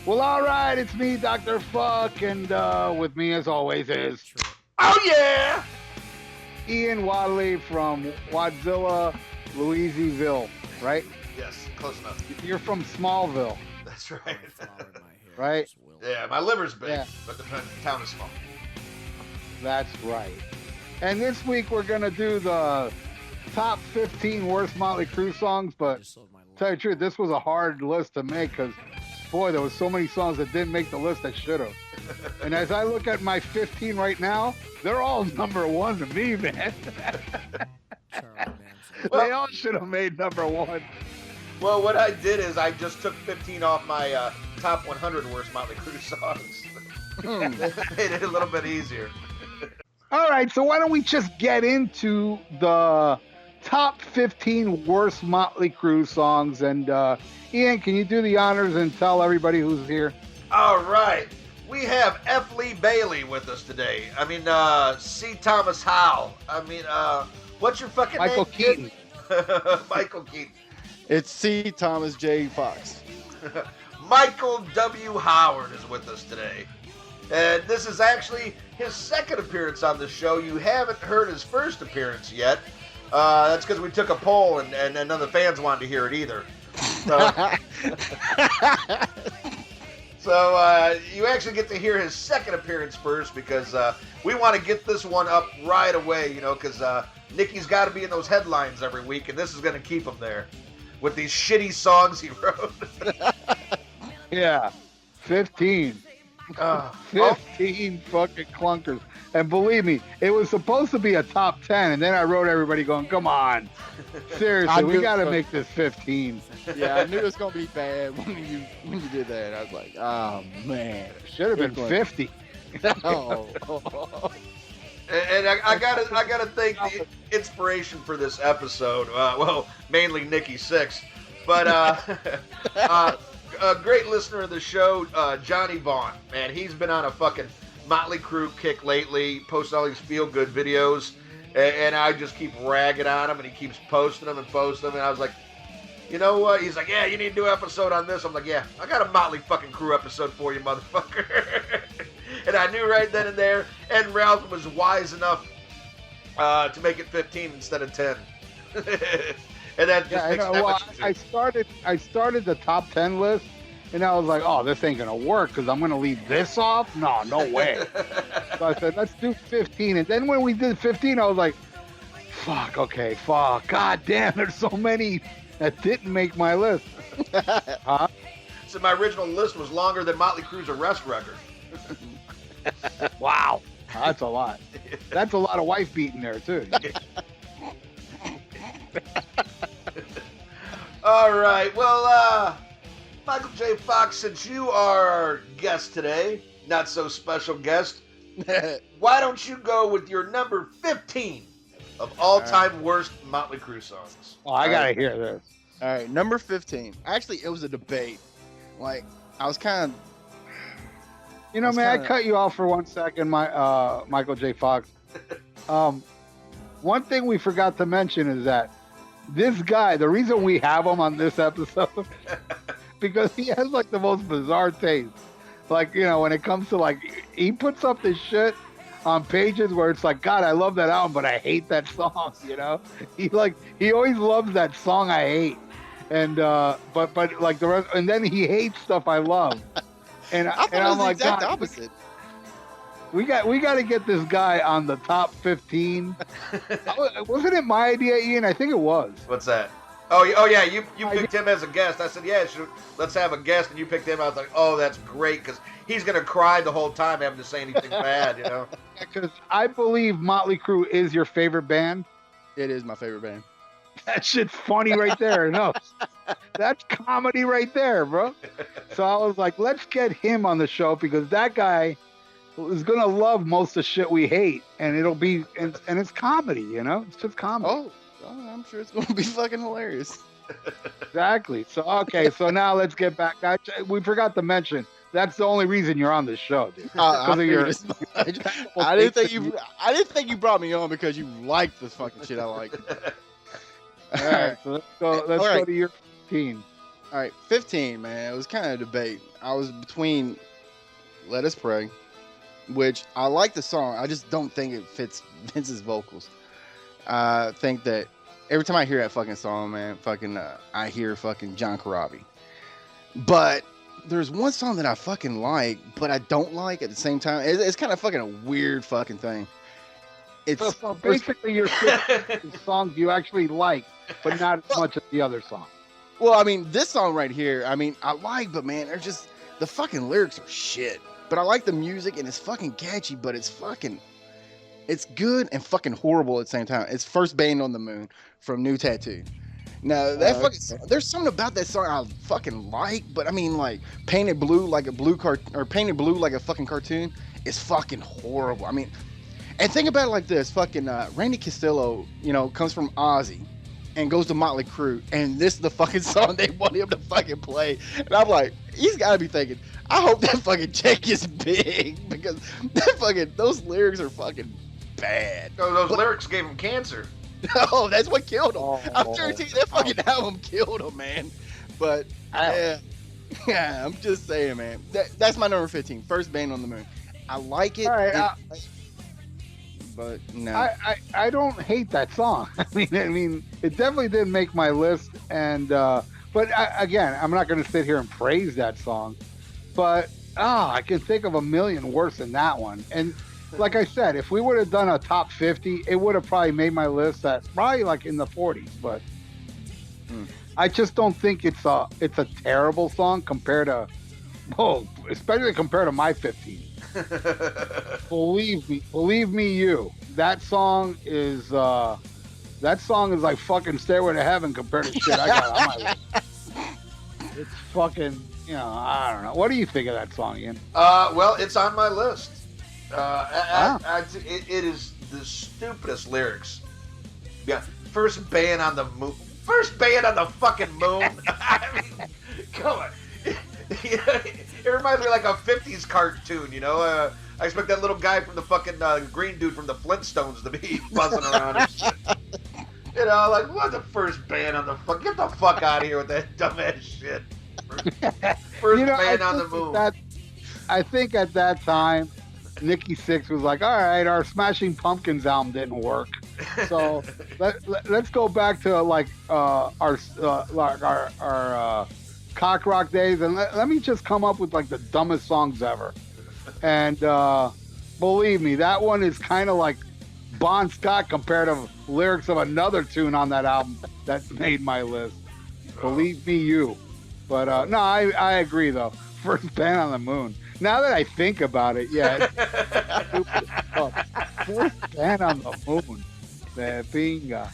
Well, all right, it's me, Dr. Fuck, and with me, as always, is... Oh, yeah! Ian Wadley from Wadzilla, Louisville, right? Yes, close enough. You're from Smallville. That's right. Right? Yeah, my liver's big, Yeah. but the town is small. That's right. And this week, we're going to do the top 15 worst Motley Crue songs, but to tell you the truth, this was a hard list to make because, boy, there was so many songs that didn't make the list that should have. And as I look at my 15 right now, they're all number one to me, man. They all should have made number one. Well, what I did is I just took 15 off my top 100 worst Motley Crue songs. Made it a little bit easier. All right, so why don't we just get into the top 15 worst Motley Crue songs? And Ian, can you do the honors and tell everybody who's here? All right. We have F. Lee Bailey with us today. I mean, C. Thomas Howell. I mean, what's your fucking Michael name? Keaton. Michael Keaton. It's C. Thomas J. Fox. Michael W. Howard is with us today. And this is actually his second appearance on the show. You haven't heard his first appearance yet. That's because we took a poll and none of the fans wanted to hear it either. So you actually get to hear his second appearance first because we want to get this one up right away, you know, because Nicky's got to be in those headlines every week, and this is going to keep him there with these shitty songs he wrote. Yeah, 15. 15 fucking clunkers. And believe me, it was supposed to be a top 10, and then I wrote everybody going, come on. Seriously, we got to make this 15. Yeah, I knew it was going to be bad when you did that. I was like, oh, man. Should have been 50. Oh. And I gotta thank the inspiration for this episode. Well, mainly Nikki Six, but a great listener of the show, Johnny Vaughn. Man, he's been on a fucking Motley Crue kick lately. Posts all these feel good videos, and I just keep ragging on him, and he keeps posting them and posting them. And I was like, you know what? He's like, yeah, you need to do an episode on this. I'm like, yeah, I got a Motley fucking Crue episode for you, motherfucker. And I knew right then and there, and Ralph was wise enough to make it 15 instead of 10. And that just makes that much easier. I started the top 10 list, and I was like, oh, this ain't going to work because I'm going to leave this off? No way. So I said, let's do 15. And then when we did 15, I was like, fuck, God damn, there's so many that didn't make my list. Huh? So my original list was longer than Motley Crue's arrest record. Wow. That's a lot. That's a lot of wife beating there, too. All right. Well, Michael J. Fox, since you are our guest today, not so special guest, why don't you go with your number 15 of all-time worst Motley Crue songs? Oh, I got to hear this. All right, number 15. Actually, it was a debate. Like, I was kind of... You know, man, I cut you off for 1 second, Michael J. Fox. One thing we forgot to mention is that this guy, the reason we have him on this episode, because he has like the most bizarre taste. Like, you know, when it comes to like, he puts up this shit on pages where it's like, God, I love that album, but I hate that song. You know, he always loves that song I hate, and but like the rest, and then he hates stuff I love. And I'm like, the exact God, opposite. We got to get this guy on the top 15. Wasn't it my idea, Ian? I think it was. What's that? Oh yeah, you picked him as a guest. I said, yeah, let's have a guest, and you picked him. I was like, oh, that's great, because he's gonna cry the whole time having to say anything bad, you know. Because I believe Motley Crue is your favorite band. It is my favorite band. That shit's funny right there. No, that's comedy right there, bro. So I was like, let's get him on the show because that guy is gonna love most of the shit we hate, and it'll be and it's comedy, you know. It's just comedy. Oh, I'm sure it's gonna be fucking hilarious. Exactly. So okay, so now let's get back. We forgot to mention that's the only reason you're on this show, dude. I didn't think you brought me on because you like the fucking shit I like. All right, so let's go to your 15. All right, 15, man. It was kind of a debate. I was between "Let Us Pray," which I like the song. I just don't think it fits Vince's vocals. I think that every time I hear that fucking song, man, I hear fucking John Corabi. But there's one song that I fucking like, but I don't like at the same time. It's kind of fucking a weird fucking thing. It's so basically you're picking songs you actually like, but not as much as the other song. Well, I mean, this song right here, I mean, I like, but man, they're just, the fucking lyrics are shit. But I like the music and it's fucking catchy, but it's good and fucking horrible at the same time. It's First Band on the Moon from New Tattoo. Now, that there's something about that song I fucking like, but I mean, like, painted blue like a fucking cartoon is fucking horrible. I mean, and think about it like this, fucking Randy Castillo, comes from Ozzy and goes to Motley Crue, and this is the fucking song they want him to fucking play. And I'm like, he's got to be thinking, I hope that fucking check is big, because those lyrics are fucking bad. No, those lyrics gave him cancer. No, that's what killed him. I'm guaranteeing that fucking album killed him, man. But yeah, I'm just saying, man. That's my number 15. First Band on the Moon. I like it. All right, but no, I don't hate that song. I mean, it definitely didn't make my list. And but again, I'm not going to sit here and praise that song. But I can think of a million worse than that one. And like I said, if we would have done a top 50, it would have probably made my list at probably like in the 40s. But I just don't think it's a terrible song compared to, especially compared to my 15. Believe me, you. That song is like fucking Stairway to Heaven compared to shit I got on my list. It's fucking, I don't know. What do you think of that song, Ian? Well, it's on my list. It is the stupidest lyrics. Yeah, First Band on the Moon. First Band on the fucking moon. I mean, come on. It reminds me of like a 50s cartoon, I expect that little guy from the fucking green dude from the Flintstones to be buzzing around and shit. Like, what the First Band on the fuck? Get the fuck out of here with that dumbass shit. First Band on the Moon. I think at that time, Nikki Sixx was like, all right, our Smashing Pumpkins album didn't work. So let's go back to like our cock rock days, and let me just come up with like the dumbest songs ever. And believe me, that one is kind of like Bon Scott compared to lyrics of another tune on that album that made my list. Believe me, you. But no, I agree though. First Band on the Moon. Now that I think about it, yeah. First Band on the Moon. The pinga.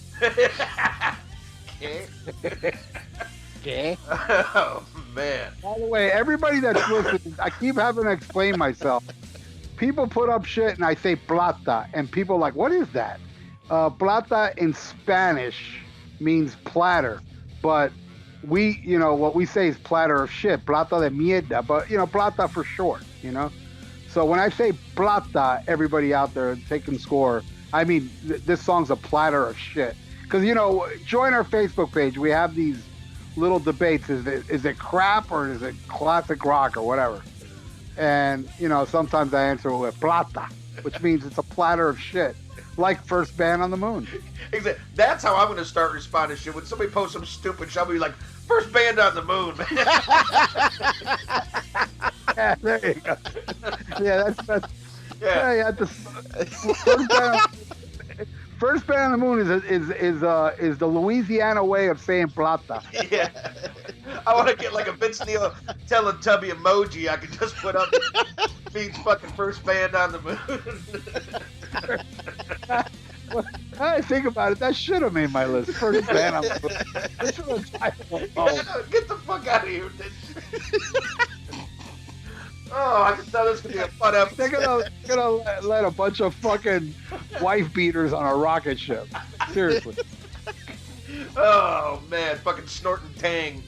Okay. Oh, man. By the way, everybody that's listening, I keep having to explain myself. People put up shit and I say plata, and people are like, what is that? Plata in Spanish means platter, but we, what we say is platter of shit, plata de mierda, but, plata for short, So when I say plata, everybody out there taking score, I mean, this song's a platter of shit. Because, join our Facebook page. We have these little debates. Is it crap or is it classic rock or whatever? And, sometimes I answer with plata, which means it's a platter of shit. Like First Band on the Moon. Exactly. That's how I'm going to start responding to shit. When somebody posts some stupid shit, I'll be like, First Band on the Moon, man. Yeah, there you go. Yeah, that's yeah. First Band on the Moon is the Louisiana way of saying plata. Yeah. I want to get like a Vince Neil Teletubby emoji I can just put up. Means fucking First Band on the Moon. Well, I think about it, that should have made my list. First Band on the Moon. This is a title. Get the fuck out of here with this shit. Oh, I can tell this could be a fun episode. They're gonna let a bunch of fucking wife beaters on a rocket ship. Seriously. Oh man, fucking snorting tang.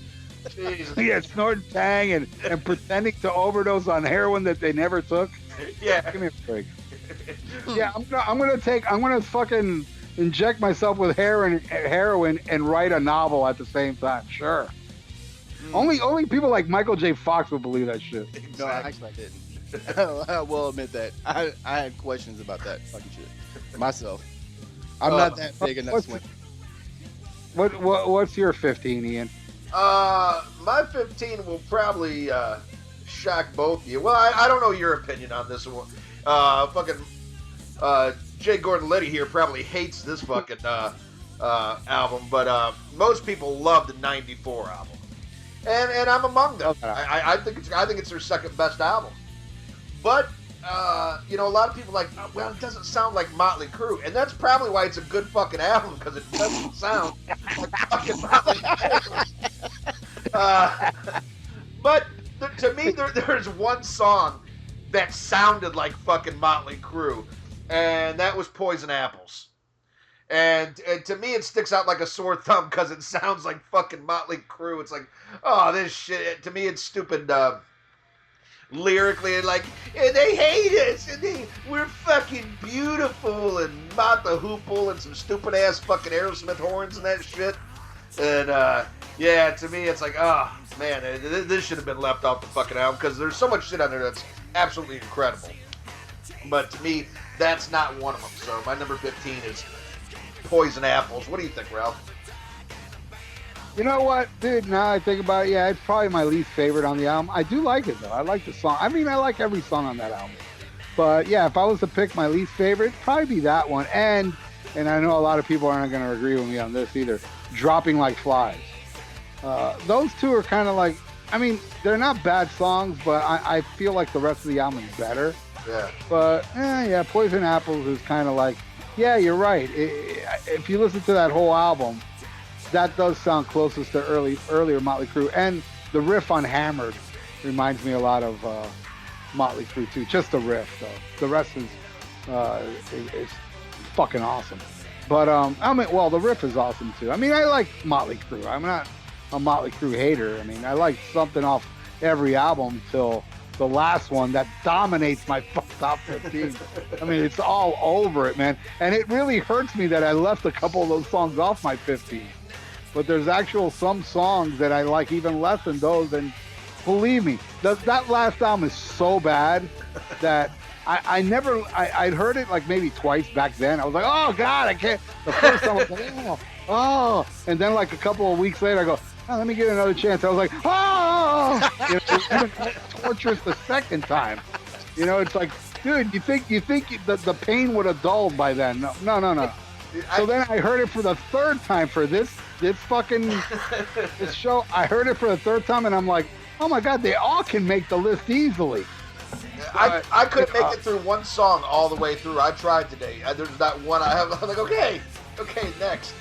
Jesus. Yeah, snorting tang and pretending to overdose on heroin that they never took. Yeah. Give me a break. Yeah, I'm gonna fucking inject myself with heroin and write a novel at the same time. Sure. Only people like Michael J. Fox would believe that shit. Exactly. No, actually, I didn't. I will admit that. I had questions about that fucking shit myself. I'm not that big enough swing. What's your 15, Ian? My 15 will probably shock both of you. Well, I don't know your opinion on this one. Jay Gordon Liddy here probably hates this fucking album, but most people love the '94 album, and I'm among them. I think it's their second best album. But a lot of people are like, oh, well, it doesn't sound like Motley Crue, and that's probably why it's a good fucking album, because it doesn't sound like fucking Motley Crue. But to me, there's one song that sounded like fucking Motley Crue, and that was Poison Apples. And to me, it sticks out like a sore thumb because it sounds like fucking Motley Crue. It's like, oh, this shit. To me, it's stupid. Lyrically, and like, and they hate us, and we're fucking beautiful, and Mott the Hoople, and some stupid ass fucking Aerosmith horns and that shit. And yeah, to me, it's like, oh man, this should have been left off the fucking album, because there's so much shit on there that's absolutely incredible. But to me, that's not one of them. So my number 15 is Poison Apples. What do you think, Ralph? You know what, dude? Now I think about it, yeah, it's probably my least favorite on the album. I do like it, though. I like the song. I mean, I like every song on that album. But, yeah, if I was to pick my least favorite, it'd probably be that one. And I know a lot of people aren't going to agree with me on this either, Dropping Like Flies. Those two are kind of like, I mean, they're not bad songs, but I feel like the rest of the album is better. Yeah. But, yeah, Poison Apples is kind of like, yeah, you're right. If you listen to that whole album, that does sound closest to earlier Motley Crue, and the riff on Hammered reminds me a lot of Motley Crue too. Just the riff, though. The rest is fucking awesome. But the riff is awesome too. I mean, I like Motley Crue. I'm not a Motley Crue hater. I mean, I like something off every album till the last one that dominates my top 15. I mean, it's all over it, man. And it really hurts me that I left a couple of those songs off my 15. But there's some songs that I like even less than those, and believe me, that last album is so bad that I'd heard it like maybe twice back then. I was like, oh God, I can't. The first time I was like, oh, and then like a couple of weeks later, I go, oh, let me get another chance. I was like, oh, it's even torturous the second time. It's like, dude, you think the pain would have dulled by then? No. So then I heard it for the third time for this fucking this show. I heard it for the third time, and I'm like, oh my God, they all can make the list easily. I couldn't make it through one song all the way through. I tried today. There's not one I have. I'm like, okay, next.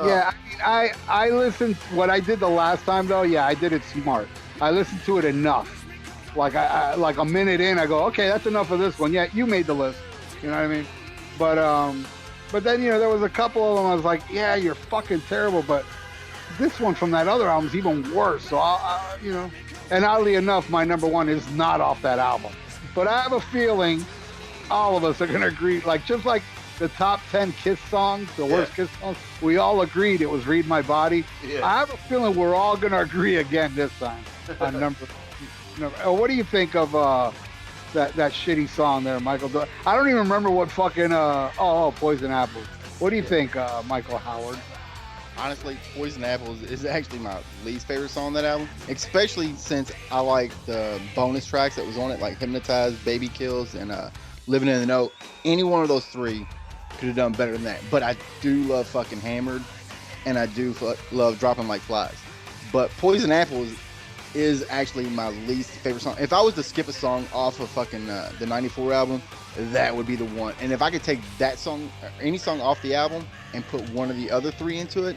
Yeah, I mean, I listened. What I did the last time though, yeah, I did it smart. I listened to it enough. Like I like a minute in, I go, okay, that's enough of this one. Yeah, you made the list. You know what I mean? But then, there was a couple of them I was like, yeah, you're fucking terrible, but this one from that other album is even worse. So, and oddly enough, my number one is not off that album. But I have a feeling all of us are going to agree, like just like the top 10 Kiss songs, the worst Kiss songs, we all agreed it was Read My Body. Yeah. I have a feeling we're all going to agree again this time on number. What do you think of that shitty song there, Michael? I don't even remember what fucking Poison Apples. What do you think, Michael Howard? Honestly, Poison Apples is actually my least favorite song on that album, especially since I like the bonus tracks that was on it, like Hypnotized, Baby Kills, and Living in the Note. Any one of those three could have done better than that. But I do love fucking Hammered, and I do love Dropping Like Flies. But Poison Apples is actually my least favorite song. If I was to skip a song off of fucking the 94 album, that would be the one. And if I could take that song, or any song off the album, and put one of the other three into it,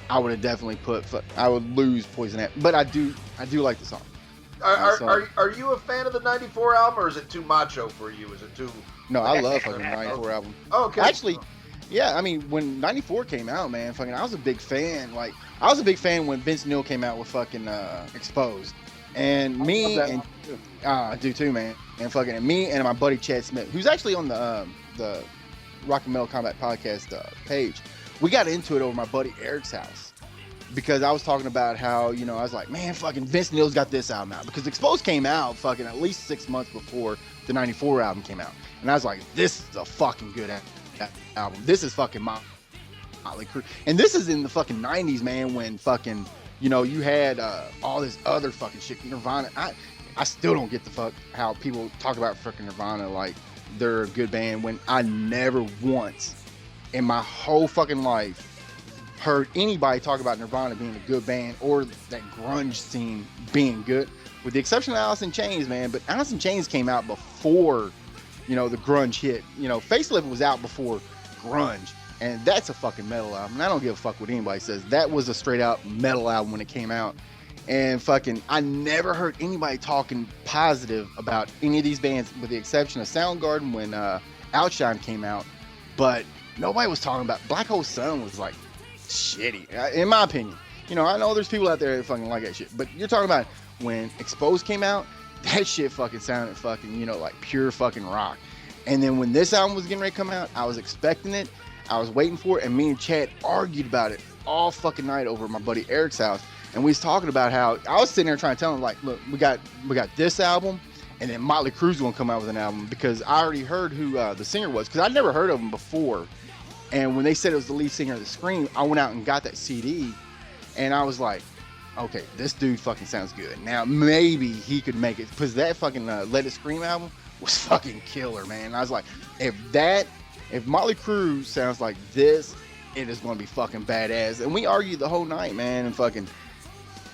I would have definitely I would lose Poison Apples. But I do like the song. Are you a fan of the 94 album, or is it too macho for you? Is it too... No, I love fucking 94 album. Oh, okay. Actually, yeah, I mean, when 94 came out, man, fucking, I was a big fan. Like, I was a big fan when Vince Neil came out with fucking Exposed. And me and... I do too, man. And fucking me and my buddy Chad Smith, who's actually on the Rock and Metal Combat podcast page. We got into it over my buddy Eric's house. because I was talking about how, you know, I was like, man, fucking Vince Neil's got this album out, because Exposed came out fucking at least 6 months before the '94 album came out, and I was like, this is a fucking good album. This is fucking Motley Crue, and this is in the fucking '90s, man, when fucking, you know, you had all this other fucking shit. Nirvana. I still don't get the fuck how people talk about fucking Nirvana like they're a good band, when I never once in my whole fucking life heard anybody talk about Nirvana being a good band or that grunge scene being good, with the exception of Alice in Chains, man. But Alice in Chains came out before, you know, the grunge hit. You know, Facelift was out before grunge, and that's a fucking metal album. And I don't give a fuck what anybody says. That was a straight out metal album when it came out. And fucking, I never heard anybody talking positive about any of these bands, with the exception of Soundgarden when Outshine came out. But nobody was talking about Black Hole Sun. Was like shitty, in my opinion. You know, I know there's people out there that fucking like that shit, but you're talking about when Exposed came out, that shit fucking sounded fucking, you know, like pure fucking rock. And then when this album was getting ready to come out, I was expecting it, I was waiting for it, and me and Chad argued about it all fucking night over at my buddy Eric's house. And we was talking about how I was sitting there trying to tell him, like, look, we got this album, and then Motley Crue's gonna come out with an album, because I already heard who the singer was, because I'd never heard of him before. And when they said it was the lead singer of the Scream, I went out and got that CD, and I was like, okay, this dude fucking sounds good. Now maybe he could make it, because that fucking Let It Scream album was fucking killer, man. And I was like, if Motley Crue sounds like this, it is gonna be fucking badass. And we argued the whole night, man, and fucking.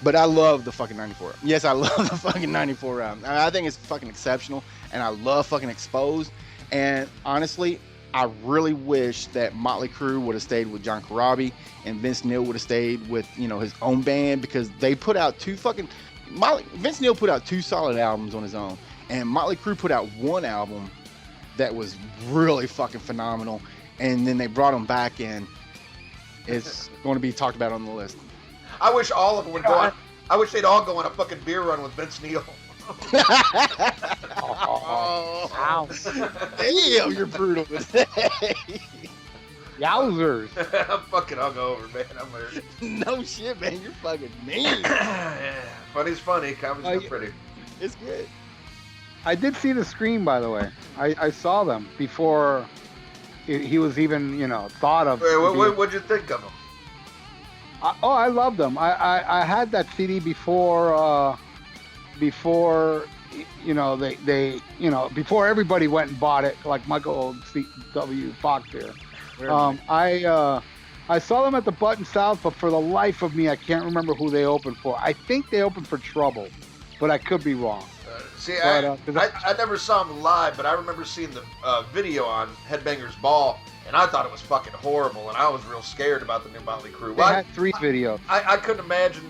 But I love the fucking '94. Yes, I love the fucking '94 album. I think it's fucking exceptional, and I love fucking Exposed. And honestly, I really wish that Motley Crue would have stayed with John Corabi, and Vince Neil would have stayed with, you know, his own band, because they put out Vince Neil put out 2 solid albums on his own, and Motley Crue put out 1 album that was really fucking phenomenal, and then they brought him back, and it's going to be talked about on the list. I wish all of them would go on. I wish they'd all go on a fucking beer run with Vince Neil. Ow. Damn, you're brutal today. Yowzers. I'm fucking hungover, man. I'm hurt. No shit, man. You're fucking mean. Yeah. Funny's funny. Comedy's pretty. It's good. I did see the Scream, by the way. I saw them before he was even, you know, thought of. What'd you think of him? I loved them. I had that CD before, you know, they you know, before everybody went and bought it, like Michael W. Fox here. I saw them at the Button South, but for the life of me, I can't remember who they opened for. I think they opened for Trouble, but I could be wrong. I never saw them live, but I remember seeing the video on Headbangers Ball, and I thought it was fucking horrible, and I was real scared about the new Motley Crue. They had 3 videos. I couldn't imagine,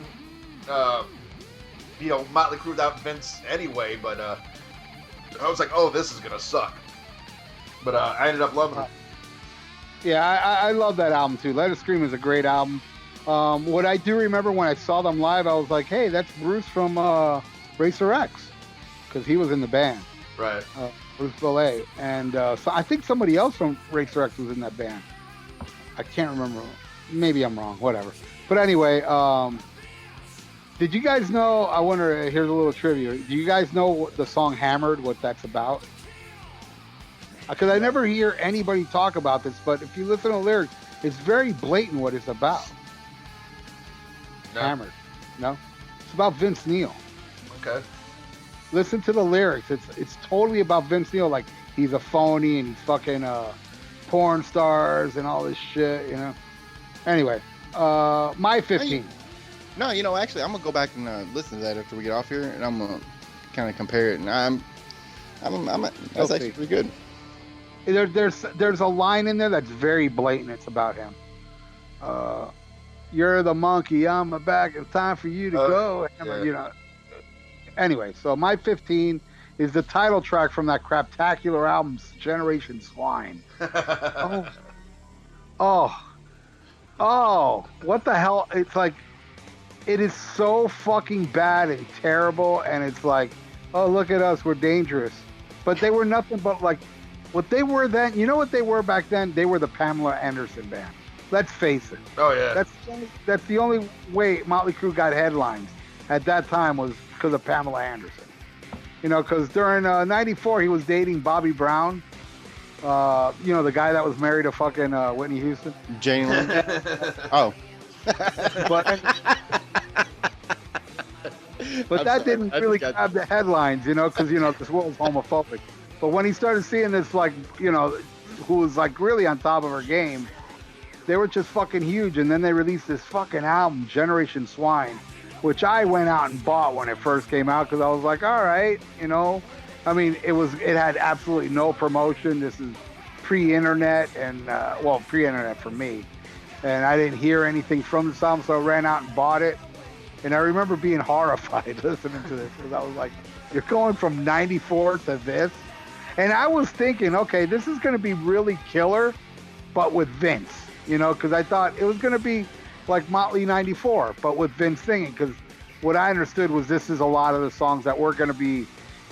you know, Motley Crue without Vince anyway, but I was like, oh, this is gonna suck. But I ended up loving it. Yeah, I love that album too. Let It Scream is a great album. What I do remember when I saw them live, I was like, hey, that's Bruce from Racer X, because he was in the band. Right. Bruce Valet. And so I think somebody else from Racer X was in that band. I can't remember. Maybe I'm wrong. Whatever. But anyway, did you guys know, I wonder, here's a little trivia. Do you guys know the song Hammered, what that's about? Because I never hear anybody talk about this, but if you listen to the lyrics, it's very blatant what it's about. No. Hammered. No? It's about Vince Neil. Okay. Listen to the lyrics. It's totally about Vince Neil. Like, he's a phony and he's fucking porn stars and all this shit, you know? Anyway, my 15. No, you know, actually, I'm going to go back and listen to that after we get off here, and I'm going to kind of compare it. And that's actually pretty good. There's a line in there that's very blatant. It's about him. You're the monkey, I'm the back. It's time for you to go. Yeah. You know. Anyway, so my 15 is the title track from that craptacular album, Generation Swine. Oh, what the hell? It's like, it is so fucking bad and terrible, and it's like, oh, look at us, we're dangerous. But they were nothing but like, what they were then, you know what they were back then? They were the Pamela Anderson band. Let's face it. Oh yeah. That's the only way Motley Crue got headlines at that time was because of Pamela Anderson. You know, because during '94 he was dating Bobby Brown. You know, the guy that was married to fucking Whitney Houston. Jane Lynn. Oh. But that didn't really grab the headlines, you know, because, you know, this world's homophobic. But when he started seeing this, like, you know, who was, like, really on top of her game, they were just fucking huge. And then they released this fucking album, Generation Swine, which I went out and bought when it first came out because I was like, all right, you know. I mean, it had absolutely no promotion. This is pre-internet and, well, pre-internet for me. And I didn't hear anything from this album, so I ran out and bought it. And I remember being horrified listening to this because I was like, you're going from '94 to this? And I was thinking, okay, this is going to be really killer, but with Vince, you know, because I thought it was going to be like Motley '94, but with Vince singing, because what I understood was this is a lot of the songs that were going to be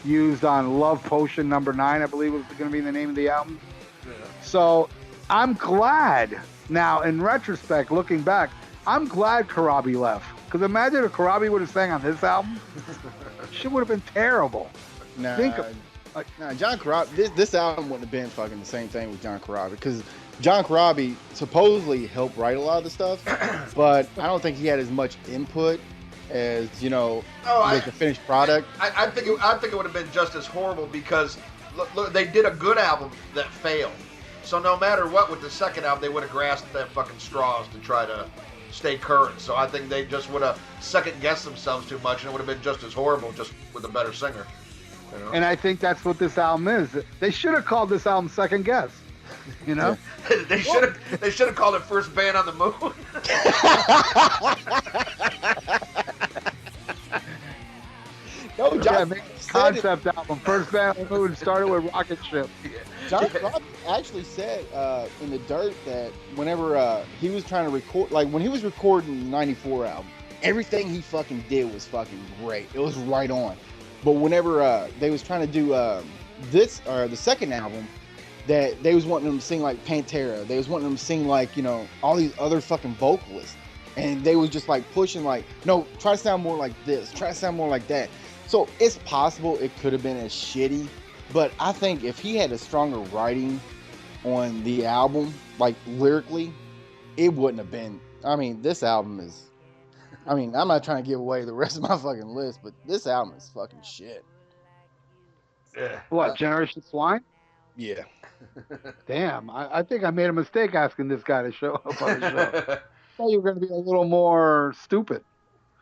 used on Love Potion #9, I believe was going to be the name of the album. Yeah. So I'm glad now, in retrospect, looking back, I'm glad Karabi left. Because imagine if Karabi would have sang on this album, shit would have been terrible. Nah, John Karabi, this album wouldn't have been fucking the same thing with John Karabi. Because John Karabi supposedly helped write a lot of the stuff, but I don't think he had as much input as, you know, with the finished product. I think it would have been just as horrible because look, they did a good album that failed. So no matter what, with the second album, they would have grasped that fucking straws to try to stay current. So I think they just would have second-guessed themselves too much, and it would have been just as horrible, just with a better singer. You know? And I think that's what this album is. They should have called this album Second Guess. You know, they should have called it First Band on the Moon. No, John, concept album. First Band on the Moon started with Rocket Ship. John Robb actually said in the Dirt that whenever he was trying to record, like when he was recording the '94 album, everything he fucking did was fucking great. It was right on. But whenever they was trying to do the second album, that they was wanting them to sing like Pantera. They was wanting them to sing like, you know, all these other fucking vocalists. And they was just like pushing like, no, try to sound more like this. Try to sound more like that. So it's possible it could have been as shitty. But I think if he had a stronger writing on the album, like lyrically, it wouldn't have been. I mean, this album is, I mean, I'm not trying to give away the rest of my fucking list, but this album is fucking shit. Yeah. What, Generation Swine? Yeah. Damn, I think I made a mistake asking this guy to show up on the show. I thought you were going to be a little more stupid.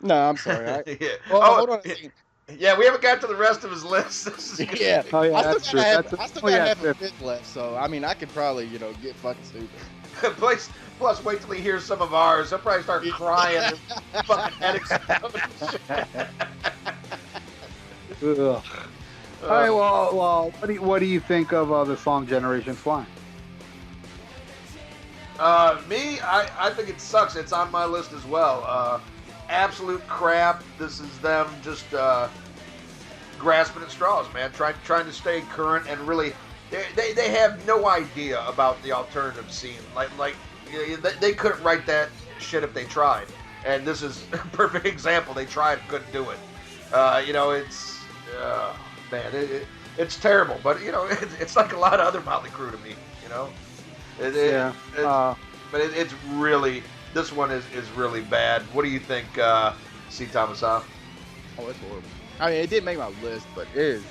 No, I'm sorry. Yeah. Well, hold on a second. Yeah, we haven't got to the rest of his list. Yeah. Oh, yeah, I still got half true. a fifth left, so I mean, I could probably, you know, get fucking stupid. Plus, wait till he hears some of ours. He'll probably start crying. And fucking head explodes. Ugh. All right, well, what do you think of the song Generation Swine? I think it sucks. It's on my list as well. Absolute crap. This is them just grasping at straws, man. Trying to stay current and really, they have no idea about the alternative scene. Like they couldn't write that shit if they tried. And this is a perfect example. They tried, couldn't do it. You know, it's man, it's terrible. But you know, it's like a lot of other Motley Crue to me. You know, but it's really. This one is really bad. What do you think, C. Thomas? Oh, it's horrible. I mean, it didn't make my list, but it is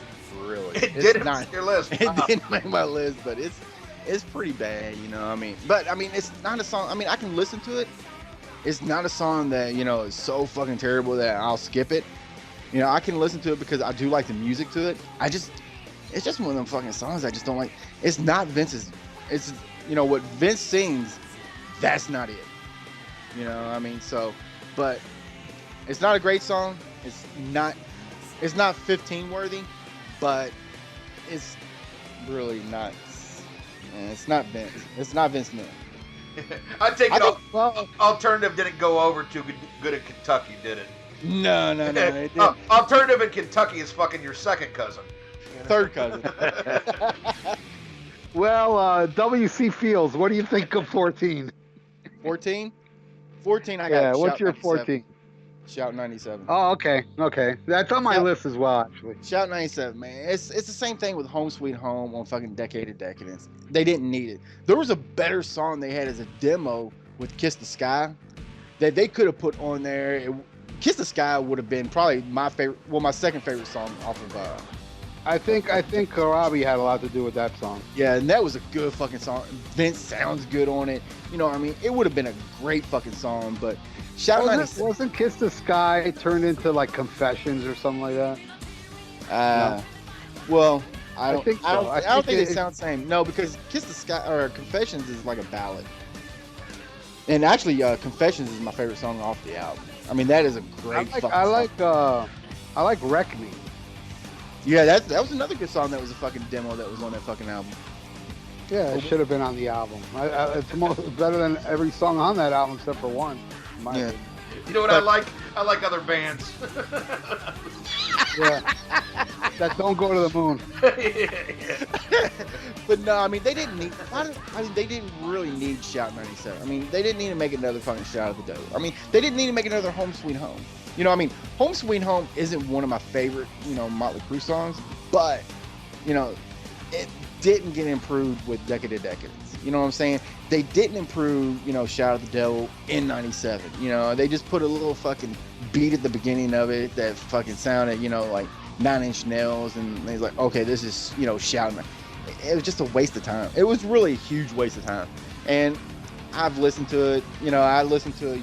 really. It didn't make your list. It didn't make my list, but it's pretty bad, you know. I mean, but I mean, it's not a song. I mean, I can listen to it. It's not a song that, you know, is so fucking terrible that I'll skip it. You know, I can listen to it because I do like the music to it. It's just one of them fucking songs I just don't like. It's not Vince's. It's, you know, what Vince sings. That's not it. You know, I mean, so, but it's not a great song. It's not 15 worthy, but it's really not. It's not Vince. It's not Vince Neil. I take it. Alternative didn't go over too good in Kentucky, did it? No, it didn't. Alternative in Kentucky is fucking your second cousin. Third cousin. Well, W.C. Fields, what do you think of 14? 14? 14, I got Yeah, what's Shout your 97. 14? Shout 97. Oh, okay. That's on my Shout, list as well, actually. Shout 97, man. It's the same thing with Home Sweet Home on fucking Decade of Decadence. They didn't need it. There was a better song they had as a demo with Kiss the Sky that they could have put on there. Kiss the Sky would have been probably my favorite, well, my second favorite song off of I think Karabi had a lot to do with that song. yeah, and that was a good fucking song. Vince sounds good on it. You know what I mean? It would have been a great fucking song, but Shout 97. Wasn't Kiss the Sky turned into like Confessions or something like that? No. Well, I don't think they sound the same. No, because Kiss the Sky or Confessions is like a ballad. And actually, Confessions is my favorite song off the album. I mean, that is a great fucking song. I like Wreck Me. Yeah, that was another good song that was a fucking demo that was on that fucking album. Yeah, it should have been on the album. It's better than every song on that album except for one. Yeah. You know what I like? I like other bands. Yeah. That don't go to the moon. But no, I mean, they didn't need. They didn't really need Shout 97. I mean, they didn't need to make another fucking Shout at the Dough. I mean, they didn't need to make another Home Sweet Home. You know, I mean, Home Sweet Home isn't one of my favorite, Motley Crue songs, but, it didn't get improved with Decade of Decadence. You know what I'm saying? They didn't improve, Shout at the Devil in 97. They just put a little fucking beat at the beginning of it that fucking sounded, like 9 Inch Nails, and they're like, okay, this is, shouting. It was just a waste of time. It was really a huge waste of time. And I've listened to it, I listened to it,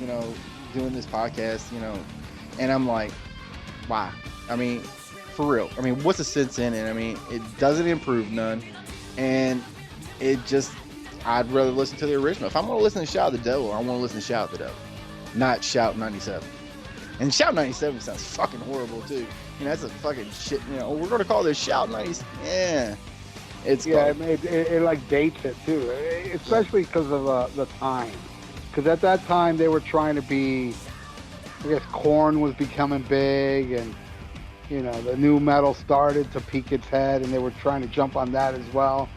doing this podcast, and I'm like, why? I mean, for real. I mean, what's the sense in it? I mean, it doesn't improve none. And it just, I'd rather listen to the original. If I'm going to listen to Shout at the Devil, I want to listen to Shout at the Devil, not Shout 97. And Shout 97 sounds fucking horrible, too. That's a fucking shit. We're going to call this Shout 97. Yeah. It like dates it, too. Especially because of the time. Because at that time, they were trying to be, I guess Korn was becoming big, and the new metal started to peak its head, and they were trying to jump on that as well.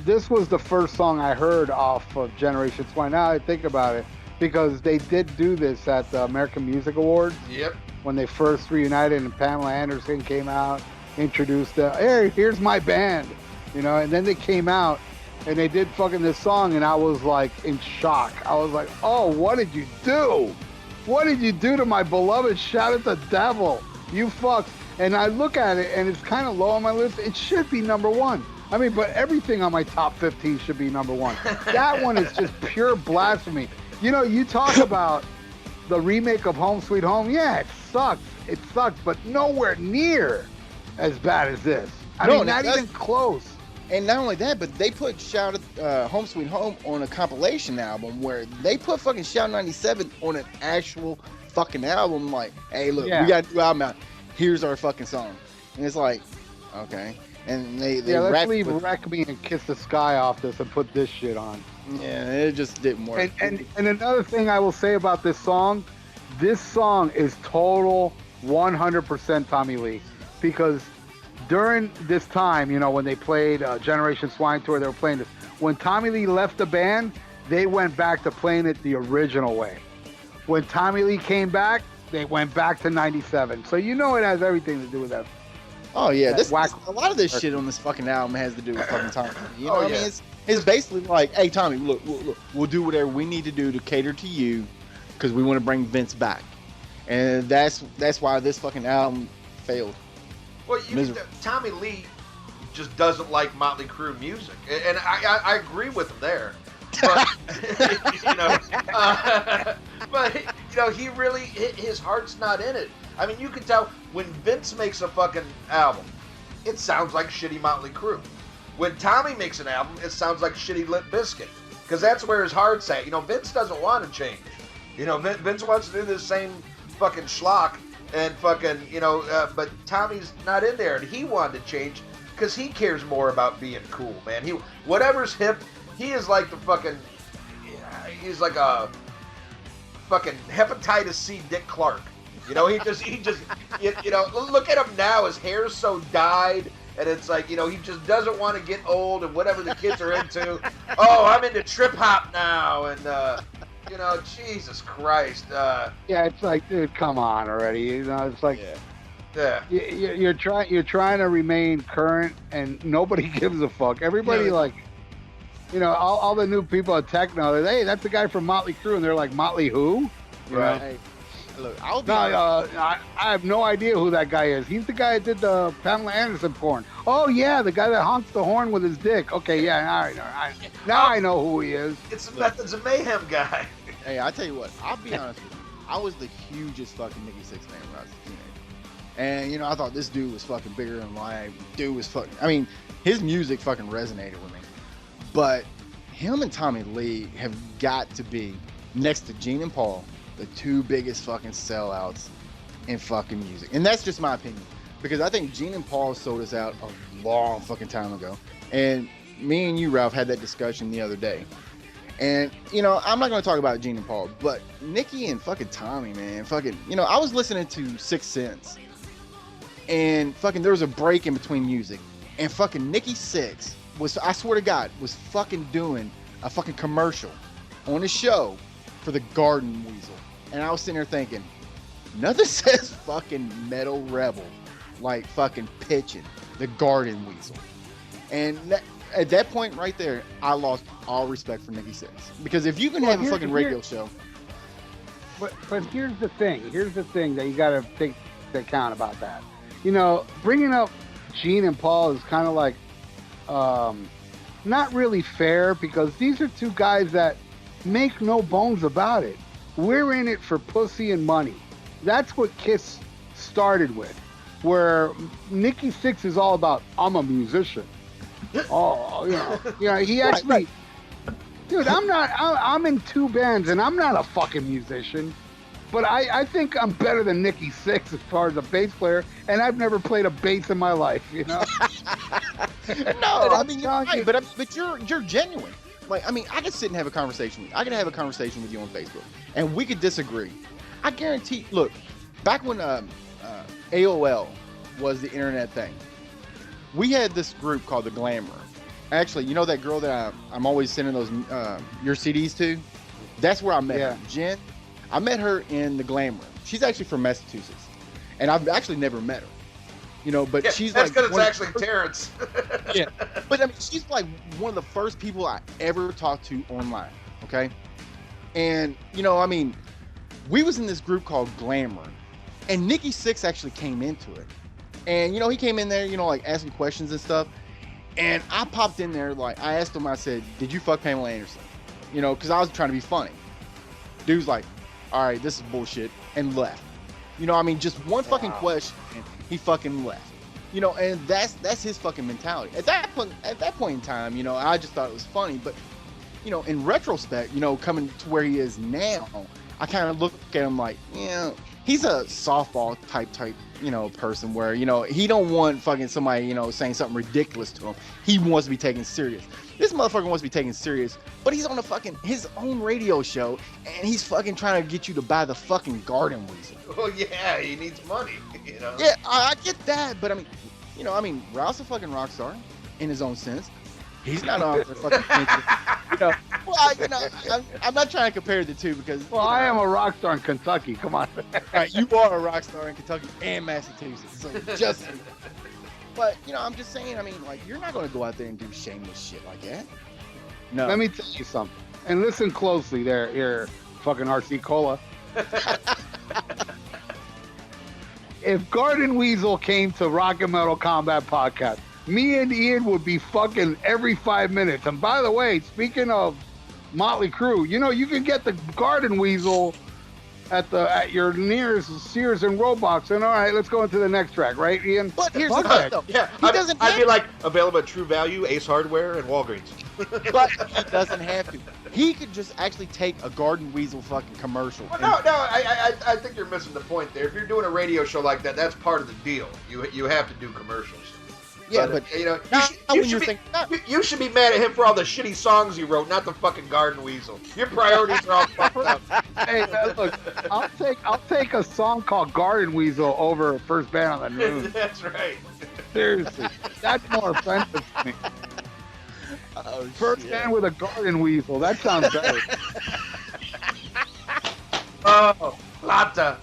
This was the first song I heard off of Generation Swine. Now I think about it, because they did do this at the American Music Awards. Yep. When they first reunited, and Pamela Anderson came out, introduced, hey, here's my band, and then they came out and they did fucking this song, and I was like in shock. I was like, oh, what did you do? What did you do to my beloved Shout at the Devil? You fucks. And I look at it, and it's kind of low on my list. It should be number one. I mean, but everything on my top 15 should be number one. That one is just pure blasphemy. You talk about the remake of Home Sweet Home. Yeah, it sucks. It sucks, but nowhere near as bad as this. I mean, not even close. And not only that, but they put Shout at Home Sweet Home on a compilation album where they put fucking Shout 97 on an actual fucking album. Like, hey, look, we got a new album out. Here's our fucking song. And it's like, okay. And they let's leave Wreck Me and Kiss the Sky off this and put this shit on. Yeah, it just didn't work. And another thing I will say about this song is total 100% Tommy Lee, because during this time, when they played Generation Swine Tour, they were playing this. When Tommy Lee left the band, they went back to playing it the original way. When Tommy Lee came back, they went back to 97. So it has everything to do with that. Oh yeah, a lot of this shit on this fucking album has to do with fucking Tommy. What I mean? It's basically like, hey Tommy, look, we'll do whatever we need to do to cater to you, because we want to bring Vince back, and that's why this fucking album failed. Well, Tommy Lee just doesn't like Motley Crue music, and I agree with him there. But he really, his heart's not in it. I mean, you can tell when Vince makes a fucking album, it sounds like shitty Motley Crue. When Tommy makes an album, it sounds like shitty Limp Bizkit, because that's where his heart's at. Vince doesn't want to change. Vince wants to do the same fucking schlock and fucking, but Tommy's not in there, and he wanted to change because he cares more about being cool, man. Whatever's hip, he is like the fucking, he's like a fucking hepatitis C Dick Clark. He just look at him now. His hair's so dyed, and it's like, he just doesn't want to get old and whatever the kids are into. Oh, I'm into trip hop now, and Jesus Christ. Yeah, it's like, dude, come on already. It's like, yeah. You're trying to remain current, and nobody gives a fuck. Everybody all the new people at techno, hey, that's the guy from Motley Crue, and they're like, Motley who? Right. Hey, look, I'll be I have no idea who that guy is. He's the guy that did the Pamela Anderson porn. Oh yeah, the guy that honks the horn with his dick. Okay, yeah, all right. Now I know who he is. It's the Methods of Mayhem guy. Hey, I tell you what, I'll be honest with you. I was the hugest fucking Nikki Sixx fan when I was a teenager. And, I thought this dude was fucking bigger than life. Dude was fucking, his music fucking resonated with me. But him and Tommy Lee have got to be, next to Gene and Paul, the two biggest fucking sellouts in fucking music. And that's just my opinion. Because I think Gene and Paul sold us out a long fucking time ago. And me and you, Ralph, had that discussion the other day. And, I'm not going to talk about Gene and Paul, but Nikki and fucking Tommy, man, I was listening to 6 Sense. And fucking there was a break in between music. And fucking Nikki Sixx was, I swear to God, was fucking doing a fucking commercial on a show for the Garden Weasel. And I was sitting there thinking, nothing says fucking Metal Rebel like fucking pitching the Garden Weasel. And at that point right there, I lost all respect for Nikki Sixx. Because if you can have a fucking radio show. But here's the thing that you got to take into account about that. Bringing up Gene and Paul is kind of like not really fair, because these are two guys that make no bones about it. We're in it for pussy and money. That's what Kiss started with, where Nikki Sixx is all about, I'm a musician. Oh, he actually, right. Dude, I'm in 2 bands and I'm not a fucking musician. But I think I'm better than Nikki Sixx as far as a bass player, and I've never played a bass in my life, No, but you're genuine. Like, I could sit and have a conversation with you. I could have a conversation with you on Facebook, and we could disagree. I guarantee. Look, back when AOL was the internet thing, we had this group called the Glamour. Actually, that girl that I'm always sending those your CDs to? That's where I met her, Jen. I met her in the Glamour. She's actually from Massachusetts, and I've actually never met her. But she's that's like, because it's actually Terrence. Yeah, but she's like one of the first people I ever talked to online. Okay, and we was in this group called Glamour, and Nikki Sixx actually came into it, and he came in there, like asking questions and stuff, and I popped in there, like I asked him, I said, "Did you fuck Pamela Anderson?" Because I was trying to be funny. Dude's like, all right, this is bullshit, and left. Just one fucking question, and he fucking left. And that's his fucking mentality. At that point in time, I just thought it was funny. But, in retrospect, coming to where he is now, I kind of look at him like, he's a softball type, person where, he don't want fucking somebody, saying something ridiculous to him. He wants to be taken serious. This motherfucker wants to be taken serious, but he's on his own radio show, and he's fucking trying to get you to buy the fucking Garden Weasel. Well, yeah, he needs money, Yeah, I get that, but Ralph's a fucking rock star in his own sense. He's not on the fucking I'm not trying to compare the two because. Well, I am a rock star in Kentucky. Come on. Right, you are a rock star in Kentucky and Massachusetts, so just. But, I'm just saying, you're not going to go out there and do shameless shit like that. No. Let me tell you something. And listen closely there, here, fucking RC Cola. If Garden Weasel came to Rock and Metal Combat Podcast, me and Ian would be fucking every 5 minutes. And by the way, speaking of Motley Crue, you can get the Garden Weasel at your nearest Sears and Roebuck. And all right, let's go into the next track, right, Ian? But here's the thing, though. Yeah, I'd be like, available at True Value, Ace Hardware, and Walgreens. But he doesn't have to. He could just actually take a Garden Weasel fucking commercial. Well, no, I think you're missing the point there. If you're doing a radio show like that, that's part of the deal. You have to do commercials. Yeah, but you should be mad at him for all the shitty songs he wrote, not the fucking Garden Weasel. Your priorities are all fucked up. Hey, look, I'll take a song called Garden Weasel over First Band on the News. That's right. Seriously. That's more offensive to me. Oh, First shit. man with a garden weasel. That sounds better. Oh, Plata.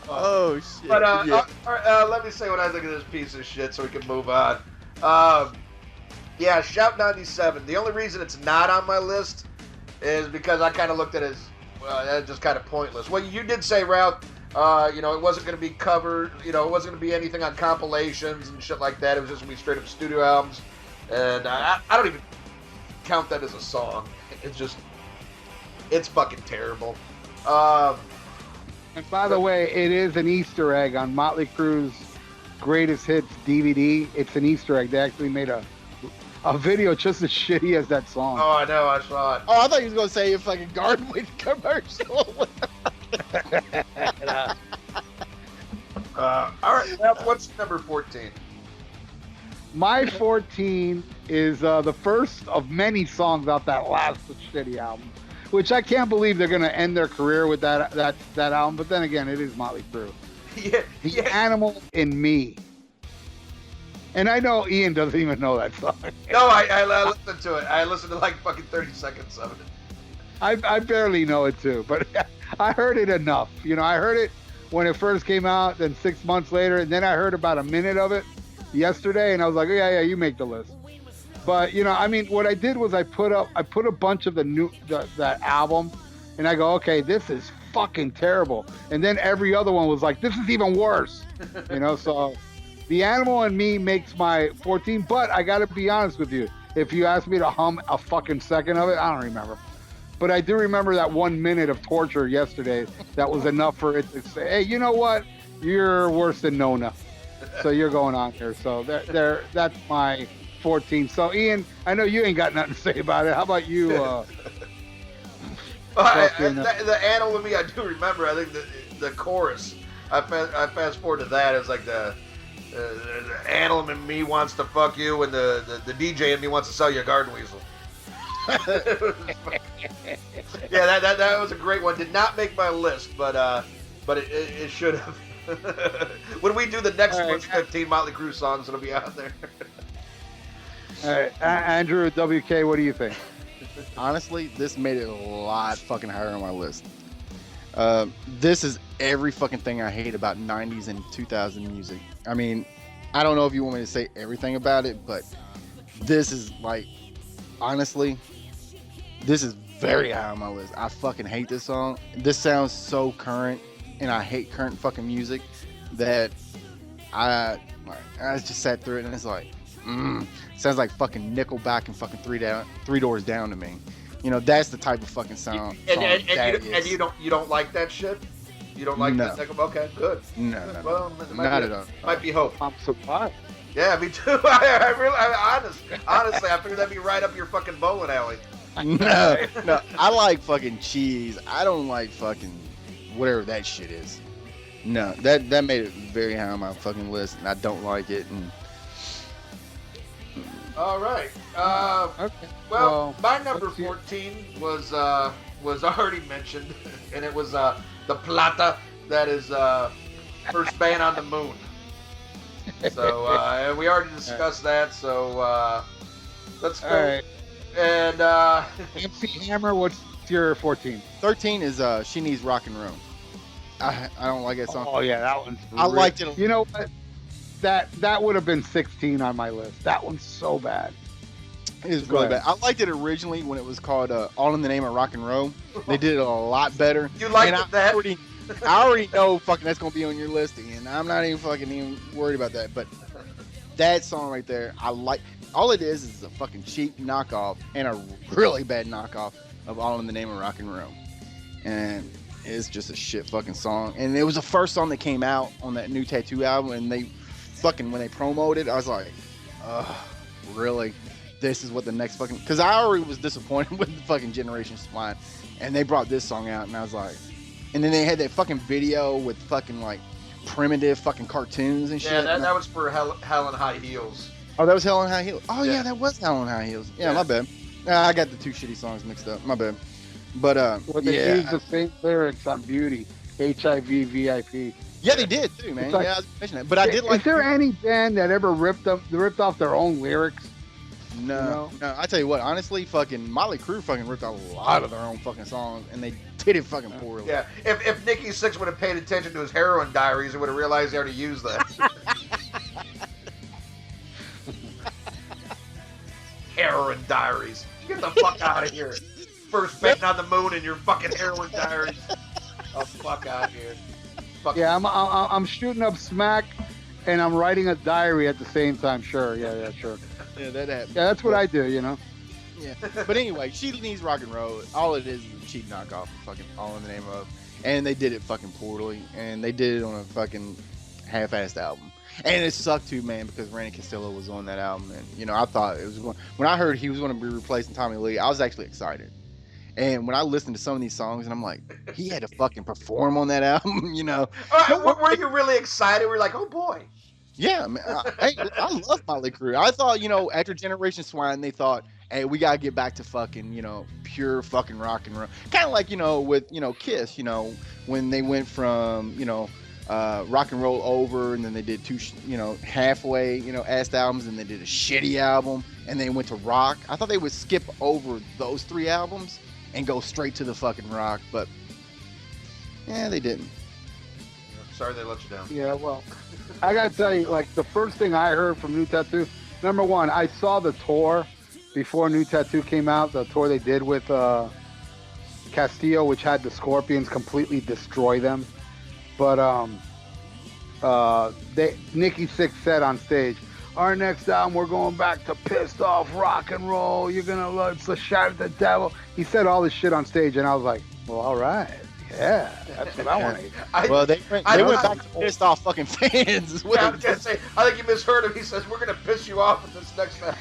Oh shit. But yeah. let me say what I think of this piece of shit so we can move on. Yeah, Shout 97. The only reason it's not on my list is because I kind of looked at it as just kind of pointless. Well, you did say, Ralph, it wasn't going to be covered, it wasn't going to be anything on compilations and shit like that. It was just going to be straight up studio albums. And I don't even count that as a song. It's fucking terrible. And by the way, it is an Easter egg on Motley Crue's Greatest Hits DVD. It's an Easter egg. They actually made a video just as shitty as that song. Oh, I know. I saw it. Oh, I thought he was gonna say a fucking garden weed commercial. All right, well, what's number 14? My 14 is the first of many songs off that last shitty album, which I can't believe they're going to end their career with that album. But then again, it is Motley Crue. The Animal in Me. And I know Ian doesn't even know that song. No, I listened to it. I listened to like fucking 30 seconds of it. I barely know it too, but I heard it enough. I heard it when it first came out, then 6 months later, and then I heard about a minute of it yesterday, and I was like, yeah, you make the list. But what I did was I put a bunch of that album, and I go, okay, this is fucking terrible. And then every other one was like, this is even worse. So The Animal in Me makes my 14. But I gotta be honest with you, if you ask me to hum a fucking second of it, I don't remember. But I do remember that 1 minute of torture yesterday. That was enough for it to say, hey, you know what? You're worse than Nona. So you're going on here. So that's my 14. So Ian, I know you ain't got nothing to say about it. How about you? The Animal in Me, I do remember. I think the chorus. I fast forward to that. It's like the Animal in Me wants to fuck you, and the DJ in me wants to sell you a garden weasel. Yeah, that was a great one. Did not make my list, but it should have. When we do the next one's 15 Motley Crue songs, it'll be out there. All right, Andrew, WK, what do you think? Honestly, this made it a lot fucking higher on my list. This is every fucking thing I hate about 90s and 2000 music. I mean, I don't know if you want me to say everything about it, but this is like, honestly, this is very high on my list. I fucking hate this song. This sounds so current, and I hate current fucking music that I just sat through it, and it's like, sounds like fucking Nickelback and fucking Three Doors Down to me. That's the type of fucking sound. And you don't like that shit? You don't like that? Okay, good. No. Well, not at all. Might be hope. I'm surprised. Yeah, me too. Honestly, I figured that'd be right up your fucking bowling alley. No, I like fucking cheese. I don't like fucking whatever that shit is. No, that made it very high on my fucking list, and I don't like it. And all right. Okay. Well, my number 14 was already mentioned, and it was the Plata. That is first band on the moon. So and we already discussed that. So let's go. All right. And MC Hammer, what's your 14? 13 is She Needs Rock and Roll. I don't like that song. Oh yeah, that one's. I liked it. You know what? That would have been 16 on my list. That one's so bad. It was really bad. I liked it originally when it was called All in the Name of Rock and Roll. They did it a lot better. You liked that? I already know fucking that's gonna be on your list, and I'm not even worried about that. But that song right there, I like. All it is a fucking cheap knockoff and a really bad knockoff of All in the Name of Rock and Roll. And it's just a shit fucking song. And it was the first song that came out on that new Tattoo album, and they fucking, when they promoted it, I was like, really? This is what the next fucking... Because I already was disappointed with the fucking Generation Swine, and they brought this song out, and I was like... And then they had that fucking video with fucking, like, primitive fucking cartoons and shit. Yeah, that was for Hell in High Heels. Oh, that was Hell in High Heels. Oh, yeah, that was Hell in High Heels. Yeah, my bad. I got the two shitty songs mixed up. My bad. But, Well, they use the same lyrics on Beauty. HIV VIP. Yeah, they did too, man. Like, yeah, I was mentioning that. But I did like. Is there any band that ever ripped off their own lyrics? No, no. I tell you what, honestly, fucking Motley Crue fucking ripped out a lot of their own fucking songs, and they did it fucking poorly. Yeah, if Nikki Sixx would have paid attention to his heroin diaries, he would have realized he already used that. Heroin diaries. Get the fuck out of here. First bang on the moon in your fucking heroin diaries. Oh, fuck out of here. Fuck. Yeah, I'm shooting up smack, and I'm writing a diary at the same time. Sure, yeah, sure. Yeah, that happened. Yeah, that's what I do, you know. Yeah, but anyway, She Needs Rock and Roll. All it is a cheap knockoff, fucking all in the name of, and they did it fucking poorly, and they did it on a fucking half-assed album, and it sucked too, man, because Randy Castillo was on that album, and you know I thought it was going. When I heard he was going to be replacing Tommy Lee, I was actually excited, and when I listened to some of these songs, and I'm like, he had to fucking perform on that album, you know. Were you really excited? We're like, oh boy. Yeah, man. I love Motley Crue. I thought, you know, after Generation Swine, they thought, hey, we gotta get back to fucking, you know, pure fucking rock and roll. Kind of like, you know, with, you know, Kiss, you know, when they went from, you know, rock and roll over, and then they did two, you know, halfway, you know, assed albums, and they did a shitty album, and they went to rock. I thought they would skip over those 3 albums and go straight to the fucking rock, but yeah, they didn't. Sorry they let you down. Yeah, well, I gotta tell you, like, the first thing I heard from New Tattoo, number one, I saw the tour before New Tattoo came out, the tour they did with Castillo, which had the Scorpions completely destroy them. But Nikki Sixx said on stage, our next album, we're going back to pissed off rock and roll. You're gonna love, it's a shout at the devil. He said all this shit on stage, and I was like, well, all right. Yeah, that's what I want to hear. Well, they went back to pissed off fucking fans. Is what I was gonna say. I think you misheard him. He says we're gonna piss you off with this next time.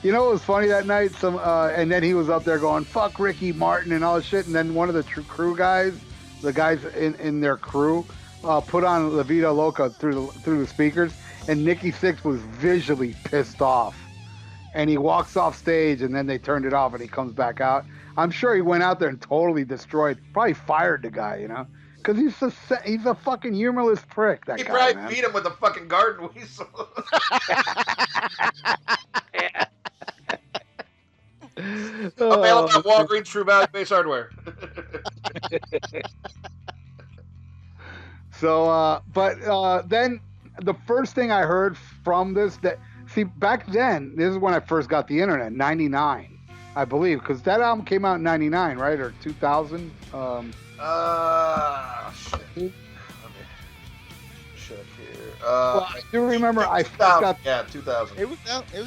You know what was funny that night? And then he was up there going "fuck Ricky Martin" and all this shit. And then one of the CRUE guys, the guys in their crew, put on La Vida Loca through the speakers, and Nikki Sixx was visually pissed off. And he walks off stage, and then they turned it off, and he comes back out. I'm sure he went out there and totally destroyed, probably fired the guy, you know, because he's a fucking humorless prick. That he guy, probably man. beat him with a fucking garden weasel. Available at Walgreens, True Value, Base Hardware. So, then the first thing I heard from this, see, back then, this is when I first got the internet, 99, I believe, because that album came out in 99, right, or 2000? Shit. Let me check here. Well, I do remember I first got... Yeah, 2000. It was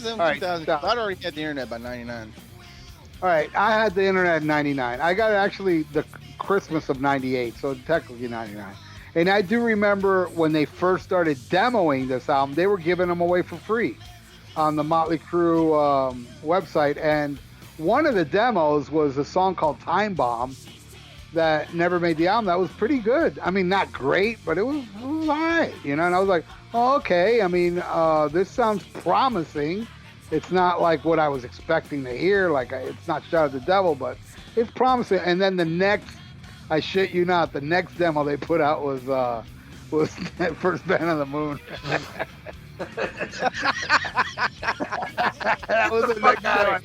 in All right, 2000. I'd already had the internet by 99. All right, I had the internet in 99. I got it actually the Christmas of 98, so technically 99. And I do remember when they first started demoing this album, they were giving them away for free on the Motley Crue website. And one of the demos was a song called Time Bomb that never made the album. That was pretty good. I mean, not great, but it was all right, you know. And I was like, oh, okay. I mean, this sounds promising. It's not like what I was expecting to hear. Like, it's not Shout at the Devil, but it's promising. And then the next, I shit you not, the next demo they put out was First Band on the Moon. That was the next demo.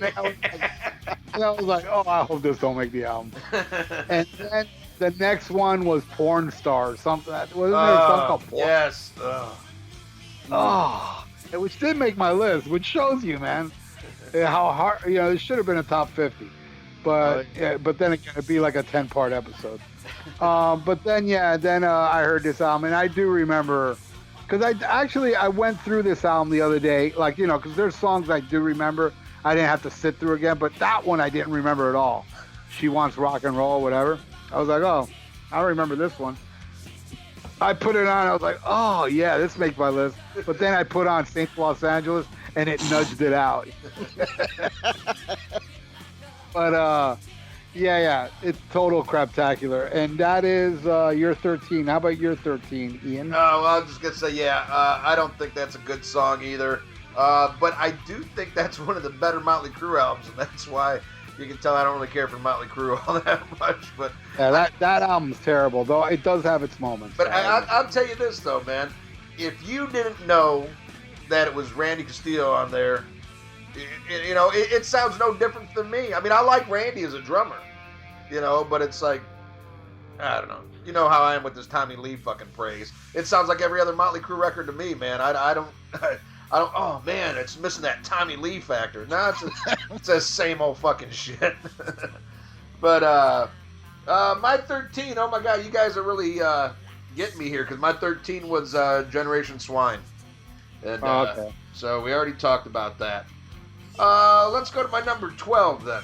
I was like, oh, I hope this don't make the album. And then the next one was Porn Star or something. Wasn't there a song called Porn? Yes. Which did make my list, which shows you, man, how hard, you know, it should have been a top 50. But but then again, it'd be like a 10-part episode. But then I heard this album, and I do remember, because I went through this album the other day, like, you know, because there's songs I do remember. I didn't have to sit through again, but that one I didn't remember at all. She Wants Rock and Roll, whatever. I was like, oh, I remember this one. I put it on, I was like, oh yeah, this makes my list. But then I put on Saint Los Angeles, and it nudged it out. But yeah, it's total craptacular, and that is your 13. How about your 13, Ian? Well, I'm just gonna say, I don't think that's a good song either. But I do think that's one of the better Motley Crue albums, and that's why You can tell I don't really care for Motley Crue all that much, but Yeah, that album's terrible, though it does have its moments. But I'll tell you this though, man. If you didn't know that it was Randy Castillo on there, it sounds no different than me. I mean, I like Randy as a drummer, but it's like, I don't know. You know how I am with this Tommy Lee fucking praise. It sounds like every other Motley Crue record to me, man. I don't. Oh man, it's missing that Tommy Lee factor. No, it's the same old fucking shit. But my 13. Oh my god, you guys are really getting me here because my 13 was Generation Swine. And okay. So we already talked about that. Let's go to my number 12 then.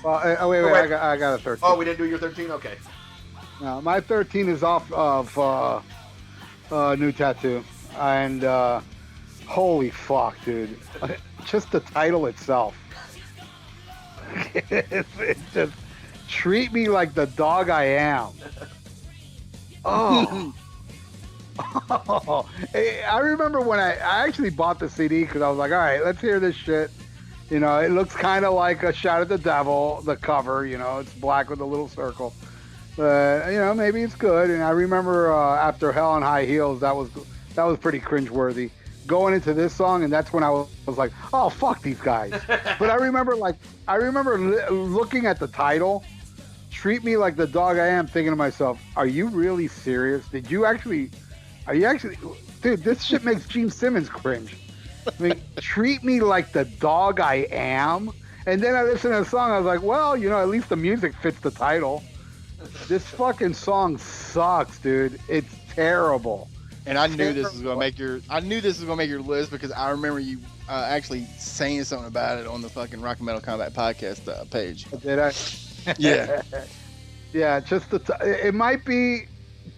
Well, wait, I got a 13. Oh, we didn't do your 13? Okay. No, my 13 is off of New Tattoo, and holy fuck, dude! Just the title itself. it's just treat me like the dog I am. Oh. Oh. I remember when I actually bought the CD because I was like, all right, let's hear this shit. It looks kind of like a Shot at the Devil, the cover. It's black with a little circle. But, maybe it's good. And I remember after Hell on High Heels, that was pretty cringeworthy. Going into this song, and that's when I was like, oh, fuck these guys. But I remember looking at the title, Treat Me Like the Dog I Am, thinking to myself, are you really serious? Are you actually, dude, this shit makes Gene Simmons cringe. I mean, treat me like the dog I am. And then I listened to the song, I was like, well, at least the music fits the title. This fucking song sucks, dude. It's terrible. And I knew this was gonna make your list because I remember you actually saying something about it on the fucking Rock and Metal Combat podcast page. Did I? Yeah. Yeah, just it might be.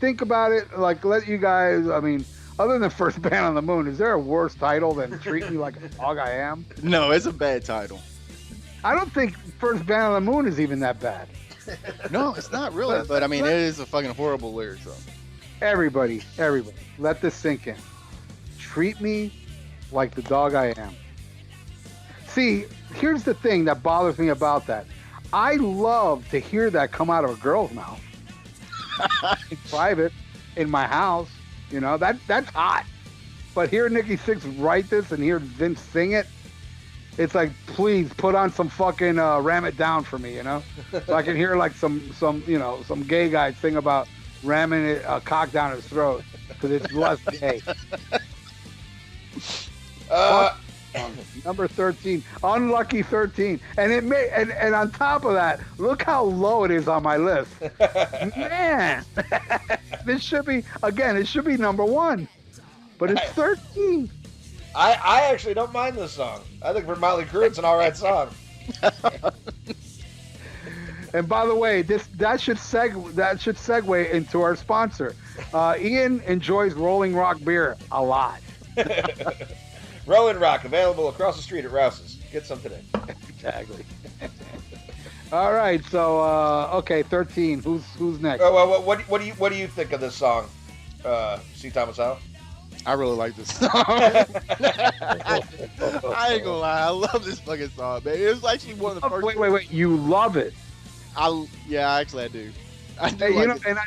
Think about it. Like, let you guys. I mean, other than First Band on the Moon, is there a worse title than Treat Me Like a Dog I Am? No, it's a bad title. I don't think First Band on the Moon is even that bad. No, it's not really. But I mean, it is a fucking horrible lyric. So. Everybody, let this sink in. Treat me like the dog I am. See, here's the thing that bothers me about that. I love to hear that come out of a girl's mouth. In private, in my house, that's hot. But hear Nikki Sixx write this and hear Vince sing it, it's like, please put on some fucking Ram It Down for me, so I can hear like some gay guy sing about ramming a cock down his throat because it's less gay. Number 13, unlucky 13, and it may and on top of that, look how low it is on my list. Man, it should be number 1, but it's 13. I actually don't mind this song. I think for Motley Crue, it's an all right song. And by the way, that should segue into our sponsor. Ian enjoys Rolling Rock beer a lot. Rolling Rock, available across the street at Rouse's. Get some today. Exactly. All right, so okay, 13. Who's next? Oh, well, what do you think of this song? C. Thomas Howell? I really like this song. I ain't gonna lie, I love this fucking song, man. It was actually one of the first. Wait, you love it? Actually I do. Hey, and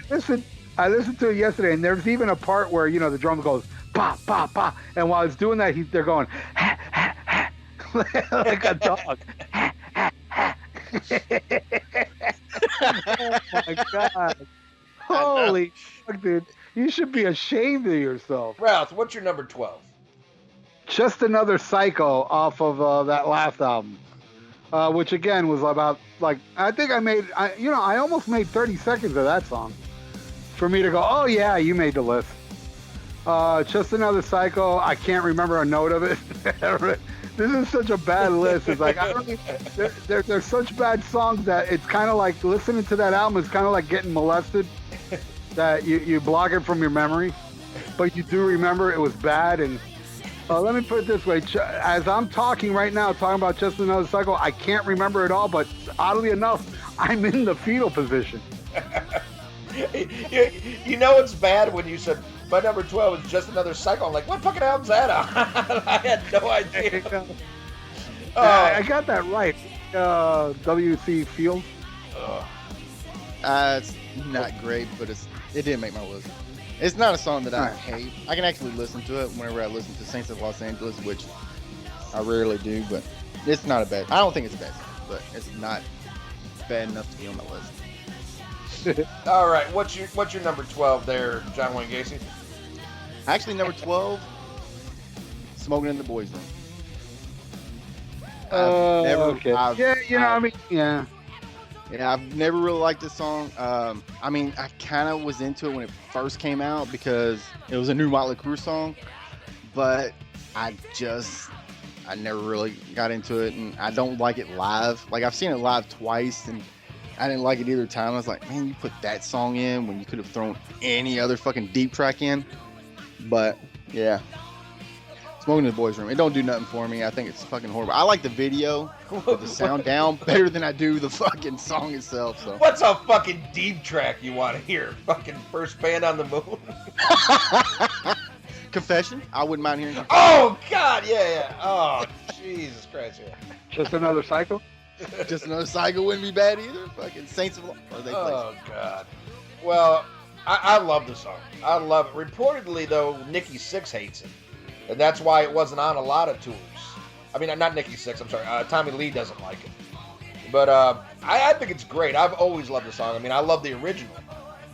I listened to it yesterday, and there's even a part where the drum goes pa pa pa, and while it's doing that, they're going ha ha ha like a dog. Ha, ha, ha. Oh my god! Holy fuck, dude! You should be ashamed of yourself. Ralph, what's your number 12? Just Another Psycho off of that last album, which again was about I think I almost made 30 seconds of that song for me to go, oh yeah, you made the list. Just Another Psycho. I can't remember a note of it. This is such a bad list. It's like there's such bad songs that it's kind of like listening to that album is kind of like getting molested. That you block it from your memory, but you do remember it was bad. And let me put it this way: as I'm talking right now, talking about Just Another Cycle, I can't remember it all. But oddly enough, I'm in the fetal position. It's bad when you said my number 12 is Just Another Cycle. I'm like, what fucking album's that on? I had no idea. I got that right. W.C. Fields? It's not great, but it didn't make my list. It's not a song that I Right. hate. I can actually listen to it whenever I listen to Saints of Los Angeles, which I rarely do, but it's not a bad. I don't think it's a bad song, but it's not bad enough to be on my list. All right, what's your number 12 there, John Wayne Gacy? Actually, number 12, Smoking in the Boys' Room. Okay. Yeah, I've never really liked this song. I mean, I kind of was into it when it first came out because it was a new Motley Crue song, but I never really got into it, and I don't like it live. Like, I've seen it live twice, and I didn't like it either time. I was like, man, you put that song in when you could have thrown any other fucking deep track in. But yeah, Smoking in the Boys' Room. It don't do nothing for me. I think it's fucking horrible. I like the video with the sound down better than I do the fucking song itself. So What's a fucking deep track you want to hear? Fucking First Band on the Moon? Confession. I wouldn't mind hearing. Oh, God, yeah. Oh, Jesus Christ, yeah. Just another cycle? Just Another Cycle wouldn't be bad either. Fucking Saints of Law. Oh, God. Well, I love the song. I love it. Reportedly, though, Nikki Sixx hates it. And that's why it wasn't on a lot of tours. I mean, not Nikki Sixx, I'm sorry. Tommy Lee doesn't like it. But I think it's great. I've always loved the song. I mean, I love the original.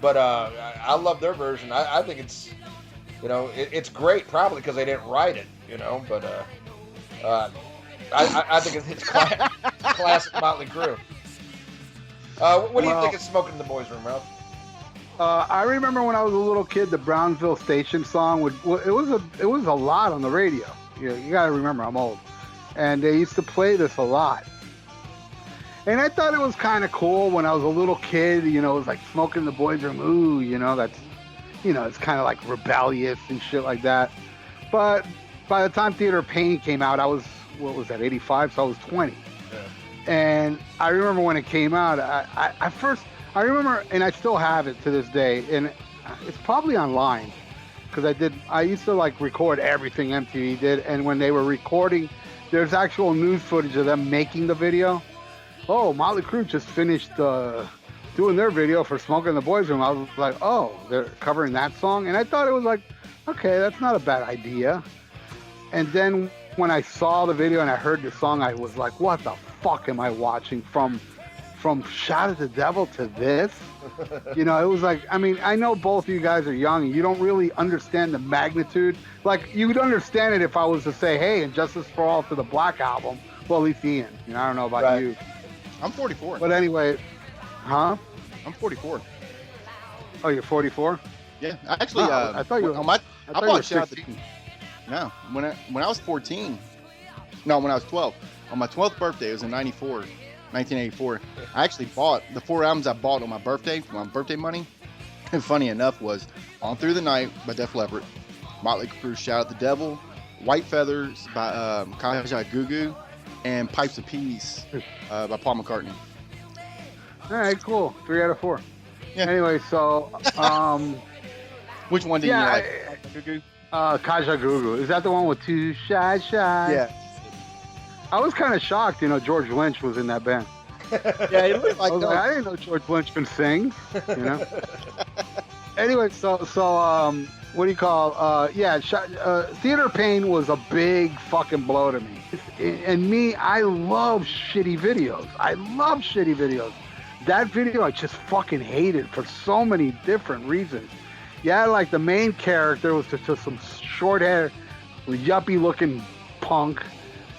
But I love their version. I think it's, it's great, probably because they didn't write it, But I think it's classic Motley Crue. What do you think of Smoking in the Boys' Room, Ralph? I remember when I was a little kid, the Brownsville Station song it was a lot on the radio. You got to remember, I'm old, and they used to play this a lot. And I thought it was kind of cool when I was a little kid. It was like Smoking in the Boys' Room. Ooh, that's, it's kind of like rebellious and shit like that. But by the time Theater of Pain came out, I was, what was that, 85? So I was 20. Yeah. And I remember when it came out, I remember, and I still have it to this day, and it's probably online, because I used to like record everything MTV did, and when they were recording, there's actual news footage of them making the video. Oh, Motley Crue just finished doing their video for Smoking in the Boys' Room. I was like, oh, they're covering that song? And I thought it was like, okay, that's not a bad idea. And then when I saw the video and I heard the song, I was like, what the fuck am I watching? From Shout at the Devil to this? It was like, I mean, I know both of you guys are young and you don't really understand the magnitude. Like, you would understand it if I was to say, hey, and Justice for All to the Black Album. Well, at least Ian. I don't know about you. I'm 44. But anyway, huh? I'm 44. Oh, you're 44? Yeah, actually, I thought you were. I you were bought Shout 16. No, when I was 14. No, when I was 12. On my 12th birthday, it was in 1984. I actually bought the 4 albums I bought on my birthday, my birthday money. And funny enough was On Through the Night by Def Leppard, Motley Crue Shout at the Devil, White Feathers by Kaja Gugu, and Pipes of Peace by Paul McCartney. All right, cool. 3 out of 4. Yeah. Anyway, so Which one did you like? Gugu? Kaja Gugu. Is that the one with Too Shy Shy? Yeah. I was kind of shocked, George Lynch was in that band. Yeah, it looked like I didn't know George Lynch can sing, Anyway, so what do you call, Theater of Pain was a big fucking blow to me. And me, I love shitty videos. That video I just fucking hated for so many different reasons. Yeah, like the main character was just some short hair, yuppie looking punk.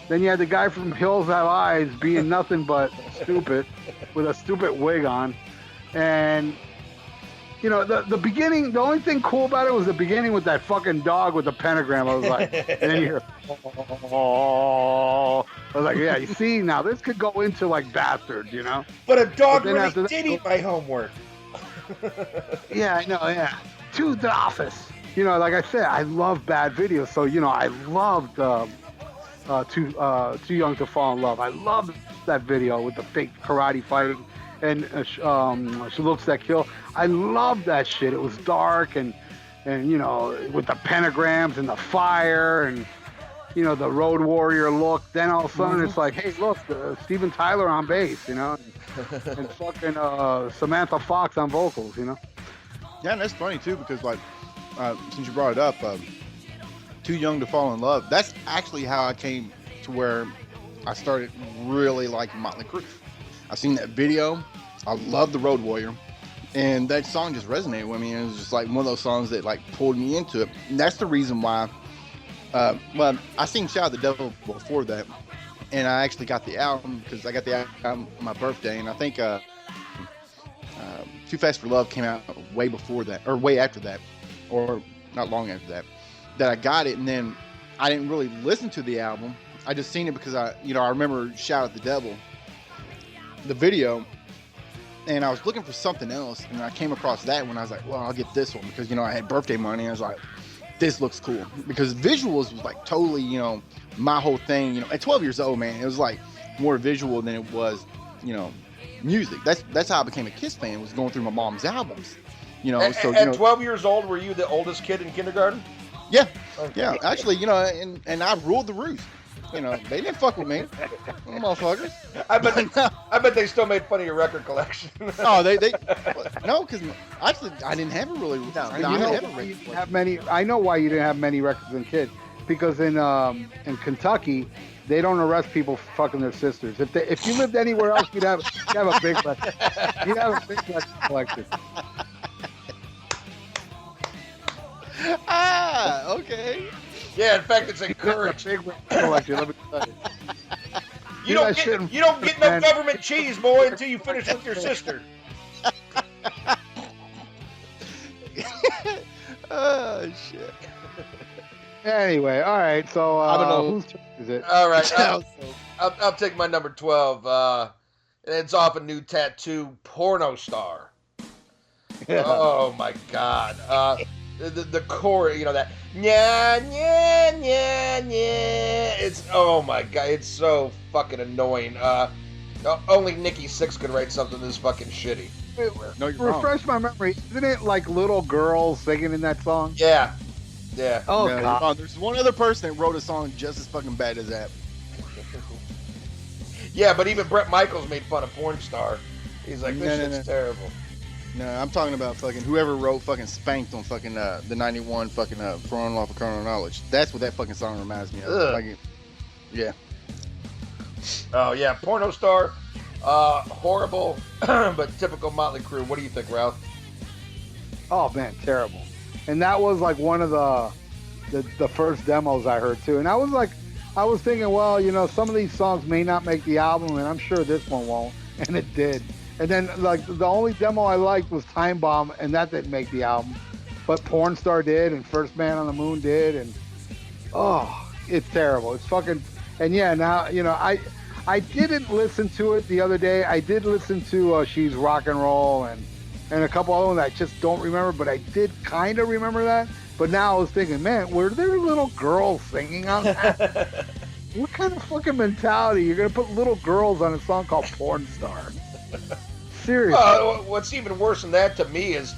Then you had the guy from Hills Have Eyes being nothing but stupid with a stupid wig on. And, the beginning, the only thing cool about it was the beginning with that fucking dog with the pentagram. I was like, and then you hear, oh. I was like, yeah, you see, now this could go into like Bastards, But a dog But then really after that- did eat my homework. Yeah, I know, yeah. To the office. Like I said, I love bad videos. So, I loved Too Young to Fall in Love. I loved that video with the fake karate fighting and She Looks That Kill. I loved that shit. It was dark and with the pentagrams and the fire and you know, the Road Warrior look. Then all of a sudden it's like, hey, look, Steven Tyler on bass, you know, and fucking Samantha Fox on vocals, you know. Yeah, and that's funny too because like since you brought it up, Too Young to Fall in Love. That's actually how I came to where I started really liking Motley Crue. I seen that video. I love the Road Warrior, and that song just resonated with me. And it was just like one of those songs that like pulled me into it. And that's the reason why. Well, I seen Shout at the Devil before that, and I actually got the album because I got the album on my birthday, and I think Too Fast for Love came out way before that, or way after that, or not long after that. That I got it, and then I didn't really listen to the album. I just seen it because I remember Shout at the Devil, the video, and I was looking for something else, and I came across that one. I was like, well, I'll get this one because I had birthday money, and I was like, this looks cool because visuals was like totally, my whole thing. At 12 years old, man, it was like more visual than it was, music. That's how I became a Kiss fan, was going through my mom's albums. At 12 years old, were you the oldest kid in kindergarten? Yeah, yeah. Actually, and I ruled the roost. They didn't fuck with me, motherfuckers. I bet they still made fun of your record collection. Oh, they no, because actually I didn't have a really. I know why you didn't have many records as a kid, because in Kentucky they don't arrest people for fucking their sisters. If you lived anywhere else, you'd have a big record. You'd have a big record collection. Okay. Yeah, in fact, it's encouraged. Big record collection, let me tell you. You don't get no government cheese, boy, until you finish with your sister. Oh shit. Anyway, all right. So I don't know whose turn is it? All right, I'll take my number 12. And it's off a new tattoo, Porno Star. Yeah. Oh my God. The chorus, that nya nya nya nya. It's, oh my God, it's so fucking annoying. Only Nikki Sixx could write something this fucking shitty. No, you're wrong. Refresh my memory. Isn't it like little girls singing in that song? Yeah. Oh no, God. There's one other person that wrote a song just as fucking bad as that. Yeah, but even Bret Michaels made fun of Porn Star. He's like, this shit's terrible. No, I'm talking about fucking whoever wrote fucking Spanked on fucking the 91 fucking For Unlawful Carnal Knowledge. That's what that fucking song reminds me of. Like, yeah. Oh yeah, Porno Star, horrible, but typical Motley Crue. What do you think, Ralph? Oh man, terrible. And that was like one of the first demos I heard too. And I was thinking, well, some of these songs may not make the album, and I'm sure this one won't. And it did. And then, like, the only demo I liked was Time Bomb, and that didn't make the album. But Porn Star did, and First Man on the Moon did, and it's terrible. It's fucking. And yeah, now I didn't listen to it the other day. I did listen to She's Rock and Roll and a couple other ones I just don't remember, but I did kind of remember that. But now I was thinking, man, were there little girls singing on that? What kind of fucking mentality? You're gonna put little girls on a song called Porn Star? Seriously. What's even worse than that to me is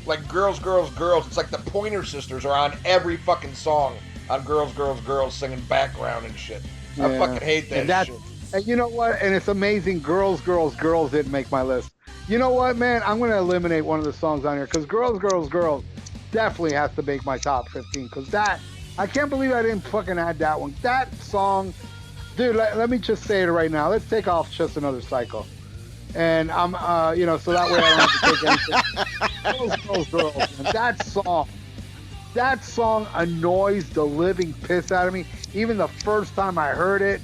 like Girls, Girls, Girls. It's like the Pointer Sisters are on every fucking song on Girls, Girls, Girls singing background and shit. Yeah. I fucking hate that shit. And you know what? And it's amazing. Girls, Girls, Girls didn't make my list. You know what, man? I'm going to eliminate one of the songs on here because Girls, Girls, Girls definitely has to make my top 15 because that, I can't believe I didn't fucking add that one. That song, dude, let me just say it right now. Let's take off Just Another Cycle. And I'm, so that way I don't have to take anything. Girls, Girls, Girls. And that song annoys the living piss out of me. Even the first time I heard it.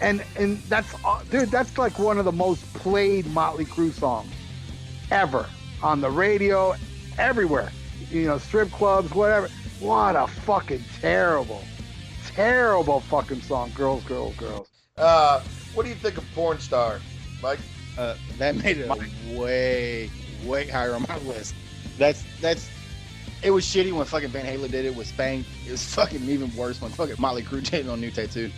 And that's, dude, that's like one of the most played Motley Crue songs ever on the radio, everywhere. Strip clubs, whatever. What a fucking terrible fucking song. Girls, Girls, Girls. What do you think of Porn Star, Mike? That made it way, way higher on my list. That's it was shitty when fucking Van Halen did it with Spanked. It was fucking even worse when fucking Motley Crue did it on New Tattoo.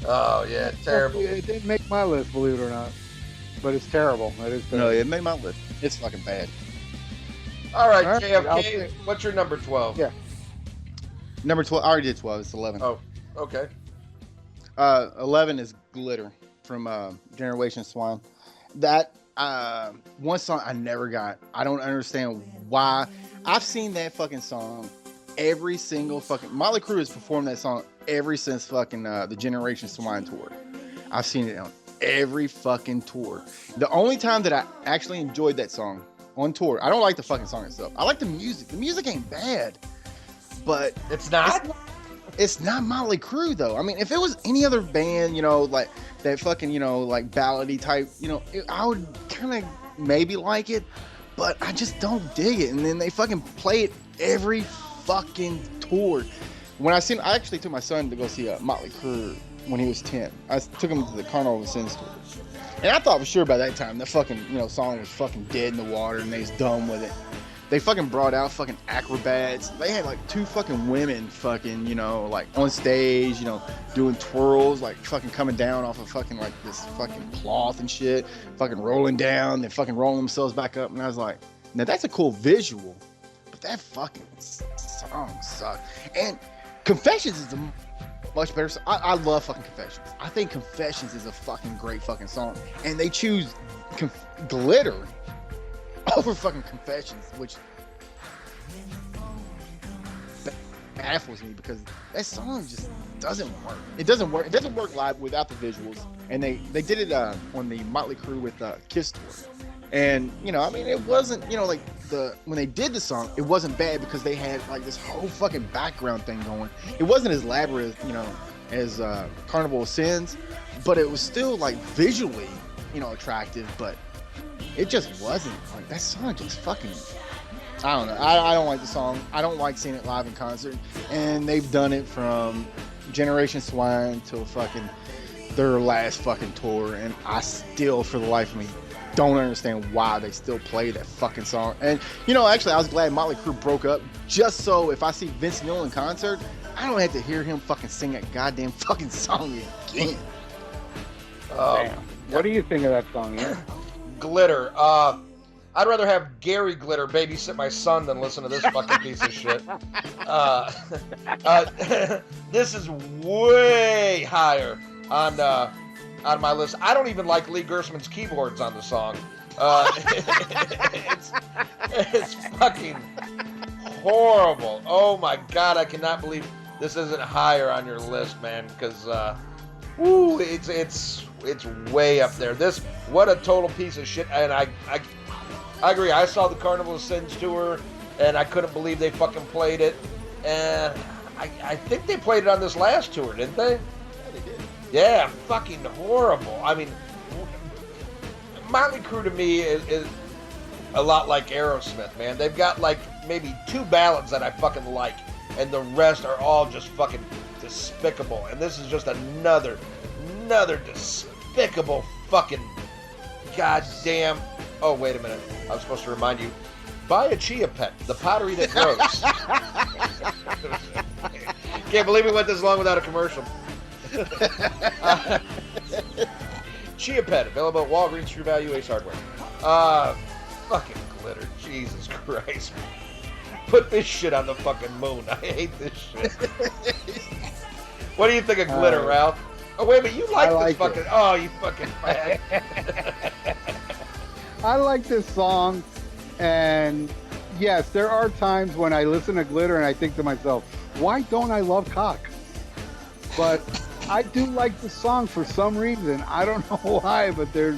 Oh yeah, terrible. It didn't make my list, believe it or not, but it's terrible. It is terrible. No, it made my list. It's fucking bad. All right, JFK, what's your number 12? Yeah. Number 12. I already did 12. It's 11. Oh, Okay. 11 is Glitter from Generation Swine. That one song I never got. I don't understand why. I've seen that fucking song every single fucking Motley Crue has performed that song ever since fucking the Generation Swine tour. I've seen it on every fucking tour. The only time that I actually enjoyed that song on tour, I don't like the fucking song itself. I like the music. The music ain't bad, but It's not. it's not Motley Crue though. I mean, if it was any other band, you know, like that fucking, you know, like ballady type, you know, I would kind of maybe like it, but I just don't dig it. And then they fucking play it every fucking tour. When I actually took my son to go see Motley Crue when he was 10. I took him to the Carnival of Sins tour, and I thought for sure by that time the fucking, you know, song was fucking dead in the water and they was done with it. They fucking brought out fucking acrobats. They had like 2 fucking women fucking, you know, like on stage, you know, doing twirls, like fucking coming down off of fucking like this fucking cloth and shit, fucking rolling down, then fucking rolling themselves back up. And I was like, now that's a cool visual, but that fucking song sucked. And Confessions is a much better song. I love fucking Confessions. I think Confessions is a fucking great fucking song. And they choose Glitter over fucking Confessions, which baffles me because that song just doesn't work. It doesn't work. It doesn't work live without the visuals. And they did it on the Motley Crue with Kiss tour. And you know, I mean, it wasn't, you know, like when they did the song, it wasn't bad because they had like this whole fucking background thing going. It wasn't as elaborate, you know, as Carnival of Sins, but it was still like visually, you know, attractive. But it just wasn't like that song. Just fucking, I don't know. I don't like the song. I don't like seeing it live in concert. And they've done it from Generation Swine till fucking their last fucking tour, and I still, for the life of me, don't understand why they still play that fucking song. And you know, actually, I was glad Motley Crue broke up just so if I see Vince Neil in concert, I don't have to hear him fucking sing that goddamn fucking song again. Damn. What do you think of that song? Yeah? Glitter. I'd rather have Gary Glitter babysit my son than listen to this fucking piece of shit. This is way higher on my list. I don't even like Lee Gersman's keyboards on the song. It's fucking horrible. Oh my god, I cannot believe this isn't higher on your list, man. Because it's way up there. What a total piece of shit. And I agree. I saw the Carnival of Sins tour, and I couldn't believe they fucking played it. And I think they played it on this last tour, didn't they? Yeah, they did. Yeah, fucking horrible. I mean, Motley Crue to me is a lot like Aerosmith, man. They've got like maybe 2 ballads that I fucking like, and the rest are all just fucking despicable. And this is just another despicable fucking goddamn. Oh, wait a minute. I was supposed to remind you. Buy a chia pet, the pottery that grows. Can't believe we went this long without a commercial. Chia Pet, available at Walgreens, True Value, Ace Hardware. Fucking Glitter, Jesus Christ. Put this shit on the fucking moon. I hate this shit. What do you think of Glitter, Ralph? Oh, wait a minute, you like this fucking... It. Oh, you fucking fag. I like this song, and yes, there are times when I listen to Glitter and I think to myself, why don't I love cock? But I do like the song for some reason. I don't know why, but there's,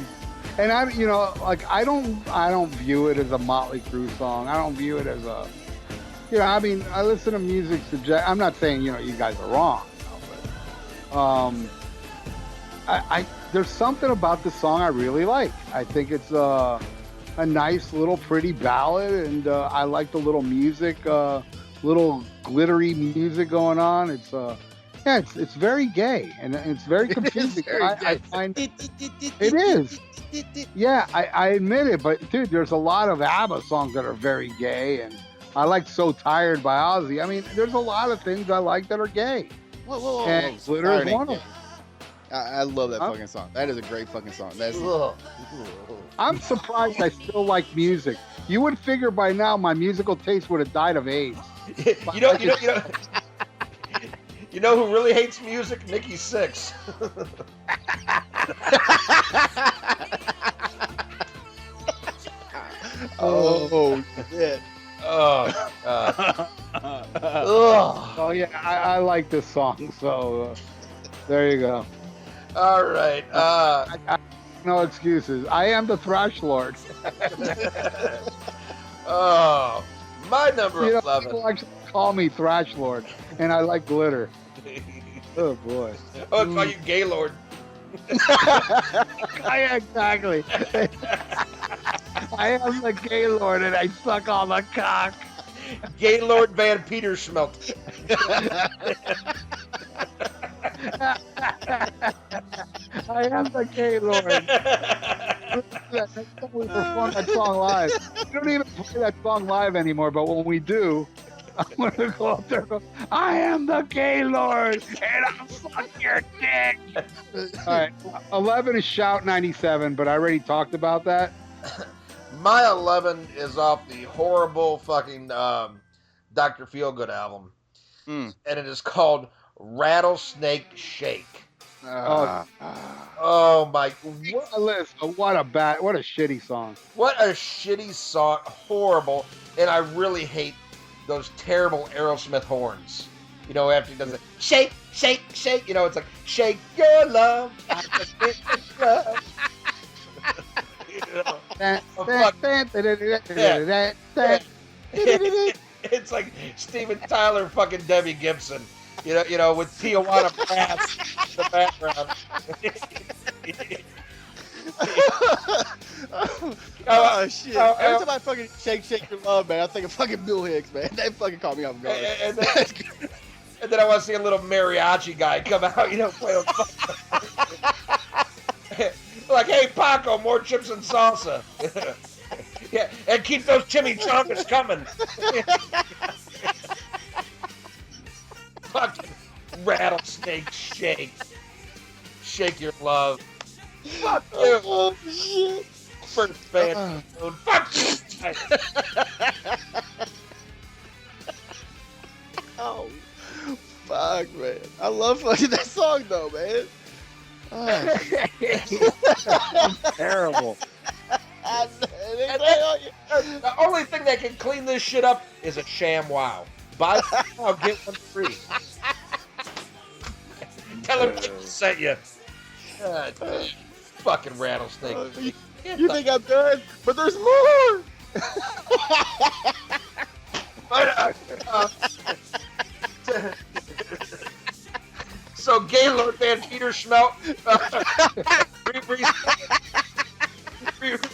and I, you know, like I don't view it as a Motley Crue song. I don't view it as a, you know, I mean, I listen to music suggest. I'm not saying, you know, you guys are wrong, you know, but there's something about the song I really like. I think it's a nice little pretty ballad, and I like the little music, little glittery music going on. It's yeah, it's very gay, and it's very confusing. I find it is. Yeah, I admit it, but dude, there's a lot of ABBA songs that are very gay, and I like "So Tired" by Ozzy. I mean, there's a lot of things I like that are gay. Whoa, and Glitter is one of them. I love that fucking song. That is a great fucking song. That's. I'm surprised I still like music. You would figure by now my musical taste would have died of AIDS. You know. You know who really hates music? Nikki Sixx. Oh shit. Oh, God. Oh yeah, I like this song. So there you go. All right. No excuses. I am the Thrash Lord. Oh, my number 11. People actually call me Thrash Lord, and I like glitter. Oh boy. Oh, I call you Gaylord. Exactly. I am the Gaylord, and I suck all the cock. Gaylord Van Peterschmelt. I am the Gaylord. Next time we perform that song live. We don't even play that song live anymore, but when we do, I'm gonna go up there and go, I am the Gaylord, and I'll suck your dick. All right, 11 is Shout 97, but I already talked about that. My 11 is off the horrible fucking Dr. Feelgood album. And it is called Rattlesnake Shake. Oh my! What a shitty song. What a shitty song! Horrible, and I really hate those terrible Aerosmith horns. You know, after he does it, shake, shake, shake. You know, it's like shake your love. It's like Steven Tyler, fucking Debbie Gibson. You know, with Tijuana Brass in the background. Oh shit! Every time I fucking shake your love, man, I think of fucking Bill Hicks, man. They fucking caught me off guard. And then I want to see a little mariachi guy come out, you know, play a like, hey Paco, more chips and salsa. Yeah, and keep those chimichangas coming. Fucking Rattlesnake Shake. Shake your love. Fuck you. Oh shit. First band. Fuck you. Oh, fuck, man. I love fucking that song, though, man. Oh. Terrible. The only thing that can clean this shit up is a sham wow. Buy one, I'll get one free. Tell him Nick sent you. God, fucking Rattlesnake. You think I'm done? But there's more! So Gaylord Van Peterschmelt,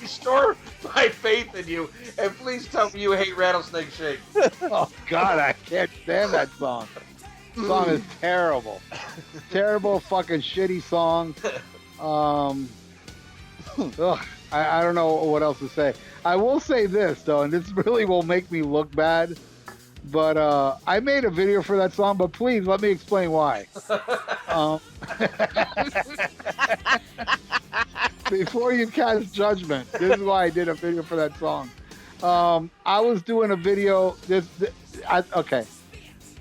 restore my faith in you, and please tell me you hate Rattlesnake Shake. Oh God, I can't stand that song. The song is terrible. Terrible fucking shitty song. I don't know what else to say. I will say this though, and this really will make me look bad, but I made a video for that song, but please let me explain why. Before you cast judgment, this is why I did a video for that song. I was doing a video. Okay,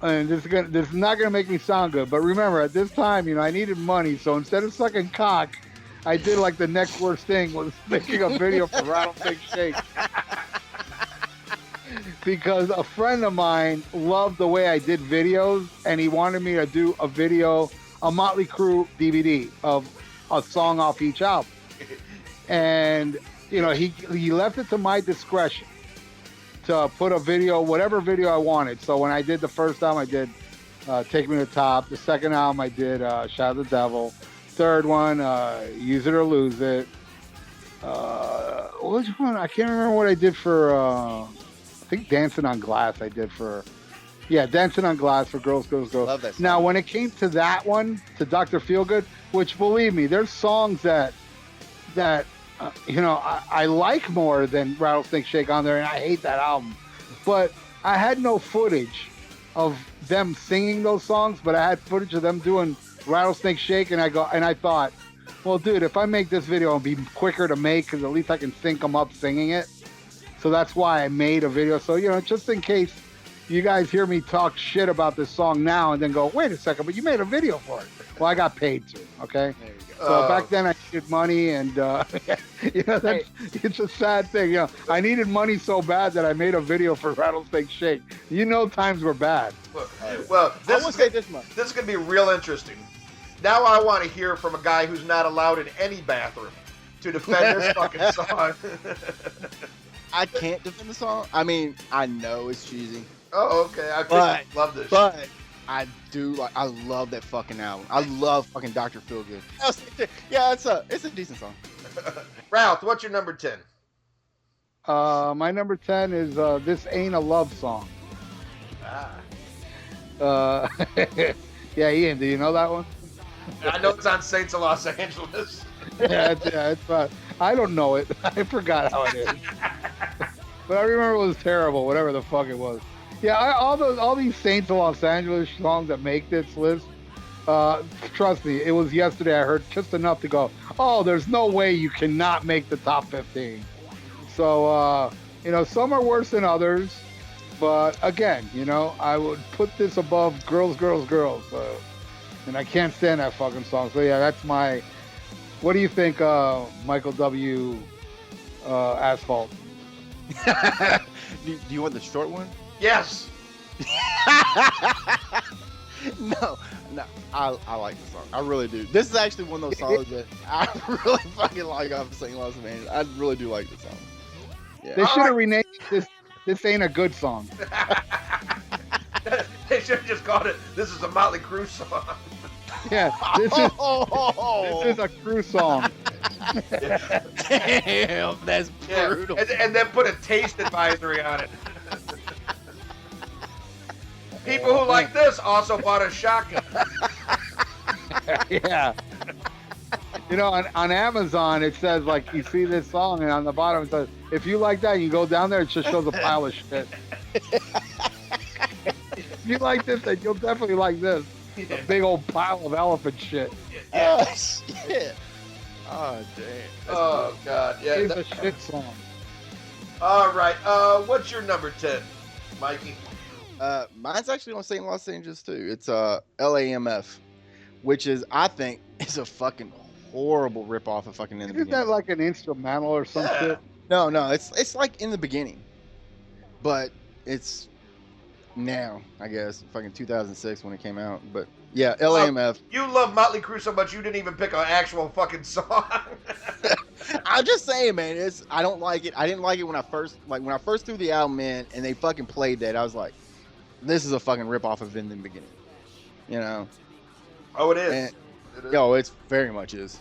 and this is not gonna make me sound good, but remember at this time, you know, I needed money, so instead of sucking cock, I did like the next worst thing was making a video for Rattlesnake Shake. Because a friend of mine loved the way I did videos, and he wanted me to do a video, a Motley Crue DVD of a song off each album. And, you know, he left it to my discretion to put a video, whatever video I wanted. So when I did the first album, I did Take Me to the Top. The second album, I did Shout at the Devil. Third one, Use It or Lose It. Which one? I can't remember what I did for, I think Dancing on Glass I did for, Dancing on Glass for Girls, Girls, Girls. Love that song. Now, when it came to that one, to Dr. Feelgood, which believe me, there's songs that you know, I like more than Rattlesnake Shake on there, and I hate that album. But I had no footage of them singing those songs, but I had footage of them doing Rattlesnake Shake, and I thought, well, dude, if I make this video, it'll be quicker to make because at least I can sync them up singing it. So that's why I made a video. So, you know, just in case you guys hear me talk shit about this song now and then go, wait a second, but you made a video for it. Well, I got paid to. Okay. There you go. So back then I needed money, and it's a sad thing. I needed money so bad that I made a video for Rattlesnake Shake. Times were bad. Well, I will say this much. This is gonna be real interesting. Now I want to hear from a guy who's not allowed in any bathroom to defend this fucking song. I can't defend the song. I mean, I know it's cheesy. Oh, okay. I love this. But I love that fucking album. I love fucking Dr. Feelgood. Yeah, it's a decent song. Ralph, what's your number 10? My number 10 is This Ain't a Love Song. Yeah, Ian, do you know that one? I know it's on Saints of Los Angeles. It's I don't know it. I forgot how it is. But I remember it was terrible, whatever the fuck it was. Yeah, all these Saints of Los Angeles songs that make this list, trust me, it was yesterday I heard just enough to go, oh, there's no way you cannot make the top 15. So, some are worse than others, but again, I would put this above Girls, Girls, Girls. And I can't stand that fucking song. So yeah, that's my, what do you think, Michael W. Asphalt? Do you want the short one? Yes. No, I like the song. I really do. This is actually one of those songs that I really fucking like off of St. Los Angeles. I really do like the song. Yeah. They should have renamed it This Ain't a Good Song. They should have just called it, This is a Motley Crue song. Yeah, this is a CRUE song. Damn, that's brutal. And then put a taste advisory on it. People who like this also bought a shotgun. Yeah. On Amazon, it says, like, you see this song, and on the bottom it says, if you like that, you go down there, it just shows a pile of shit. If you like this, then you'll definitely like this. A big old pile of elephant shit. Oh, shit. Oh, damn. Oh, God. Yeah. It's a shit song. All right. What's your number 10, Mikey? Mine's actually on St. Los Angeles, too. It's LAMF, which is, I think, is a fucking horrible ripoff of fucking In the Isn't Beginning. that like an instrumental or some shit? No, it's like In the Beginning, but it's now, I guess, fucking 2006 when it came out. But yeah, LAMF. You love Motley Crue so much you didn't even pick an actual fucking song. I'm just saying, man. I don't like it. I didn't like it when I first threw the album in and they fucking played that. I was like, this is a fucking ripoff of In the Beginning. Oh, it is. And, it very much is.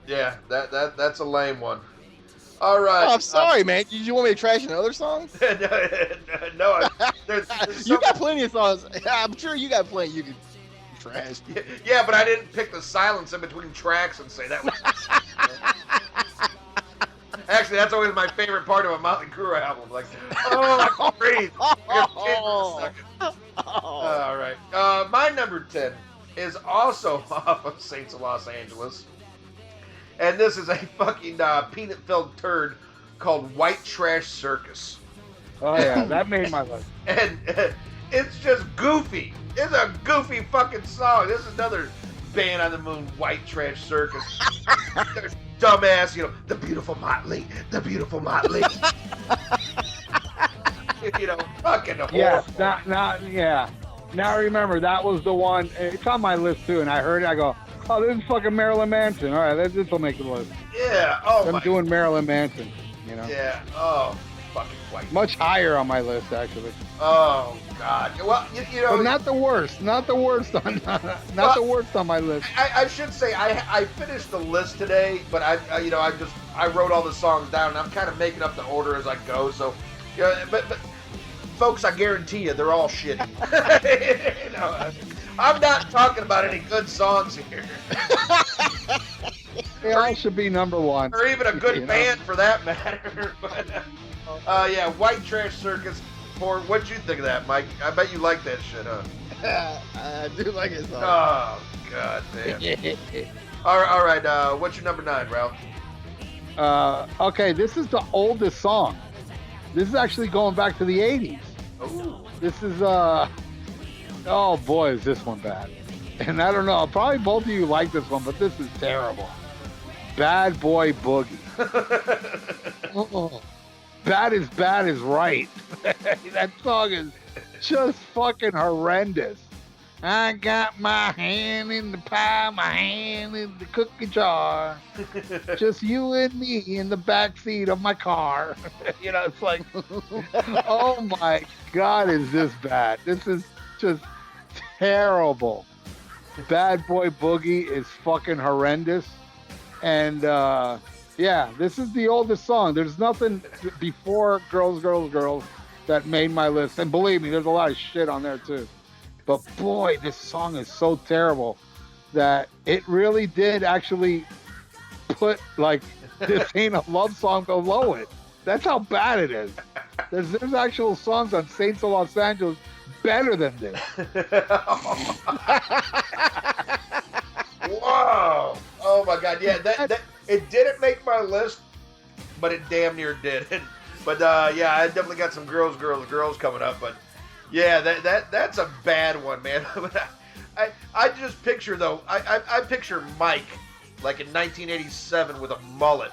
Yeah, that's a lame one. All right. Oh, I'm sorry, man. Did you want me to trash another song? No, there's you got plenty of songs. I'm sure you got plenty you could trash. Yeah, but I didn't pick the silence in between tracks and say that was. Actually, that's always my favorite part of a Motley Crue album. Like, I can breathe. All right. My number 10 is also off of Saints of Los Angeles. And this is a fucking peanut-filled turd called White Trash Circus. Oh, yeah, that made my list. And it's just goofy. It's a goofy fucking song. This is another band on the moon, White Trash Circus. There's dumbass, the beautiful Motley, the beautiful Motley. Fucking horrible. Yeah. Now remember, that was the one. It's on my list too, and I heard it. I go, oh, this is fucking Marilyn Manson. All right, this will make the list. Yeah. Oh, I'm doing Marilyn Manson. Yeah. Oh, fucking white. Much higher on my list, actually. Oh God. Well, but not the worst. Not the worst on. The worst on my list. I should say I finished the list today, but I wrote all the songs down, and I'm kind of making up the order as I go. So, but folks, I guarantee you, they're all shitty. I'm not talking about any good songs here. They all should be number one. Or even a good band for that matter. But, yeah, White Trash Circus. What'd you think of that, Mike? I bet you like that shit, huh? I do like it. Oh, God damn. All right. What's your number 9, Ralph? Okay, this is the oldest song. This is actually going back to the 80s. Ooh. This is oh boy, is this one bad. And I don't know, probably both of you like this one, but this is terrible. Bad Boy Boogie. Oh, bad is right. That song is just fucking horrendous. I got my hand in the pie, my hand in the cookie jar. Just you and me in the back seat of my car. You know, it's like, oh my God, is this bad? This is just terrible. Bad Boy Boogie is fucking horrendous. And yeah, this is the oldest song. There's nothing before Girls, Girls, Girls that made my list. And believe me, there's a lot of shit on there too. But boy, this song is so terrible that it really did actually put like This Ain't a Love Song below it. That's how bad it is. There's actual songs on Saints of Los Angeles better than this. Whoa! Oh my God! Yeah, that it didn't make my list, but it damn near did. But yeah, I definitely got some girls coming up. But yeah, that's a bad one, man. I just picture though. I picture Mike like in 1987 with a mullet,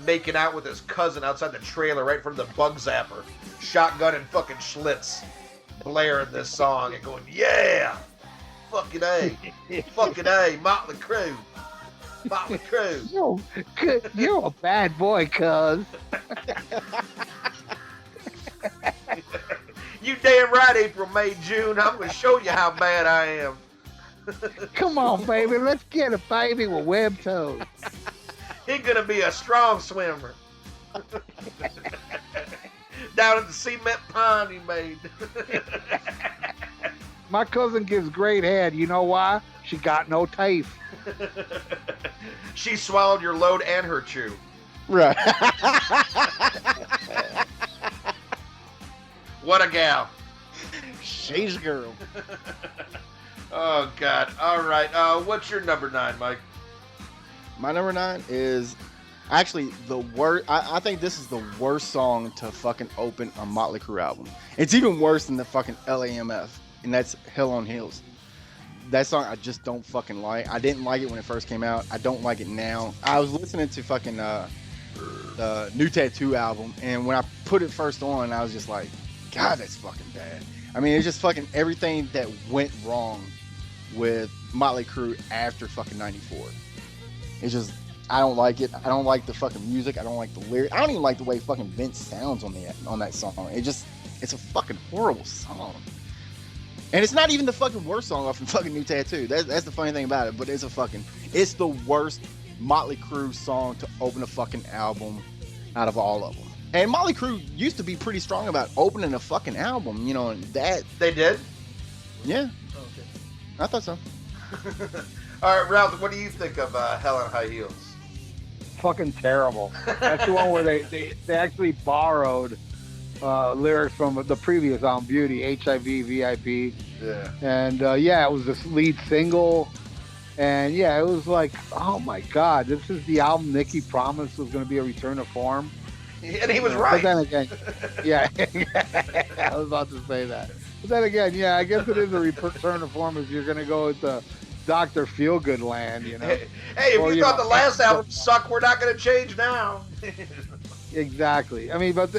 making out with his cousin outside the trailer right in front of the bug zapper, shotgun and fucking Schlitz, blaring this song and going, yeah. Fucking A. Fucking A. Motley Crue. Motley Crue. You're a bad boy, cuz. You damn right, April, May, June. I'm going to show you how bad I am. Come on, baby. Let's get a baby with web toes. He's going to be a strong swimmer. Down at the cement pond he made. My cousin gives great head. You know why? She got no taste. She swallowed your load and her chew. Right. What a gal. She's a girl. Oh, God. All right. What's your number 9, Mike? My number 9 is actually the worst. I think this is the worst song to fucking open a Motley Crue album. It's even worse than the fucking LAMF. And that's Hell on Heels. That song I just don't fucking like. I didn't like it when it first came out. I don't like it now. I was listening to fucking the New Tattoo album, and when I put it first on, I was just like, God, that's fucking bad. I mean, it's just fucking everything that went wrong with Motley Crue after fucking 94. It's just, I don't like it. I don't like the fucking music. I don't like the lyrics. I don't even like the way fucking Vince sounds on that song. It's a fucking horrible song. And it's not even the fucking worst song off of fucking New Tattoo. That's the funny thing about it. But it's the worst Motley Crue song to open a fucking album out of all of them. And Motley Crue used to be pretty strong about opening a fucking album, you know, and that. They did? Yeah. Oh, okay. I thought so. All right, Ralph, what do you think of Hell on High Heels? Fucking terrible. That's the one where they actually borrowed lyrics from the previous album, Beauty, HIV, VIP. Yeah. And yeah, it was this lead single. And yeah, it was like, oh my God, this is the album Nicky promised was going to be a return to form. And he was right. But then again, yeah, I was about to say that. But then again, yeah, I guess it is a return to form if you're going to go with the Dr. Feelgood land, you know. Hey, if you thought the last album sucked, we're not going to change now. Exactly. I mean, but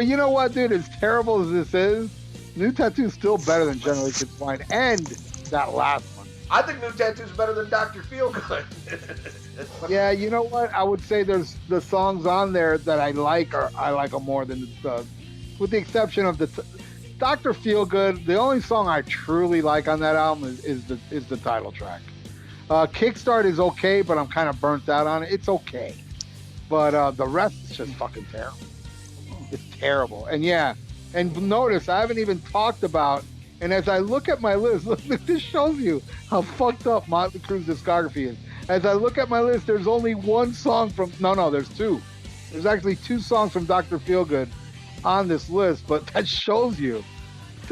you know what, dude? As terrible as this is, New Tattoo's still better than Generation Swine and that last one. I think New Tattoo's better than Dr. Feelgood. Yeah, you know what? I would say there's the songs on there that I like them more than with the exception of the Dr. Feelgood. The only song I truly like on that album is the title track. Kickstart is okay, but I'm kind of burnt out on it. It's okay. But the rest is just fucking terrible. It's terrible. And yeah, and notice I haven't even talked about, and as I look at my list, look, this shows you how fucked up Motley Crue's discography is. As I look at my list, there's only one song from, no, there's two. There's actually two songs from Dr. Feelgood on this list, but that shows you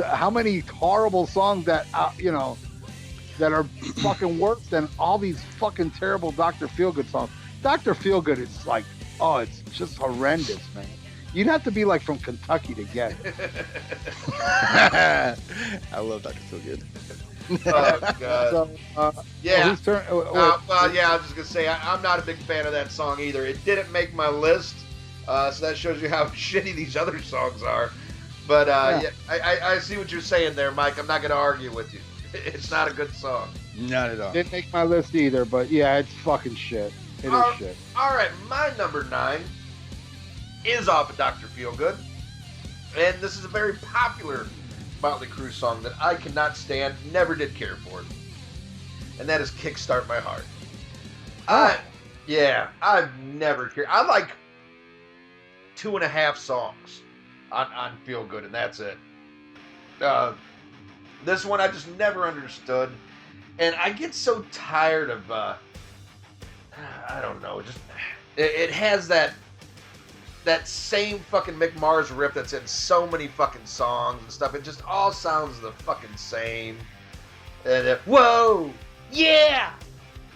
how many horrible songs that, that are fucking worse than all these fucking terrible Dr. Feelgood songs. Dr. Feelgood is like, oh, it's just horrendous, man. You'd have to be like from Kentucky to get it. I love Dr. Feelgood. Oh God. So, Yeah. whose turn? Well, yeah, I was just gonna say I'm not a big fan of that song either. It didn't make my list, so that shows you how shitty these other songs are. But yeah, I see what you're saying there, Mike. I'm not gonna argue with you. It's not a good song. Not at all. Didn't make my list either, but yeah, it's fucking shit. It is shit. All right, my number 9 is off of Dr. Feelgood, and this is a very popular Motley Crue song that I cannot stand, never did care for it, and that is "Kickstart My Heart." I've never cared. I like 2.5 songs on Feel Good, and that's it. This one I just never understood, and I get so tired of I don't know, just it has that same fucking Mick Mars riff that's in so many fucking songs and stuff. It just all sounds the fucking same. And whoa, yeah,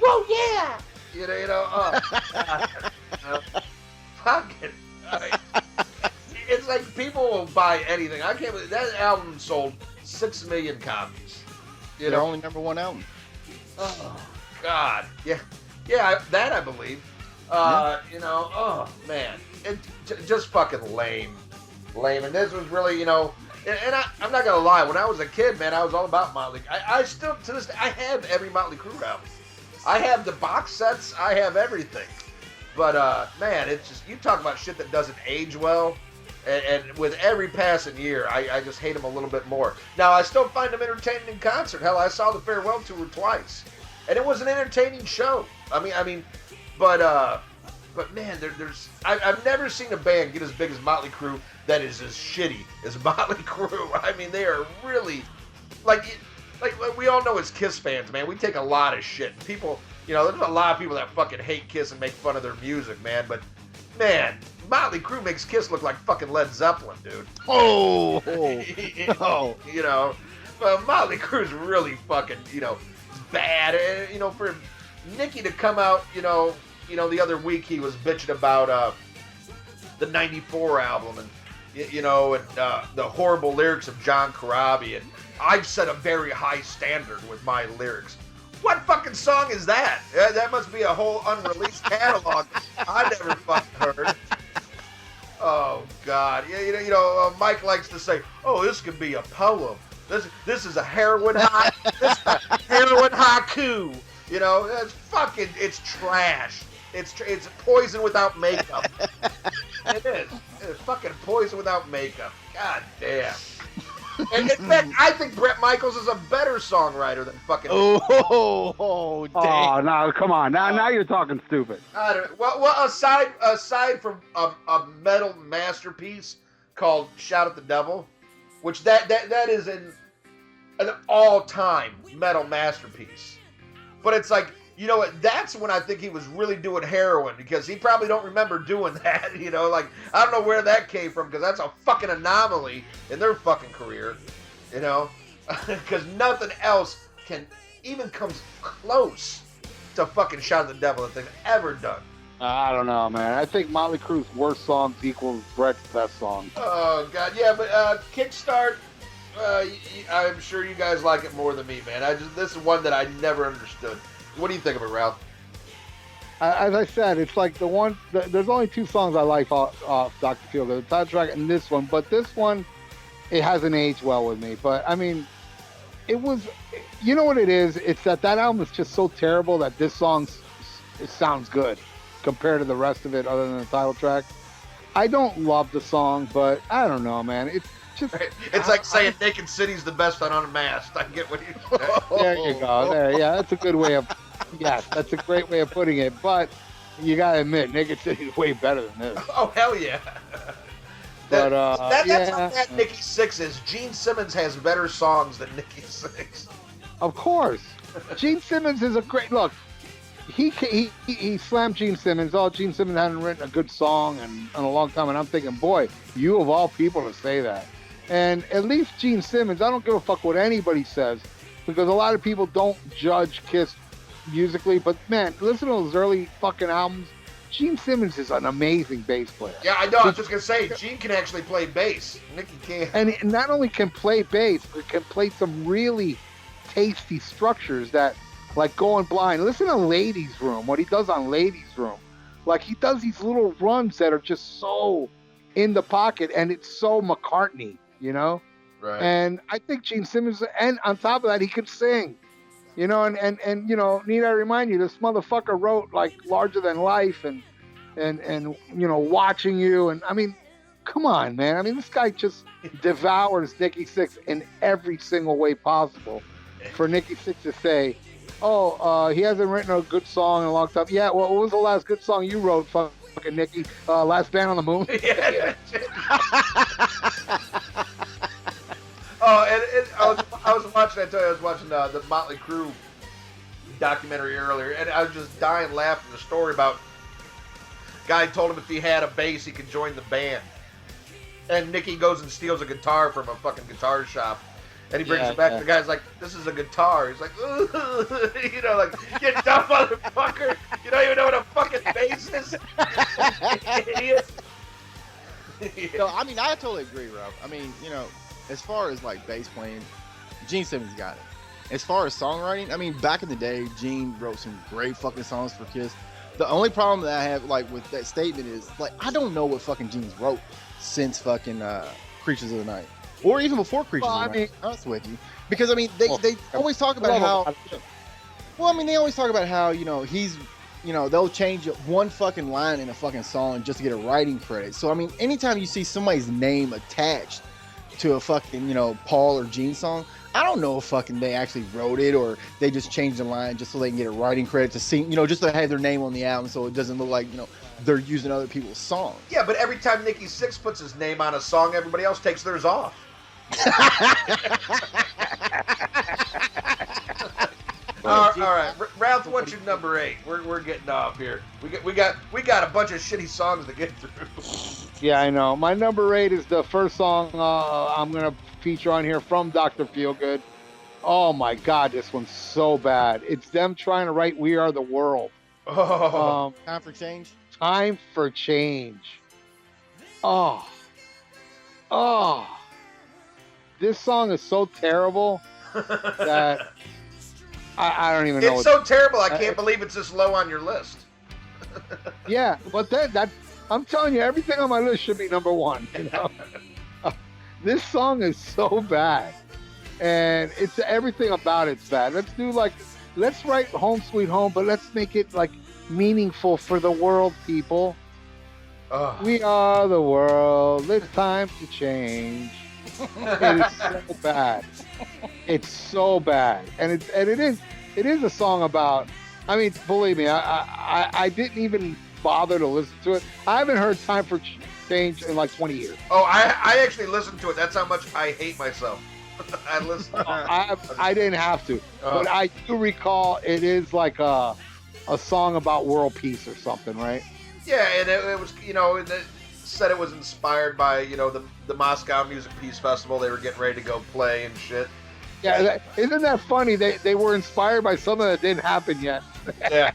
whoa, yeah, you know, fucking. It's like people will buy anything. I can't believe that album sold 6 million copies. Their only number 1 album. Oh God, yeah, that I believe. You know, oh man, it just fucking lame. And this was really, you know, and I'm not gonna lie. When I was a kid, man, I was all about Motley. I still to this day, I have every Motley Crue album. I have the box sets. I have everything. But man, it's just, you talk about shit that doesn't age well. And with every passing year, I just hate them a little bit more. Now, I still find them entertaining in concert. Hell, I saw the Farewell Tour twice, and it was an entertaining show. I mean, but man, I've never seen a band get as big as Motley Crue that is as shitty as Motley Crue. I mean, they are really like we all know as Kiss fans, man. We take a lot of shit. People, you know, there's a lot of people that fucking hate Kiss and make fun of their music, man. But man, Motley Crue makes Kiss look like fucking Led Zeppelin, dude. Oh. You know, Motley Crue's really fucking, you know, bad. And, you know, for Nicky to come out, you know, the other week he was bitching about the '94 album and, you know, and the horrible lyrics of John Corabi, and I've set a very high standard with my lyrics. What fucking song is that? That must be a whole unreleased catalog I never fucking heard. Oh God, yeah, you know, Mike likes to say, "Oh, this could be a poem. This is a heroin heroin haiku." You know, it's trash. It's poison without makeup. It is. It's fucking poison without makeup. God damn. And in fact, I think Bret Michaels is a better songwriter than fucking. Oh, damn. Oh no! Come on! Now you're talking stupid. I don't know. Well, aside from a metal masterpiece called "Shout at the Devil," which that is an all-time metal masterpiece, but it's like, you know what? That's when I think he was really doing heroin, because he probably don't remember doing that. You know, like, I don't know where that came from, because that's a fucking anomaly in their fucking career. You know, because nothing else can even comes close to fucking "Shout at the Devil" that they've ever done. I don't know, man. I think Motley Crue's worst songs equals Brett's best song. Oh God, yeah, but Kickstart. I'm sure you guys like it more than me, man. This is one that I never understood. What do you think of it, Ralph? As I said, it's like there's only 2 songs I like off Dr. Feelgood, the title track and this one. But this one, it hasn't aged well with me. But I mean, it was, you know what it is? It's that album is just so terrible that this song it sounds good compared to the rest of it, other than the title track. I don't love the song, but I don't know, man. It's just, it's like saying Naked City's the best on Unmasked. I get what you say. There you go. Yeah, that's a good way of. Yes, that's a great way of putting it. But you gotta admit, Naked City is way better than this. Oh hell yeah! But that's how bad Nikki Sixx is. Gene Simmons has better songs than Nikki Sixx. Of course, Gene Simmons is a great look. He slammed Gene Simmons. Oh, Gene Simmons hadn't written a good song in a long time, and I'm thinking, boy, you of all people to say that. And at least Gene Simmons, I don't give a fuck what anybody says, because a lot of people don't judge Kiss musically. But man, listen to those early fucking albums. Gene Simmons is an amazing bass player. Yeah, I know. I was just gonna say, Gene can actually play bass. Nicky can't. And he not only can play bass, but can play some really tasty structures that, like Going Blind. Listen to Ladies Room, what he does on Ladies Room. Like, he does these little runs that are just so in the pocket, and it's so McCartney, you know? Right. And I think Gene Simmons, and on top of that, he could sing. You know, and you know, need I remind you, this motherfucker wrote like Larger Than Life and you know, Watching You, and I mean, come on, man. I mean, this guy just devours Nikki Sixx in every single way possible. For Nikki Sixx to say, "Oh, he hasn't written a good song in a long time." Yeah, well, what was the last good song you wrote, fucking Nikki? Last Band on the Moon. Yeah. Oh, and I was watching. I tell you, I was watching the Motley Crue documentary earlier, and I was just dying laughing. The story about guy told him if he had a bass, he could join the band. And Nicky goes and steals a guitar from a fucking guitar shop, and he brings it back. The guy's like, "This is a guitar." He's like, you know, like, "You dumb motherfucker! You don't even know what a fucking bass is." Idiot. So, I mean, I totally agree, Ralph. I mean, you know, as far as like bass playing, Gene Simmons got it. As far as songwriting, I mean, back in the day, Gene wrote some great fucking songs for Kiss. The only problem that I have like with that statement is like I don't know what fucking Gene's wrote since fucking Creatures of the Night, or even before Creatures of the Night. Honest with you, because I mean they always talk about how. Well, I mean they always talk about how you know he's. You know, they'll change one fucking line in a fucking song just to get a writing credit. So, I mean, anytime you see somebody's name attached to a fucking, you know, Paul or Gene song, I don't know if fucking they actually wrote it or they just changed the line just so they can get a writing credit to sing, you know, just to have their name on the album so it doesn't look like, you know, they're using other people's songs. Yeah, but every time Nikki Sixx puts his name on a song, everybody else takes theirs off. All right, Ralph, what's your number 8? We're getting off here. We got a bunch of shitty songs to get through. Yeah, I know. My number 8 is the first song I'm gonna feature on here from Dr. Feelgood. Oh my God, this one's so bad. It's them trying to write "We Are the World." Oh, Time for change. Time for change. Oh, this song is so terrible that. I don't even know. It's so terrible. I can't believe it's this low on your list. Yeah, but that I'm telling you, everything on my list should be number 1. You know, this song is so bad, and it's everything about it's bad. Let's write "Home Sweet Home," but let's make it like meaningful for the world, people. We are the world. It's time to change. It is so bad. It's so bad, and it is a song about. I mean, believe me, I didn't even bother to listen to it. I haven't heard "Time for Change" in like 20 years. Oh, I actually listened to it. That's how much I hate myself. I listened. I didn't have to, but I do recall it is like a song about world peace or something, right? Yeah, and it was, you know, it said it was inspired by, you know, the Moscow Music Peace Festival. They were getting ready to go play and shit. Yeah, isn't that funny? They were inspired by something that didn't happen yet. Yeah.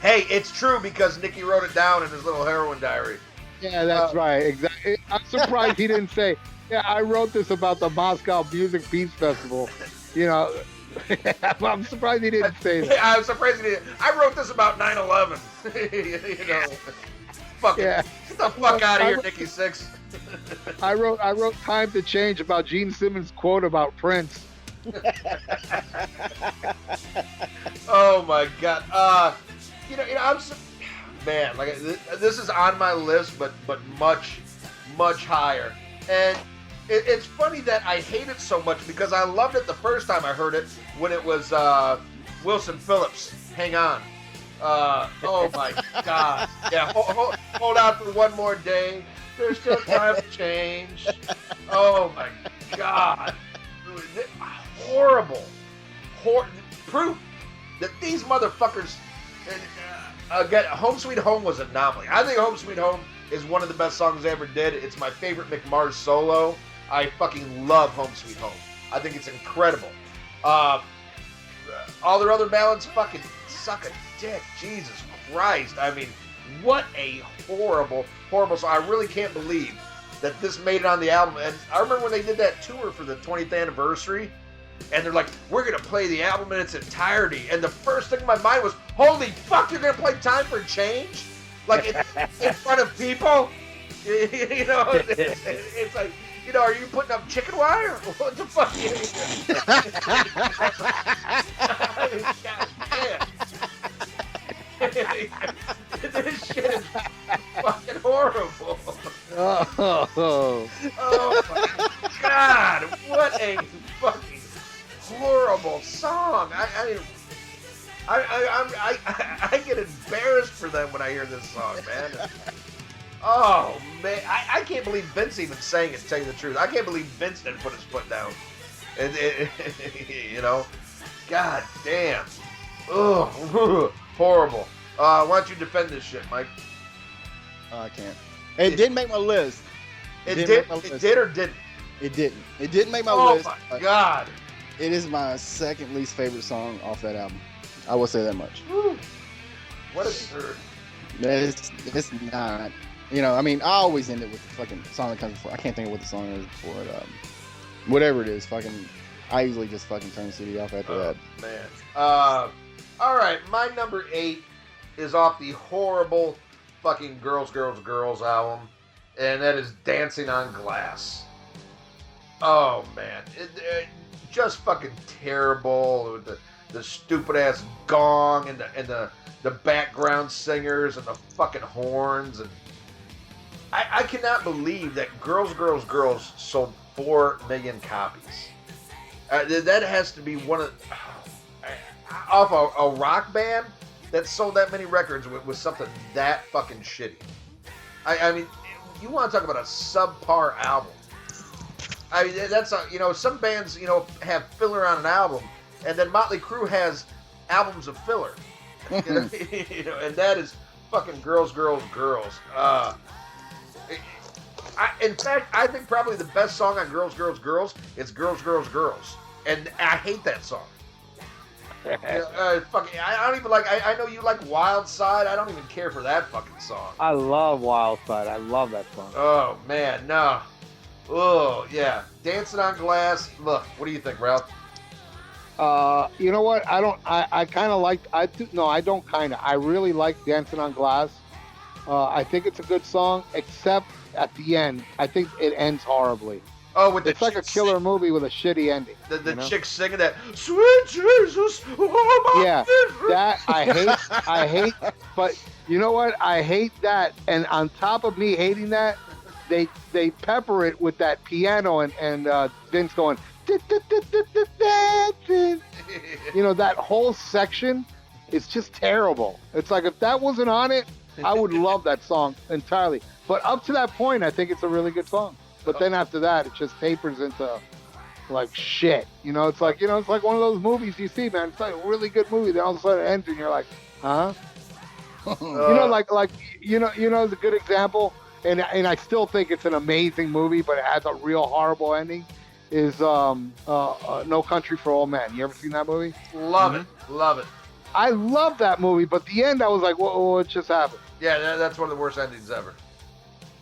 Hey, it's true because Nicky wrote it down in his little heroin diary. Yeah, that's right. Exactly. I'm surprised he didn't say, "Yeah, I wrote this about the Moscow Music Peace Festival." You know, I'm surprised he didn't say that. I'm surprised he didn't. I wrote this about 9/11. You know, fucking get the fuck out of here, Nikki Sixx. I wrote "Time to Change" about Gene Simmons' quote about Prince. Oh my God. You know, man, like this is on my list, but much higher. And it's funny that I hate it so much because I loved it the first time I heard it when it was Wilson Phillips. Hang on. Oh my God. Yeah, hold on for one more day. There's still time to change. Oh my God. Horrible. Proof that these motherfuckers. Again, "Home Sweet Home" was an anomaly. I think "Home Sweet Home" is one of the best songs they ever did. It's my favorite McMars solo. I fucking love "Home Sweet Home." I think it's incredible. All their other ballads fucking suck a dick. Jesus Christ. I mean, What a horrible, horrible song. I really can't believe that this made it on the album. And I remember when they did that tour for the 20th anniversary, and they're like, we're going to play the album in its entirety. And the first thing in my mind was, holy fuck, you're going to play Time for Change? Like, in front of people? You know, it's like, you know, are you putting up chicken wire? What the fuck? This shit is fucking horrible. Oh my God! What a fucking horrible song. I get embarrassed for them when I hear this song, man. Oh man, I can't believe Vince even sang it. To tell you the truth, I can't believe Vince didn't put his foot down. And you know, God damn. Ugh, horrible. Why don't you defend this shit, Mike? I can't. It didn't make my list. It did or didn't? It didn't. It didn't make my list. Oh my God. It is my second least favorite song off that album. I will say that much. Woo. What a turd. It's not. You know, I mean, I always end it with the fucking song that comes before. I can't think of what the song is before it. Whatever it is, fucking. I usually just fucking turn the CD off after that. Man. All right, my number 8 is off the horrible fucking Girls, Girls, Girls album, and that is Dancing on Glass. Oh man, it just fucking terrible with the stupid ass gong and the background singers and the fucking horns, and I cannot believe that Girls, Girls, Girls sold 4 million copies. That has to be one of off a rock band that sold that many records with something that fucking shitty. I mean, you want to talk about a subpar album? I mean, that's you know, some bands, you know, have filler on an album, and then Motley Crue has albums of filler. You know, and that is fucking Girls, Girls, Girls. In fact, I think probably the best song on Girls, Girls, Girls is Girls, Girls, Girls, and I hate that song. Fucking, I don't even like. I know you like Wild Side. I don't even care for that fucking song. I love Wild Side. I love that song. Oh man, no. Oh yeah, Dancing on Glass. Look, what do you think, Ralph? You know what? I kind of like. I don't kind of. I really like Dancing on Glass. I think it's a good song, except at the end. I think it ends horribly. Oh, with it's like a killer movie with a shitty ending. The chick singing that "Sweet Jesus." Oh my that I hate. But you know what? I hate that. And on top of me hating that, they pepper it with that piano and Vince going. You know, that whole section is just terrible. It's like if that wasn't on it, I would love that song entirely. But up to that point, I think it's a really good song. But then after that, it just tapers into like shit. You know, it's like one of those movies you see, man. It's like a really good movie. Then all of a sudden it ends, and you're like, huh? You know, like you know, it's a good example. And I still think it's an amazing movie, but it has a real horrible ending. Is No Country for Old Men. You ever seen that movie? Love it. I love that movie, but the end I was like, what just happened? Yeah, that's one of the worst endings ever.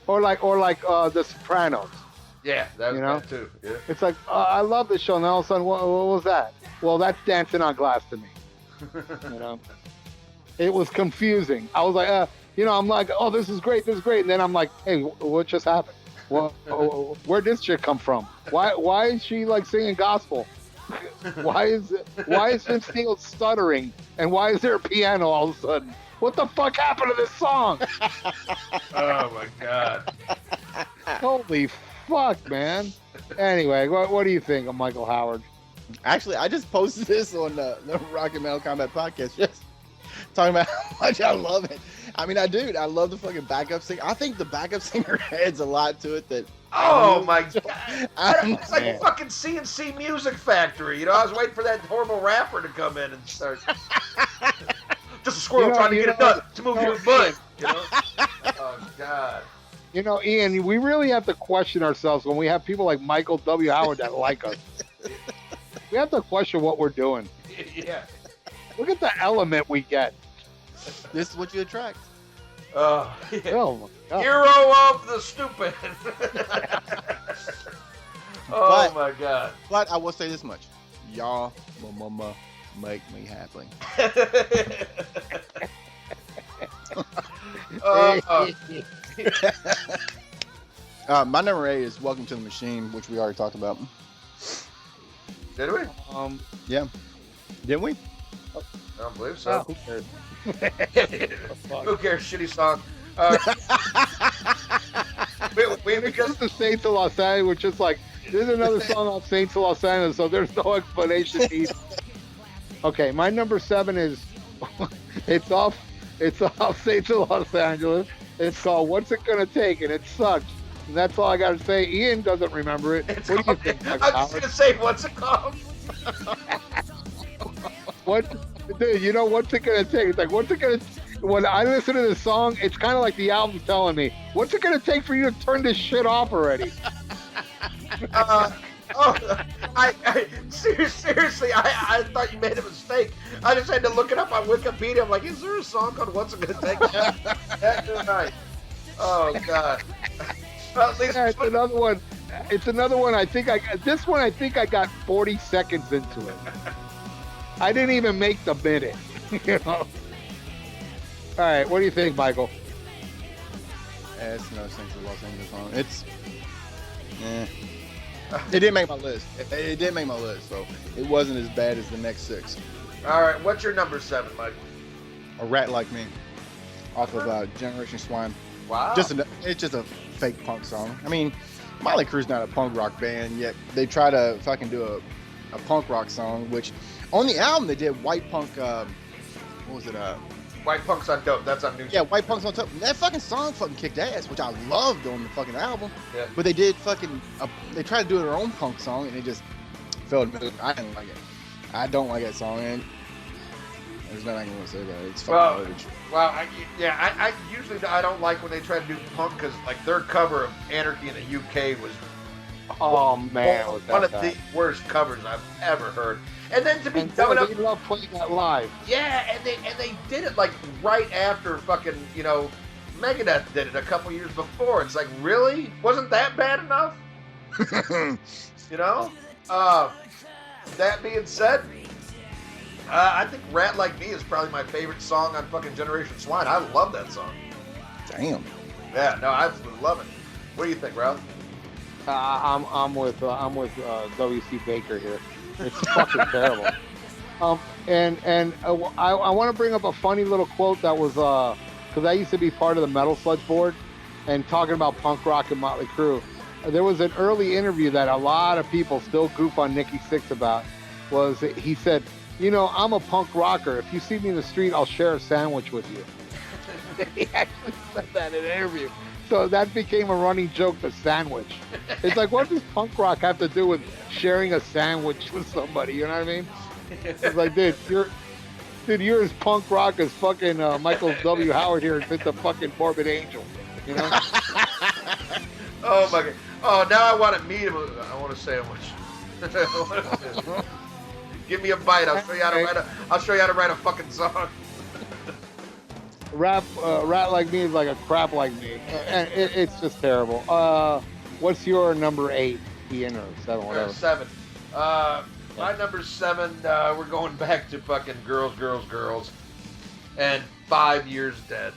Or like The Sopranos. Yeah, that too. Yeah. It's like I love this show, and all of a sudden, what was that? Well, that's Dancing on Glass to me. You know, it was confusing. I was like, I'm like, oh, this is great, and then I'm like, hey, what just happened? Well, where'd this chick come from? Why is she like singing gospel? Why is Vince Neil stuttering? And why is there a piano all of a sudden? What the fuck happened to this song? Oh my God! Holy fuck, man! Anyway, what do you think of Michael Howard? Actually, I just posted this on the Rock and Metal Combat podcast, just talking about how much I love it. I mean, I love the fucking backup singer. I think the backup singer adds a lot to it that. Oh my God! It's like fucking CNC Music Factory. You know, I was waiting for that horrible rapper to come in and start. Just a squirrel trying to get it done to move your butt. You know? Oh God! You know, Ian, we really have to question ourselves when we have people like Michael W. Howard that like us. We have to question what we're doing. Yeah. Look at the element we get. This is what you attract. Oh my God. Hero of the stupid. Oh my God. But I will say this much. Y'all, mama, make me happy. My number 8 is Welcome to the Machine, which we already talked about. Did we? Yeah. Didn't we? I don't believe so. Who cares? Who cares? Shitty song. Because the Saints of Los Angeles, which is like, there's another song on Saints of Los Angeles, so there's no explanation needed. Okay, my number 7 is it's off Saints of Los Angeles. It's called What's It Gonna Take, and it sucks. And that's all I gotta say. Ian doesn't remember it. What do you think? I'm just gonna say, what's it called? Dude, you know, what's it gonna take? It's like, what's it gonna? When I listen to this song, it's kind of like the album telling me, what's it gonna take for you to turn this shit off already? Seriously, I thought you made a mistake. I just had to look it up on Wikipedia. I'm like, is there a song called What's It Gonna Take? That's right. Oh God. Well, at least it's another one. It's another one. I think I got 40 seconds into it. I didn't even make the minute. You know. All right, what do you think, Michael? It's another Saints of Los Angeles song. It didn't make my list. It didn't make my list, so it wasn't as bad as the next 6. All right, what's your number 7, Michael? A Rat Like Me, off of Generation Swine. Wow. It's just a fake punk song. I mean, Motley Crue's not a punk rock band, yet they try to fucking do a punk rock song, which on the album they did White Punk, what was it? White Punk's on Dope. That's on New. Yeah, White Punk's on Top. That fucking song fucking kicked ass, which I loved on the fucking album. Yeah. But they did fucking, they tried to do their own punk song and it just failed. I didn't like it. I don't like that song, and there's nothing I can say about it. It's fucking garbage. Well, I usually I don't like when they try to do punk because like their cover of Anarchy in the UK was one of the worst covers I've ever heard. And then to be dumb enough, they love playing that live. Yeah, and they did it like right after fucking Megadeth did it a couple years before. It's like, really? Wasn't that bad enough? That being said, I think Rat Like Me is probably my favorite song on fucking Generation Swine. I love that song. Damn. Yeah, no, I absolutely love it. What do you think, Ralph? I'm with W.C. Baker here. It's fucking terrible. I want to bring up a funny little quote that was because I used to be part of the Metal Sludge board and talking about punk rock and Motley Crue. There was an early interview that a lot of people still goof on Nikki Sixx about. Was he said, I'm a punk rocker. If you see me in the street, I'll share a sandwich with you. He actually said that in an interview. So that became a running joke, the sandwich. It's like, what does punk rock have to do with sharing a sandwich with somebody? You know what I mean? It's like, dude, you're as punk rock as fucking Michael W. Howard here and the fucking Morbid Angel. You know? Oh my God. Oh, now I want to meet him. I want a sandwich. Give me a bite. I'll show you how to write a fucking song. Rat Like Me is like a crap like me. And it's just terrible. What's your number 8, Ian, or 7, whatever? 7. My number 7, we're going back to fucking Girls, and 5 Years Dead.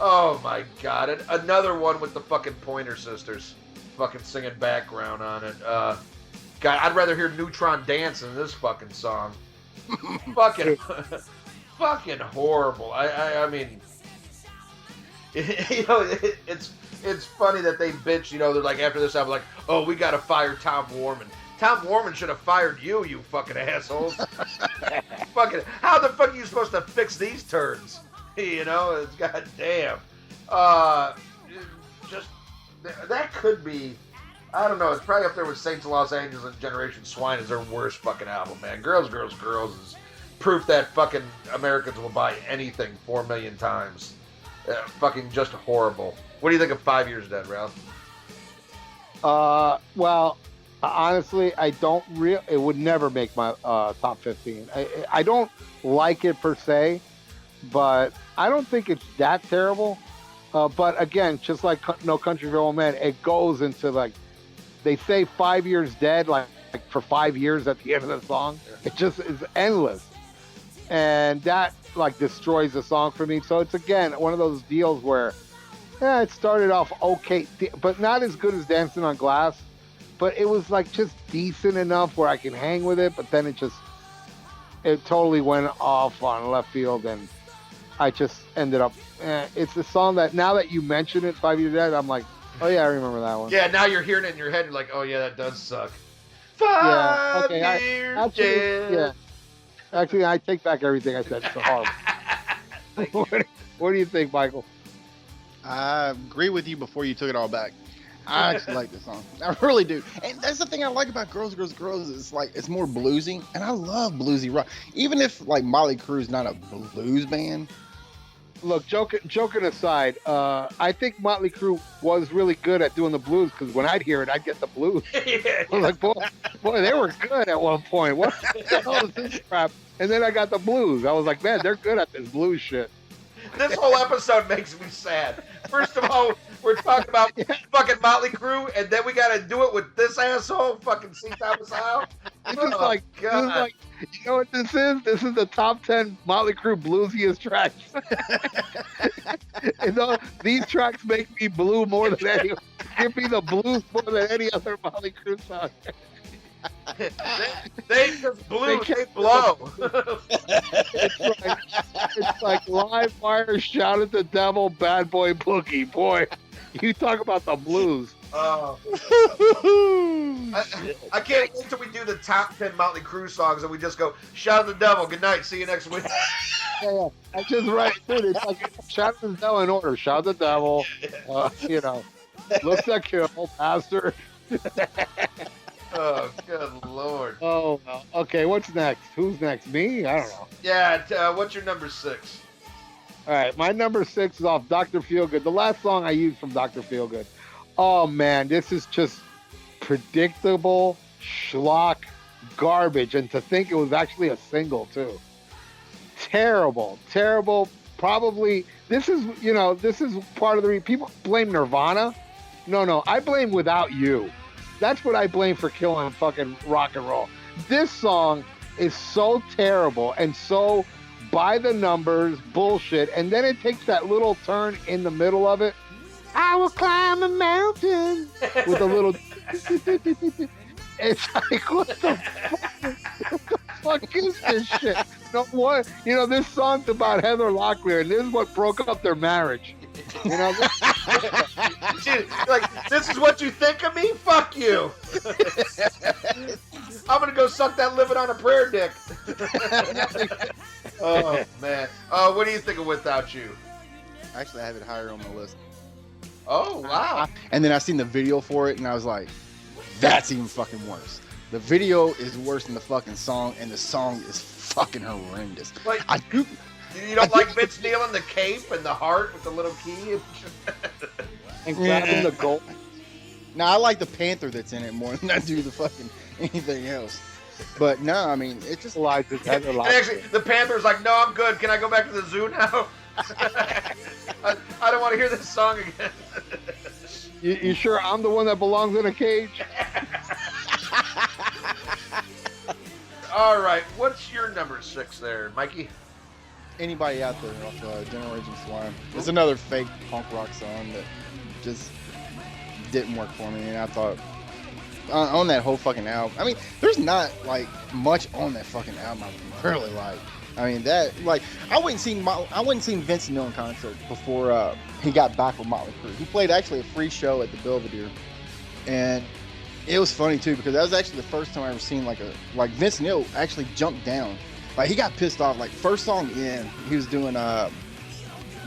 Oh my God. Another one with the fucking Pointer Sisters fucking singing background on it. God, I'd rather hear Neutron Dance than this fucking song. Fucking horrible. I mean, it's funny that they bitch. They're like, after this album, like, oh, we gotta fire Tom Warman. Tom Warman should have fired you fucking assholes. Fucking, how the fuck are you supposed to fix these turds? It's goddamn. Just that could be. I don't know. It's probably up there with Saints of Los Angeles and Generation Swine as their worst fucking album, man. Girls is proof that fucking Americans will buy anything 4 million times. Fucking just horrible. What do you think of 5 Years Dead, Ralph? Well, honestly, I don't it would never make my top 15. I don't like it per se, but I don't think it's that terrible. But again, just like No Country for Old Men, it goes into like they say 5 years dead, like for 5 years at the end of the song. It just is endless, and that like destroys the song for me. So it's again one of those deals where, yeah, it started off okay, but not as good as Dancing on Glass. But it was like just decent enough where I can hang with it. But then it totally went off on left field, and I just ended up. It's a song that now that you mention it, 5 years dead, I'm like, oh yeah, I remember that one. Yeah, now you're hearing it in your head. You're like, oh yeah, that does suck. Yeah. 5 Okay. years dead. Yeah. Actually, I take back everything I said. It's horrible. What do you think, Michael? I agree with you before you took it all back. I actually like this song. I really do. And that's the thing I like about Girls, Girls, Girls. It's like it's more bluesy, and I love bluesy rock. Even if like Motley Crue's not a blues band. Look, joking aside, I think Motley Crue was really good at doing the blues because when I'd hear it, I'd get the blues. Yeah. I was like, boy, they were good at one point. What the hell is this crap? And then I got the blues. I was like, man, they're good at this blues shit. This whole episode makes me sad. First of all, we're talking about fucking Motley Crue, and then we got to do it with this asshole, fucking C. Thomas Howell. It's just like, you know what this is? This is the top 10 Motley Crue bluesiest tracks. And these tracks make me blue more than any. Give me the blues more than any other Motley Crue song. they just blew, they blow. It's like Live Wire, Shout at the Devil, Bad Boy Boogie. Boy, you talk about the blues. I can't wait till we do the top 10 Motley Crue songs and we just go, shout at the devil, good night, see you next week. Yeah. I just write, dude, it's like Shout at the Devil in order. Shout at the Devil, Looks to Kill, Pastor. Oh, good Lord. Oh, okay, what's next? Who's next? Me? I don't know. Yeah, what's your number 6? All right, my number 6 is off Dr. Feelgood. The last song I used from Dr. Feelgood. Oh, man, this is just predictable schlock garbage. And to think it was actually a single, too. Terrible. Probably, this is part of the people blame Nirvana. No, I blame Without You. That's what I blame for killing fucking rock and roll. This song is so terrible and so by the numbers bullshit, and then it takes that little turn in the middle of it. I will climb a mountain with a little. It's like, what the fuck is this shit? This song's about Heather Locklear, and this is what broke up their marriage. This is what you think of me? Fuck you. I'm gonna go suck that living on a prayer dick. Oh man. What do you think of Without You? Actually, I have it higher on my list. Oh wow. And then I seen the video for it, and I was like, that's even fucking worse. The video is worse than the fucking song, and the song is fucking horrendous. Like, you don't like Vince Neil in the cape and the heart with the little key? And grabbing the gold. No, I like the Panther that's in it more than I do the fucking anything else. But no, I mean, it's just like and actually, the Panther's like, no, I'm good. Can I go back to the zoo now? I don't want to hear this song again. You sure I'm the one that belongs in a cage? All right, what's your number 6 there, Mikey? Anybody out there off Generation Swine. It's another fake punk rock song that just didn't work for me, and I thought on that whole fucking album. I mean, there's not like much on that fucking album I really like. I mean, that like I wouldn't seen Vince Neil in concert before he got back with Motley Crue. He played actually a free show at the Belvedere, and it was funny too because that was actually the first time I ever seen like Vince Neil actually jumped down. Like, he got pissed off. Like, first song in, he was doing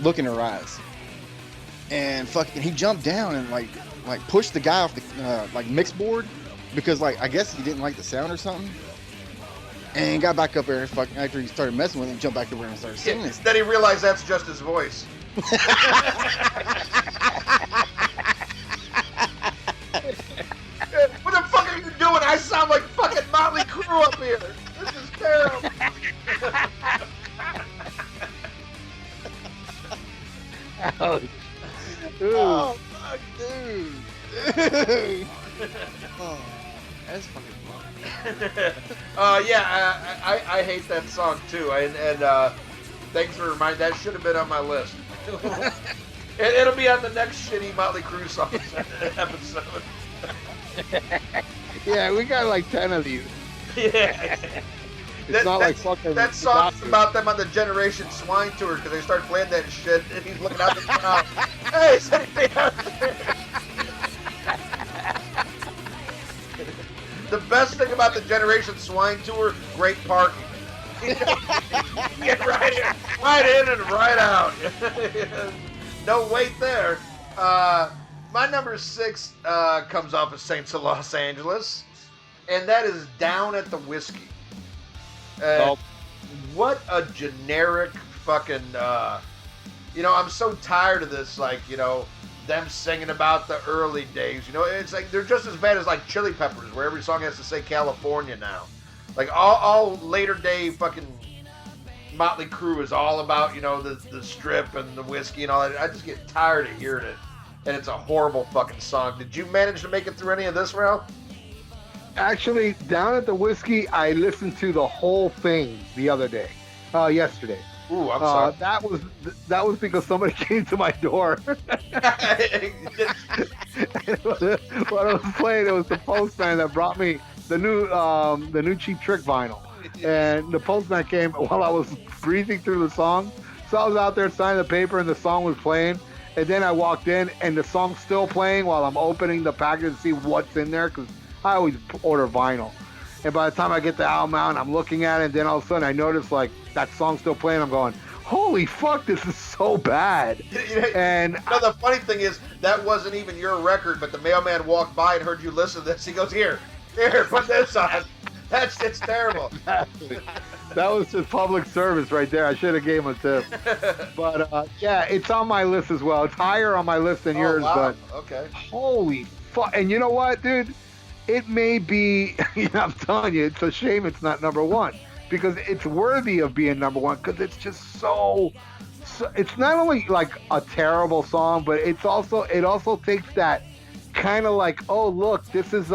Look in Her Eyes. And fucking, he jumped down and, like pushed the guy off the, mix board. Because, I guess he didn't like the sound or something. And got back up there fucking, after he started messing with him, jumped back over and started singing this. Then he realized that's just his voice. What the fuck are you doing? I sound like fucking Motley Crue up here. This is terrible. Ouch. Ooh. Oh, fuck, dude. Oh, that's fucking fun. I hate that song too. And thanks for reminding. That should have been on my list. It'll be on the next shitty Motley Crue songs episode. Yeah, we got like 10 of these. Yeah. It's not like fucking. That song's about them on the Generation Swine tour because they start playing that shit and he's looking out the crowd. Hey, is anybody out there? The best thing about the Generation Swine tour, great parking. Get right in and right out. No wait there. My number 6 comes off of Saints of Los Angeles, and that is Down at the Whiskey. What a generic fucking, I'm so tired of this, like, them singing about the early days, it's like, they're just as bad as, like, Chili Peppers, where every song has to say California now. Like, all later day fucking Motley Crue is all about, the strip and the whiskey and all that. I just get tired of hearing it, and it's a horrible fucking song. Did you manage to make it through any of this, Ralph? Actually, Down at the Whiskey, I listened to the whole thing the other day, yesterday. Ooh, I'm sorry. That was because somebody came to my door. What I was playing, it was the postman that brought me the new Cheap Trick vinyl, and the postman came while I was breezing through the song. So I was out there signing the paper, and the song was playing. And then I walked in, and the song's still playing while I'm opening the package to see what's in there, because I always order vinyl. And by the time I get the album out and I'm looking at it, and then all of a sudden I notice, like, that song's still playing. I'm going, holy fuck, this is so bad. And the funny thing is, that wasn't even your record, but the mailman walked by and heard you listen to this. He goes, here, put this on. It's terrible. That was just public service right there. I should have gave him a tip. But, yeah, it's on my list as well. It's higher on my list than yours, wow. but okay. Holy fuck. And you know what, dude? It may be, I'm telling you, it's a shame it's not number 1, because it's worthy of being number 1, because it's just so, it's not only like a terrible song, but it also takes that kind of like, oh, look, this is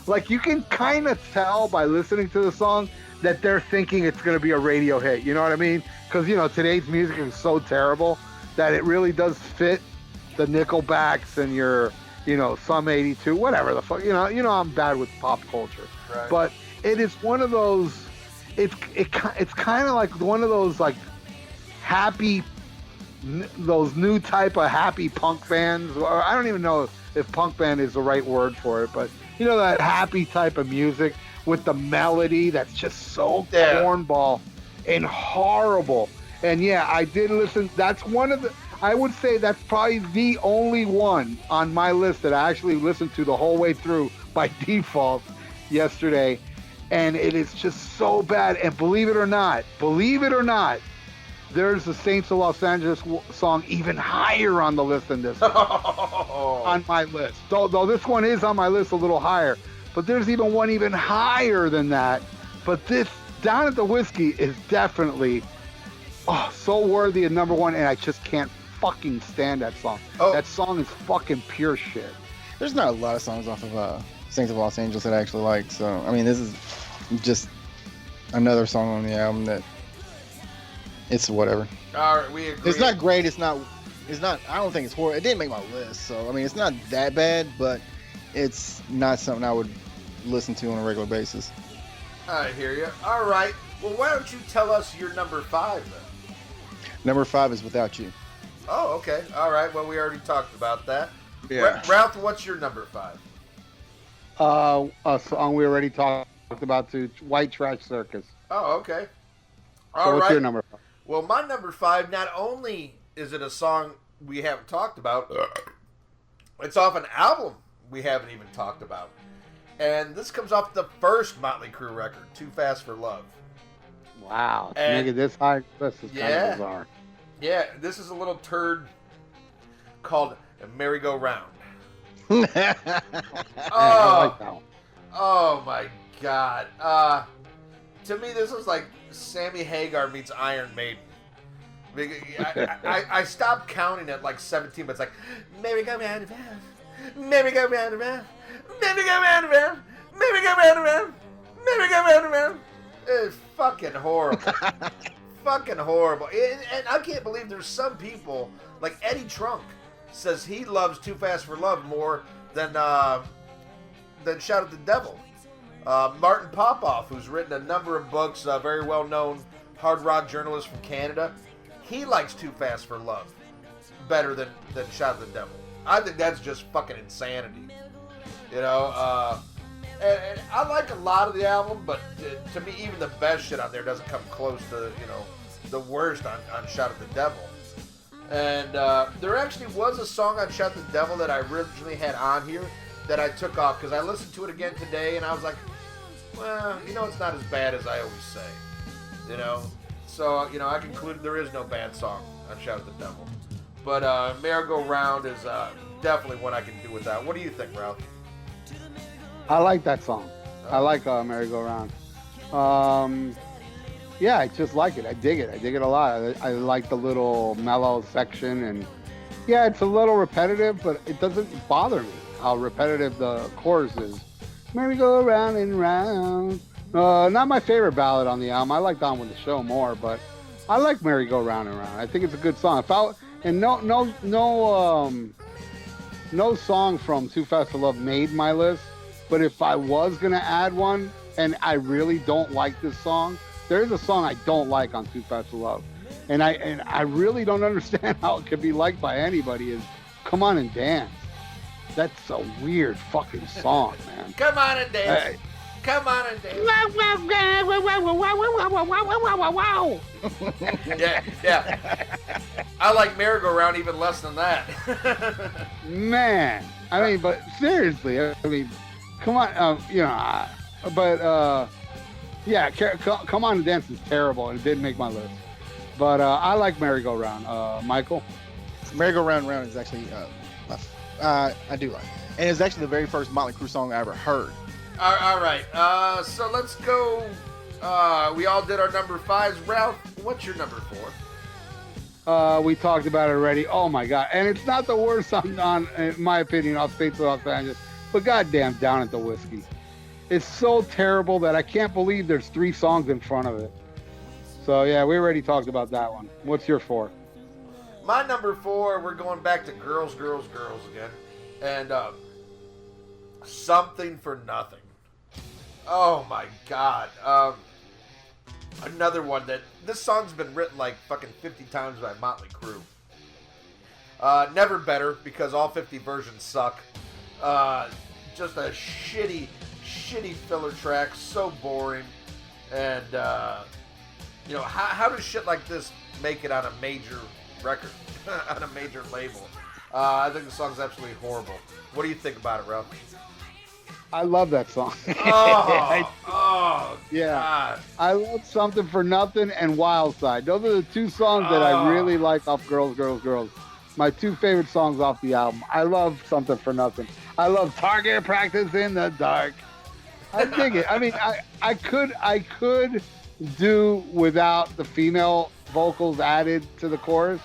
like, you can kind of tell by listening to the song that they're thinking it's going to be a radio hit. You know what I mean? Because, today's music is so terrible that it really does fit the Nickelbacks and your, Sum 82, whatever the fuck, I'm bad with pop culture, right. But it is one of those, it's kind of like one of those, like, those new type of happy punk bands, or I don't even know if punk band is the right word for it, but that happy type of music with the melody that's just so cornball and horrible. And yeah, I did listen. That's one of the, I would say that's probably the only one on my list that I actually listened to the whole way through by default yesterday. And it is just so bad. And believe it or not, there's the Saints of Los Angeles song even higher on the list than this one. On my list. Though this one is on my list a little higher. But there's even one even higher than that. But this, Down at the Whiskey, is definitely so worthy of number 1, and I just can't fucking stand that song. That song is fucking pure shit. There's not a lot of songs off of Saints of Los Angeles that I actually like. So, I mean, this is just another song on the album that it's whatever. All right, we agree. It's not great. It's not. I don't think it's horrible. It didn't make my list, so I mean, it's not that bad, but it's not something I would listen to on a regular basis. I hear you. All right. Well, why don't you tell us your number 5 then? Number 5 is Without You. Oh, okay. All right. Well, we already talked about that. Yeah. Ralph, what's your number 5? A song we already talked about, to White Trash Circus. Oh, okay. So what's your number 5? Well, my number 5, not only is it a song we haven't talked about, it's off an album we haven't even talked about. And this comes off the first Motley Crue record, Too Fast for Love. Wow. To make it this high, this is kind of bizarre. Yeah, this is a little turd called Merry Go Round. I like that one. Oh my God. To me, this was like Sammy Hagar meets Iron Maiden. I stopped counting at like 17, but it's like, maybe go round and round, maybe go round and round, maybe go round and round, maybe go round and round, maybe go round and round. It's fucking horrible. Fucking horrible. And I can't believe there's some people, like Eddie Trunk, says he loves Too Fast for Love more than Shout at the Devil. Martin Popoff, who's written a number of books, very well-known hard rock journalist from Canada, he likes Too Fast for Love better than Shout at the Devil. I think that's just fucking insanity. You know, and I like a lot of the album, but to me, even the best shit on there doesn't come close to, you know, the worst on Shout at the Devil. And there actually was a song on Shout at the Devil that I originally had on here that I took off because I listened to it again today and I was like, well, you know, it's not as bad as I always say. You know? So, you know, I concluded there is no bad song on Shout at the Devil. But Merry-Go-Round is definitely one I can do without. What do you think, Ralph? I like that song. I like Merry-Go-Round. Yeah, I just like it. I dig it. I dig it a lot. I like the little mellow section, and yeah, it's a little repetitive, but it doesn't bother me how repetitive the chorus is. Merry-Go-Round and round. Not my favorite ballad on the album. I like On With the Show more, but I like Merry-Go-Round and round. I think it's a good song. No song from Too Fast for Love made my list, but if I was gonna add one, and I really don't like this song, there's a song I don't like on Too Fast for Love, and I really don't understand how it could be liked by anybody. Is Come On and Dance. That's a weird fucking song, man. Come on and dance. Come on and dance. Yeah. I like Merry-Go-Round even less than that. Man, I mean, but seriously, I mean, come on, yeah, Come On and Dance is terrible, and it didn't make my list. But I like Merry-Go-Round. Michael? Merry-Go-Round Round is actually, I do like it. And it's actually the very first Motley Crue song I ever heard. All right, so let's go. We all did our number 5s. Ralph, what's your number 4? We talked about it already. Oh my God. And it's not the worst song in my opinion, off States of Los Angeles, but goddamn Down at the Whiskey. It's so terrible that I can't believe there's 3 songs in front of it. So yeah, we already talked about that one. What's your 4? My number 4, we're going back to Girls, Girls, Girls again. And Something for Nothing. Oh my God. Another one that, this song's been written like fucking 50 times by Motley Crue. Never Better, because all 50 versions suck. Just a shitty filler track, so boring. And, you know, how does shit like this make it on a major record, on a major label? I think the song's absolutely horrible. What do you think about it, Ralph? I love that song. Oh, yeah. God. I love Something for Nothing and Wild Side. Those are the 2 songs that I really like off Girls, Girls, Girls. My 2 favorite songs off the album. I love Something for Nothing. I love Target Practice in the Dark. I dig it. I mean, I could do without the female vocals added to the chorus.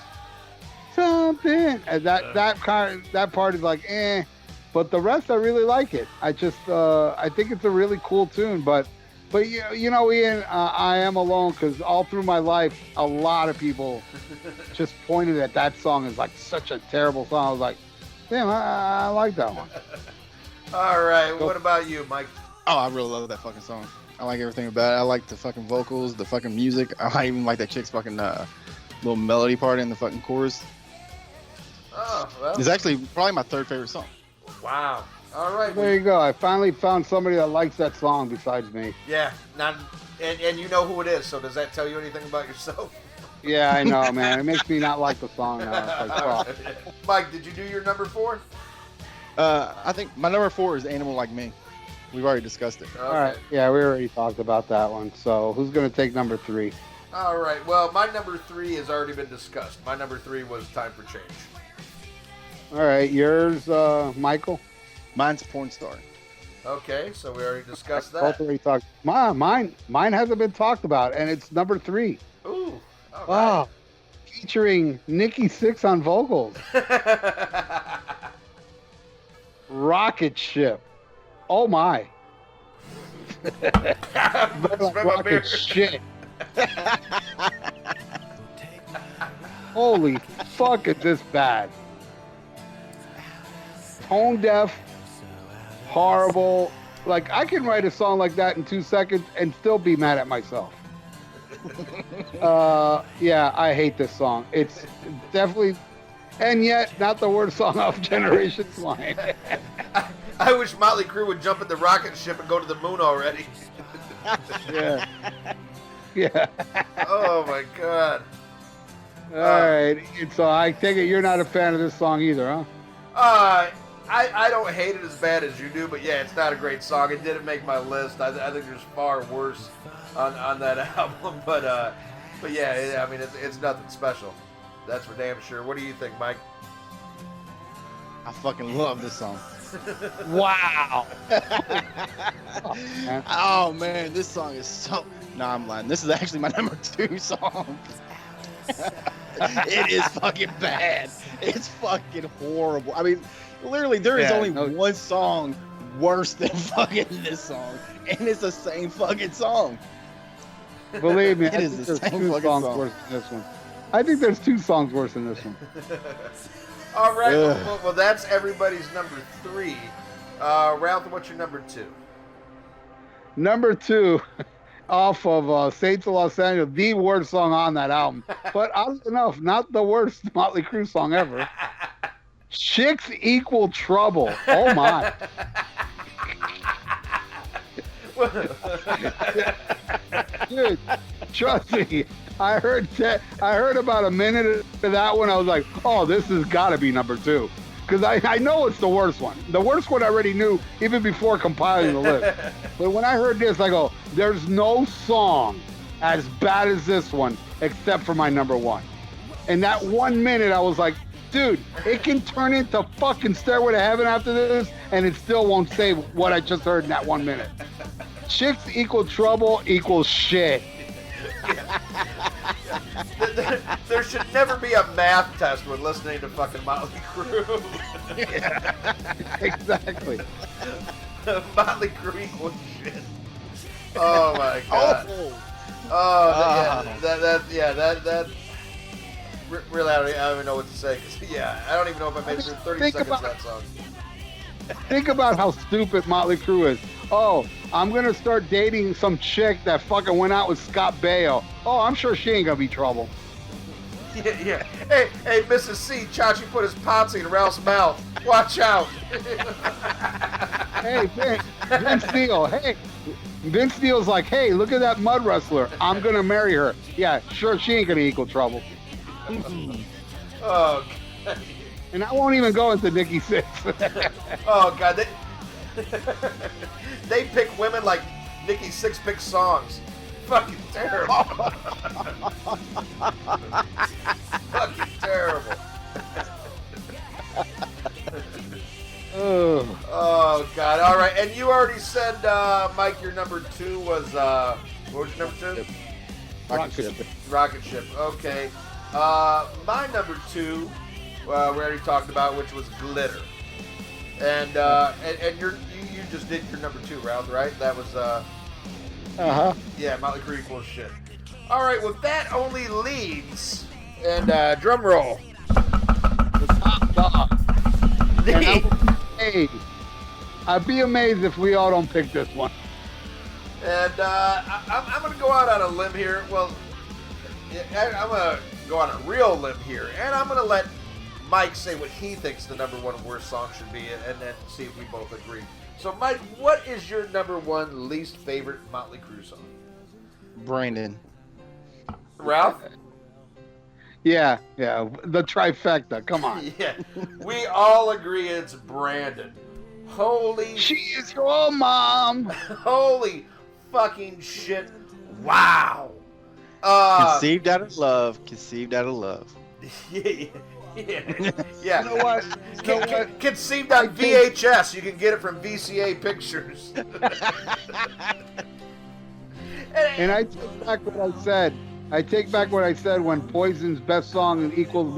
Something. And that part is like, eh. But the rest, I really like it. I think it's a really cool tune. But you know, Ian, I am alone because all through my life, a lot of people just pointed at that song as like such a terrible song. I was like, damn, I like that one. All right, what about you, Mike? Oh, I really love that fucking song. I like everything about it. I like the fucking vocals, the fucking music. I even like that chick's fucking little melody part in the fucking chorus. Oh, well. It's actually probably my 3rd favorite song. Wow. All right. There you go. I finally found somebody that likes that song besides me. Yeah. And you know who it is, so does that tell you anything about yourself? Yeah, I know, man. It makes me not like the song now. It's like, fuck. Mike, did you do your number 4? I think my number 4 is Animal Like Me. We've already discussed it. Okay. All right. Yeah, we already talked about that one. So who's going to take number 3? All right. Well, my number 3 has already been discussed. My number 3 was Time for Change. All right. Yours, Michael? Mine's Porn Star. Okay, so we already discussed that. Both already talked. Mine hasn't been talked about, and it's number 3. Ooh. All right. Oh, featuring Nikki Sixx on vocals. Rocket Ship. Oh my. Rocket shit. Holy fuck, is this bad? Tone deaf, horrible. Like, I can write a song like that in 2 seconds and still be mad at myself. Yeah, I hate this song. It's definitely, and yet not the worst song off Generation Swine. I wish Motley Crue would jump in the rocket ship and go to the moon already. Yeah. Yeah. Oh my god. All right. So I take it you're not a fan of this song either, huh? I don't hate it as bad as you do, but yeah, it's not a great song. It didn't make my list. I think there's far worse on that album, but yeah, I mean it's nothing special. That's for damn sure. What do you think, Mike? I fucking love this song. Wow. Oh man, this song is so. No, I'm lying. This is actually my number 2 song. It is fucking bad. It's fucking horrible. I mean, literally, there is only one song worse than fucking this song, and it's the same fucking song. Believe me, It I is think the there's same 2 fucking songs song. worse than this one. I think there's 2 songs worse than this one. All right, well, that's everybody's number 3. Ralph, what's your number 2? Number 2, off of Saints of Los Angeles, the worst song on that album. But oddly enough, not the worst Motley Crue song ever. Chicks Equal Trouble. Oh my. Dude, trust me. I heard about a minute of that one. I was like, oh, this has got to be number 2. Because I know it's the worst one. The worst one I already knew even before compiling the list. But when I heard this, I go, there's no song as bad as this one except for my number 1. And that 1 minute, I was like, dude, it can turn into fucking Stairway to Heaven after this, and it still won't say what I just heard in that 1 minute. Chicks Equal Trouble equals shit. There should never be a math test when listening to fucking Motley Crue. Yeah, exactly. Motley Crue equals shit. Oh my god. That really, I don't even know what to say. 'Cause, yeah, I don't even know if I made it through 30 seconds of that song. Think about how stupid Motley Crue is. Oh, I'm gonna start dating some chick that fucking went out with Scott Baio. Oh, I'm sure she ain't gonna be trouble. Yeah. Hey, Mrs. C, Chachi put his Ponzi in Ralph's mouth. Watch out. Hey, Vince Neil. Hey, Vince Neil's like, hey, look at that mud wrestler. I'm gonna marry her. Yeah, sure, she ain't gonna equal trouble. Oh, God. And I won't even go into Nikki Sixx. Oh, God. They pick women like Nikki Sixx picks songs. Fucking terrible. Fucking terrible. Oh, God. All right. And you already said, Mike, your number 2 was, what was your number 2? Rocket Ship. Rocket Ship. Okay. My number 2, we already talked about, which was Glitter. And you just did your number 2, Ralph, right? That was, yeah, Motley Crue equals shit. All right, well, that only leaves, and drum roll. Hey, I'd be amazed if we all don't pick this one. And I'm going to go out on a limb here. Well, I'm going to go on a real limb here, and I'm going to let Mike say what he thinks the number 1 worst song should be, and then see if we both agree. So, Mike, what is your number 1 least favorite Motley Crue song? Brandon. Ralph? Yeah, the trifecta. Come on. Yeah, we all agree it's Brandon. Holy She is your mom. Holy fucking shit. Wow. Conceived out of love. Conceived out of love. Yeah. You know what? Conceived on VHS. You can get it from VCA Pictures. And I took back what I said. I take back what I said when Poison's best song equals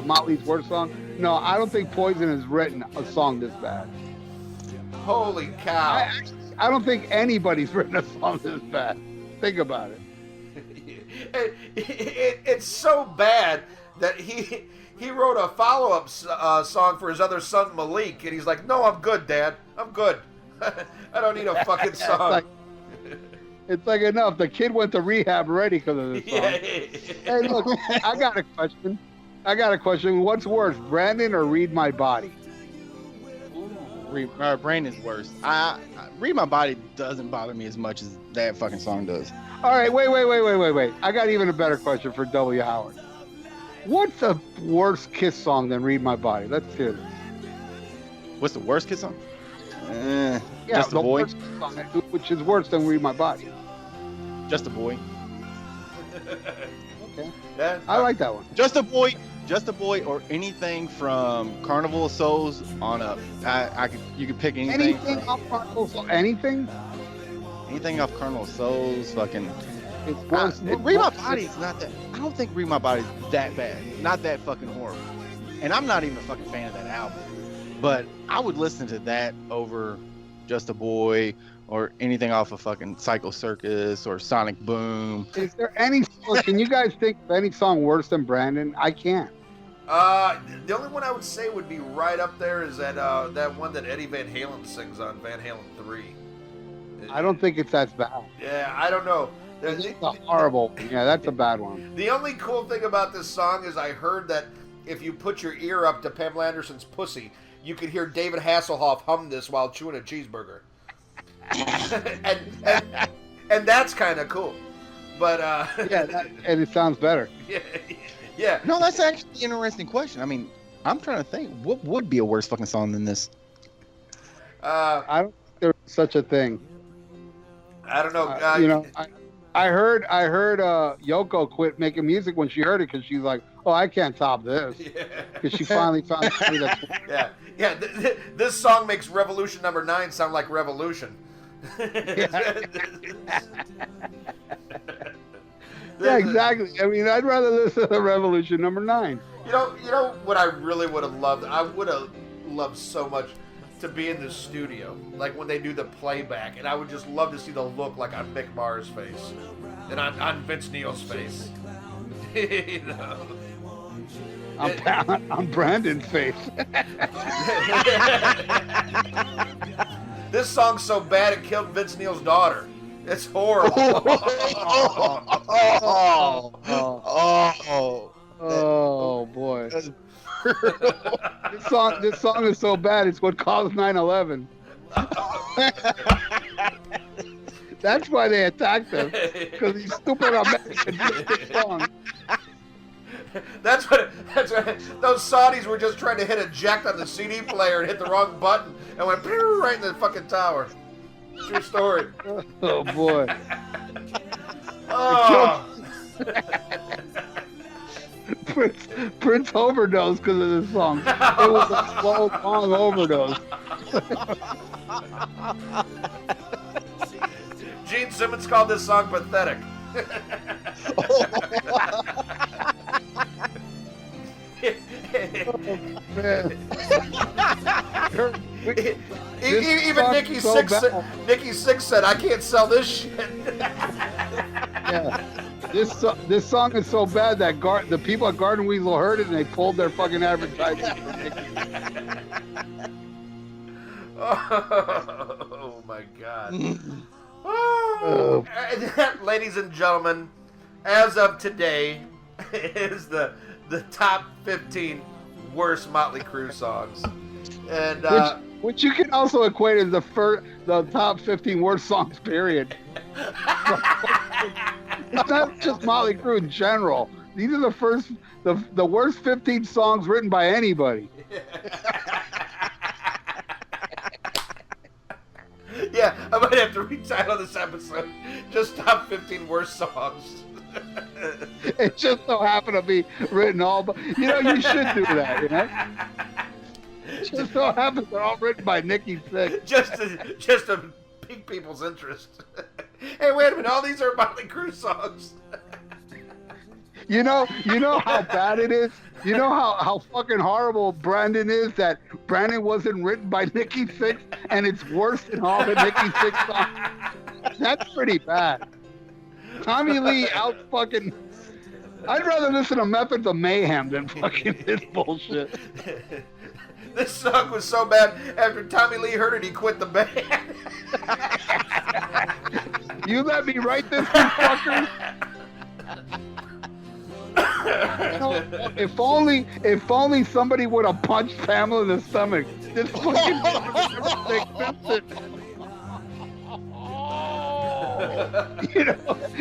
Motley's worst song. No, I don't think Poison has written a song this bad. Holy cow! I don't think anybody's written a song this bad. Think about it. It's so bad that he wrote a follow-up song for his other son Malik, and he's like, "No, I'm good, Dad. I'm good. I don't need a fucking song." It's like enough. The kid went to rehab already because of this song. Yeah. Hey, look, I got a question. What's worse, Brandon or Read My Body? Brandon's worse. Read My Body doesn't bother me as much as that fucking song does. All right, wait. I got even a better question for W. Howard. What's a worse Kiss song than Read My Body? Let's hear this. What's the worst Kiss song? Yeah, Just a Boy. Worst Kiss song, which is worse than Read My Body. Just a Boy. Okay. Yeah, I like that one. Just a Boy, or anything from Carnival of Souls on up. You could pick anything. Anything off Carnival Souls? Anything? Anything off Carnival of Souls, fucking. It's worse. Read My Body is not that. I don't think Read My Body is that bad. Not that fucking horrible. And I'm not even a fucking fan of that album. But I would listen to that over Just a Boy or anything off of fucking Psycho Circus or Sonic Boom. Is there any? Can you guys think of any song worse than Brandon? I can't. The only one I would say would be right up there is that one that Eddie Van Halen sings on Van Halen 3. I don't think it's that bad. Yeah, I don't know. It's a horrible. Yeah, that's a bad one. The only cool thing about this song is I heard that if you put your ear up to Pamela Anderson's pussy, you could hear David Hasselhoff hum this while chewing a cheeseburger. and that's kind of cool. But and it sounds better. Yeah. No, that's actually an interesting question. I mean, I'm trying to think, what would be a worse fucking song than this? I don't think there's such a thing. I don't know. I heard Yoko quit making music when she heard it because she's like, "Oh, I can't top this," because she finally found something that's. Yeah. This song makes Revolution number 9 sound like Revolution. Yeah, exactly. I mean, I'd rather listen to Revolution number 9. You know what I really would have loved? I would have loved so much to be in the studio, like when they do the playback, and I would just love to see the look like on Mick Mars' face and on Vince Neil's face. You know? On Brandon's face. This song's so bad it killed Vince Neil's daughter. It's horrible. Oh boy. This song is so bad it's what caused 9/11. That's why they attacked him, because he's stupid American this song. That's what those Saudis were just trying to hit eject on the CD player and hit the wrong button and went right in the fucking tower. True story. Oh boy. Oh. Prince overdosed because of this song. It was a slow, long overdose. Gene Simmons called this song pathetic. Oh, man. Even Nikki Sixx said, "I can't sell this shit." Yeah. This song is so bad that the people at Garden Weasel heard it and they pulled their fucking advertising. Oh my God. Oh. Ladies and gentlemen, as of today, is the top 15 worst Motley Crue songs, and which you can also equate as the top 15 worst songs. Period. It's not just Motley Crue in general. These are the worst 15 songs written by anybody. Yeah, I might have to retitle this episode just top 15 worst songs. It just so happened to be written all by, you should do that, It just so happens they're all written by Nikki Sixx. Just to pique people's interest. Hey, wait a minute, all these are Motley Crue songs. You know how bad it is. You know how fucking horrible Brandon is. That Brandon wasn't written by Nikki Sixx, and it's worse than all the Nikki Sixx songs. That's pretty bad. Tommy Lee out fucking. I'd rather listen to Methods of Mayhem than fucking this bullshit. This song was so bad. After Tommy Lee heard it, he quit the band. You let me write this, you fuckers. You know, if only somebody would have punched Pamela in the stomach. This fucking existed.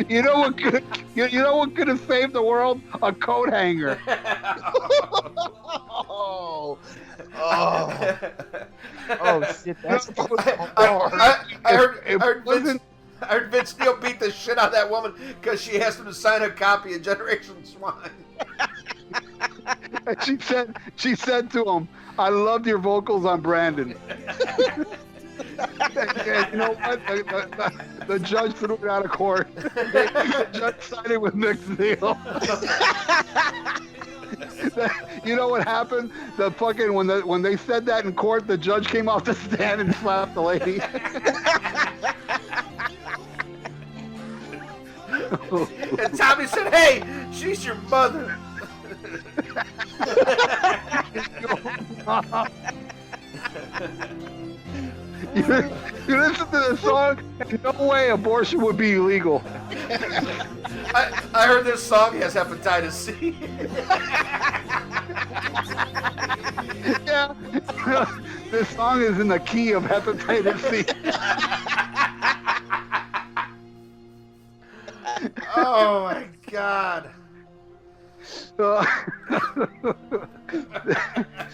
You know what could have saved the world? A coat hanger. Oh shit! That's I heard Vince Neil beat the shit out of that woman because she asked him to sign a copy of Generation Swine. And she said to him, "I loved your vocals on Brandon." And you know what? The judge threw it out of court. The judge signed it with Mick Neal. You know what happened? The fucking when they said that in court, the judge came off the stand and slapped the lady. And Tommy said, "Hey, she's your mother." You listen to the song, and no way abortion would be illegal. I heard this song has hepatitis C. Yeah, this song is in the key of hepatitis C. Oh my God.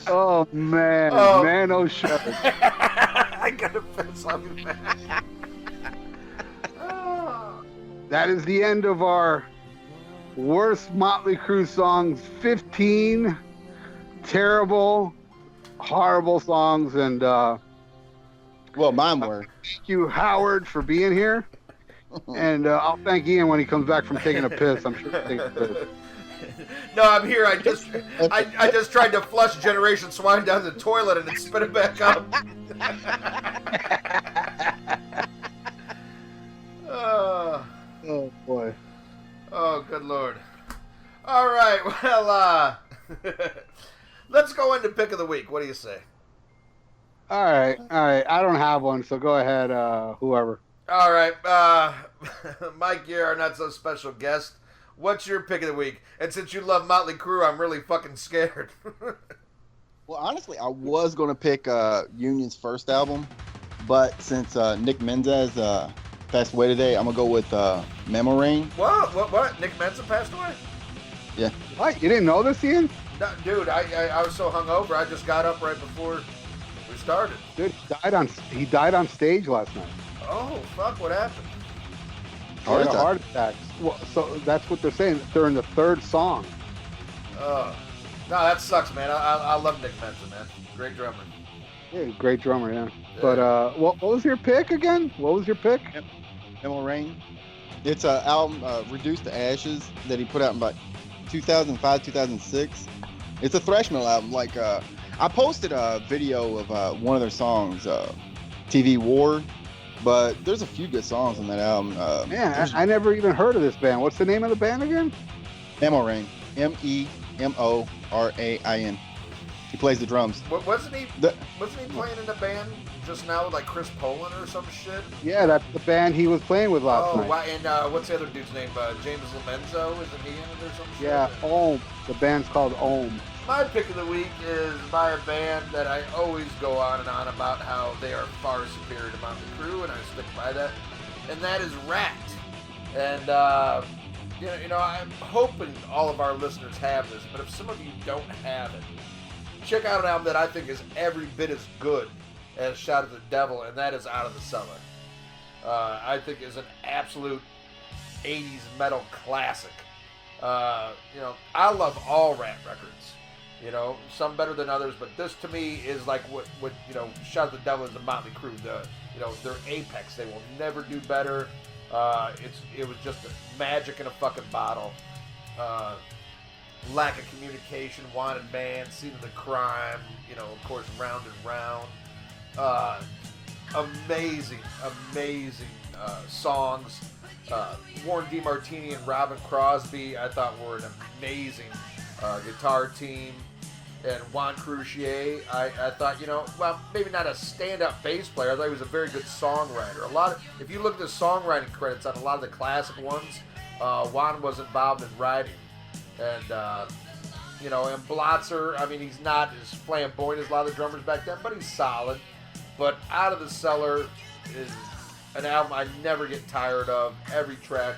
Oh man, man, oh shut it. I gotta piss on you, man. That is the end of our worst Motley Crue songs. 15 terrible, horrible songs, and well, mine were. Thank you, Howard, for being here. And I'll thank Ian when he comes back from taking a piss. I'm sure he'll take a piss. No, I'm here. I just tried to flush Generation Swine down the toilet and then spit it back up. Oh boy. Oh, good Lord. All right, well, let's go into pick of the week. What do you say? All right. I don't have one, so go ahead, whoever. All right, Mike, you're our not so special guest. What's your pick of the week? And since you love Motley Crue, I'm really fucking scared. Well, honestly, I was gonna pick Union's first album, but since Nick Mendez passed away today, I'm gonna go with Memorain. What? Nick Menza passed away? Yeah. What? You didn't know this, Ian? No, dude, I was so hungover. I just got up right before we started. Dude, he died on stage last night. Oh, fuck, what happened? Heart attack. Well, so that's what they're saying. They're in the third song. No, that sucks, man. I love Nick Menza, man. Great drummer. Yeah, great drummer, yeah. But what was your pick again? What was your pick? Memorain. It's an album, Reduced to Ashes, that he put out in about 2005, 2006. It's a thrash metal album. Like, I posted a video of one of their songs, TV War. But there's a few good songs on that album. I never even heard of this band. What's the name of the band again? Memorain. Memorain. He plays the drums. Wasn't he playing in the band just now with like Chris Poland or some shit? Yeah, that's the band he was playing with last night. Oh, and what's the other dude's name? James Lomenzo? Isn't he in it or some shit? Yeah, Ohm. The band's called Ohm. My pick of the week is by a band that I always go on and on about how they are far superior to Motley Crue, and I stick by that. And that is Rat. And you know, I'm hoping all of our listeners have this, but if some of you don't have it, check out an album that I think is every bit as good as Shout at the Devil, and that is Out of the Cellar. I think is an absolute 80s metal classic. You know, I love all Rat records. You know, some better than others, but this to me is like what you know, Shout at the Devil is the Motley Crue. You know, their apex. They will never do better. It was just magic in a fucking bottle. lack of communication, wanted man, scene of the crime, of course, round and round. Amazing songs. Warren DeMartini and Robin Crosby, I thought, were an amazing guitar team. And Juan Croucier, I thought, maybe not a stand-up bass player. I thought he was a very good songwriter. If you look at the songwriting credits on a lot of the classic ones, Juan was involved in writing. And, and Blotzer, I mean, he's not as flamboyant as a lot of the drummers back then, but he's solid. But Out of the Cellar is an album I never get tired of. Every track,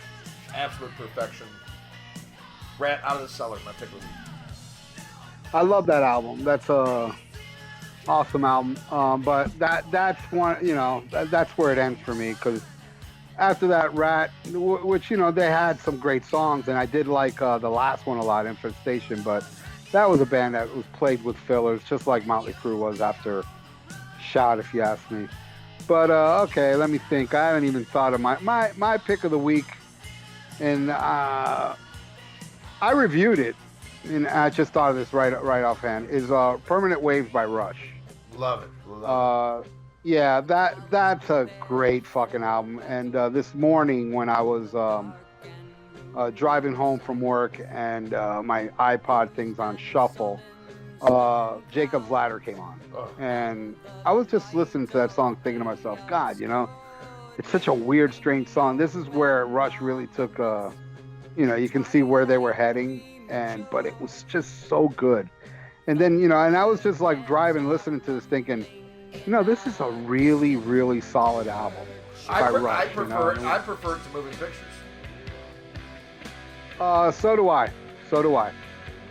absolute perfection. Rat Out of the Cellar, my pick of the week. I love that album. That's a awesome album. But that's one, that's where it ends for me, because after that, Rat, which, they had some great songs, and I did like the last one a lot, Infestation, but that was a band that was played with fillers, just like Motley Crue was after Shout, if you ask me. But, okay, let me think. I haven't even thought of my pick of the week, and I reviewed it, and I just thought of this right offhand, is Permanent Waves by Rush. Love it. Yeah, that's a great fucking album. And this morning when I was driving home from work and my iPod thing's on shuffle, Jacob's Ladder came on. Oh. And I was just listening to that song thinking to myself, God, it's such a weird, strange song. This is where Rush really took, you can see where they were heading. But it was just so good. And then, and I was just like driving, listening to this thinking, this is a really, really solid album. I prefer it to Moving Pictures. So do I.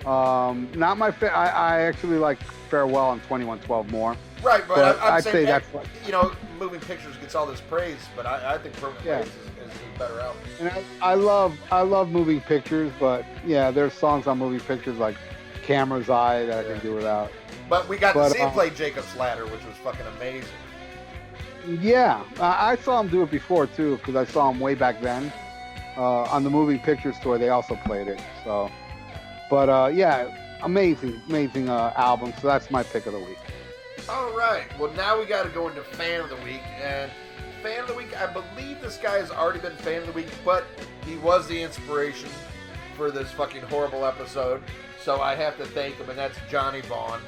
Not my I actually like Farewell and 2112 more. Right, but I'd say that's like, Moving Pictures gets all this praise, but I think Permanent Waves is a better album. And I love Moving Pictures, but yeah, there's songs on Moving Pictures like Camera's Eye that I can do without. But we got to see him play Jacob's Ladder, which was fucking amazing. Yeah, I saw him do it before too, because I saw him way back then on the Moving Pictures tour. They also played it. So, but yeah, amazing album. So that's my pick of the week. All right. Well, now we got to go into Fan of the Week, and Fan of the Week, I believe this guy has already been Fan of the Week, but he was the inspiration for this fucking horrible episode. So I have to thank him, and that's Johnny Vaughn.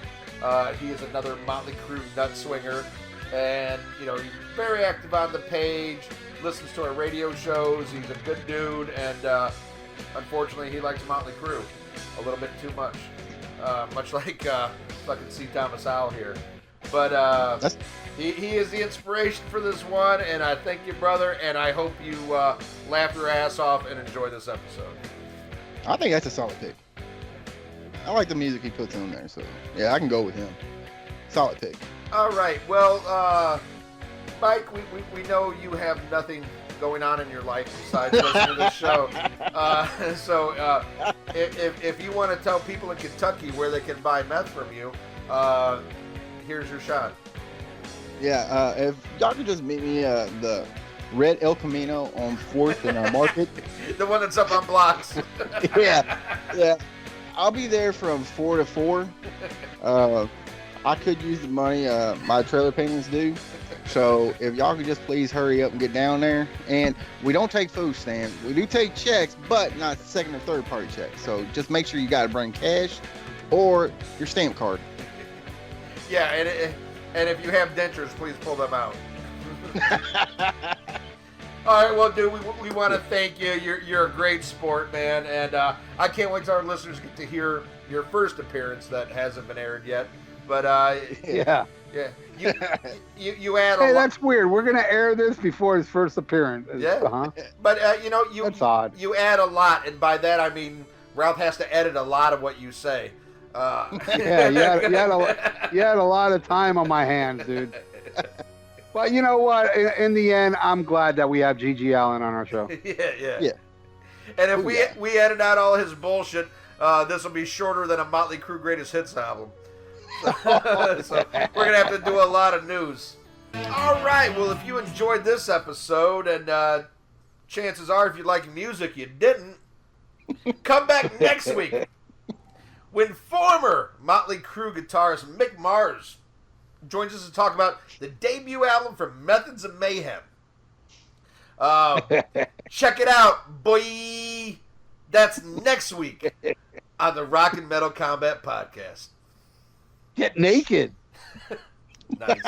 He is another Motley Crue nut swinger, and he's very active on the page, listens to our radio shows. He's a good dude, and unfortunately, he likes Motley Crue a little bit too much, much like fucking C. Thomas Howell here. But he is the inspiration for this one, and I thank you, brother, and I hope you laugh your ass off and enjoy this episode. I think that's a solid pick. I like the music he puts in there, so yeah, I can go with him. Solid pick. All right, well, Mike, we know you have nothing going on in your life besides listening to this show. So if you want to tell people in Kentucky where they can buy meth from you, here's your shot. Yeah, if y'all could just meet me the Red El Camino on 4th and Market. The one that's up on blocks. Yeah. I'll be there from 4 to 4. I could use the money my trailer payments due. So if y'all could just please hurry up and get down there. And we don't take food stamps. We do take checks, but not second or third party checks. So just make sure you got to bring cash or your stamp card. Yeah, and if you have dentures, please pull them out. All right, well, dude, we want to thank you. You're a great sport, man, and I can't wait till our listeners get to hear your first appearance that hasn't been aired yet. But yeah, you add a lot. Hey, that's weird. We're gonna air this before his first appearance. Yeah, but that's odd. You add a lot, and by that I mean Ralph has to edit a lot of what you say. Yeah, you had a lot of time on my hands, dude. But you know what? In the end, I'm glad that we have G.G. Allen on our show. Yeah. And if we edit out all his bullshit, this will be shorter than a Motley Crue Greatest Hits album. So we're gonna have to do a lot of news. All right. Well, if you enjoyed this episode, and chances are, if you like music, you didn't. Come back next week when former Motley Crue guitarist Mick Mars joins us to talk about the debut album from Methods of Mayhem. Check it out, boy. That's next week on the Rock and Metal Combat Podcast. Get naked. Nice.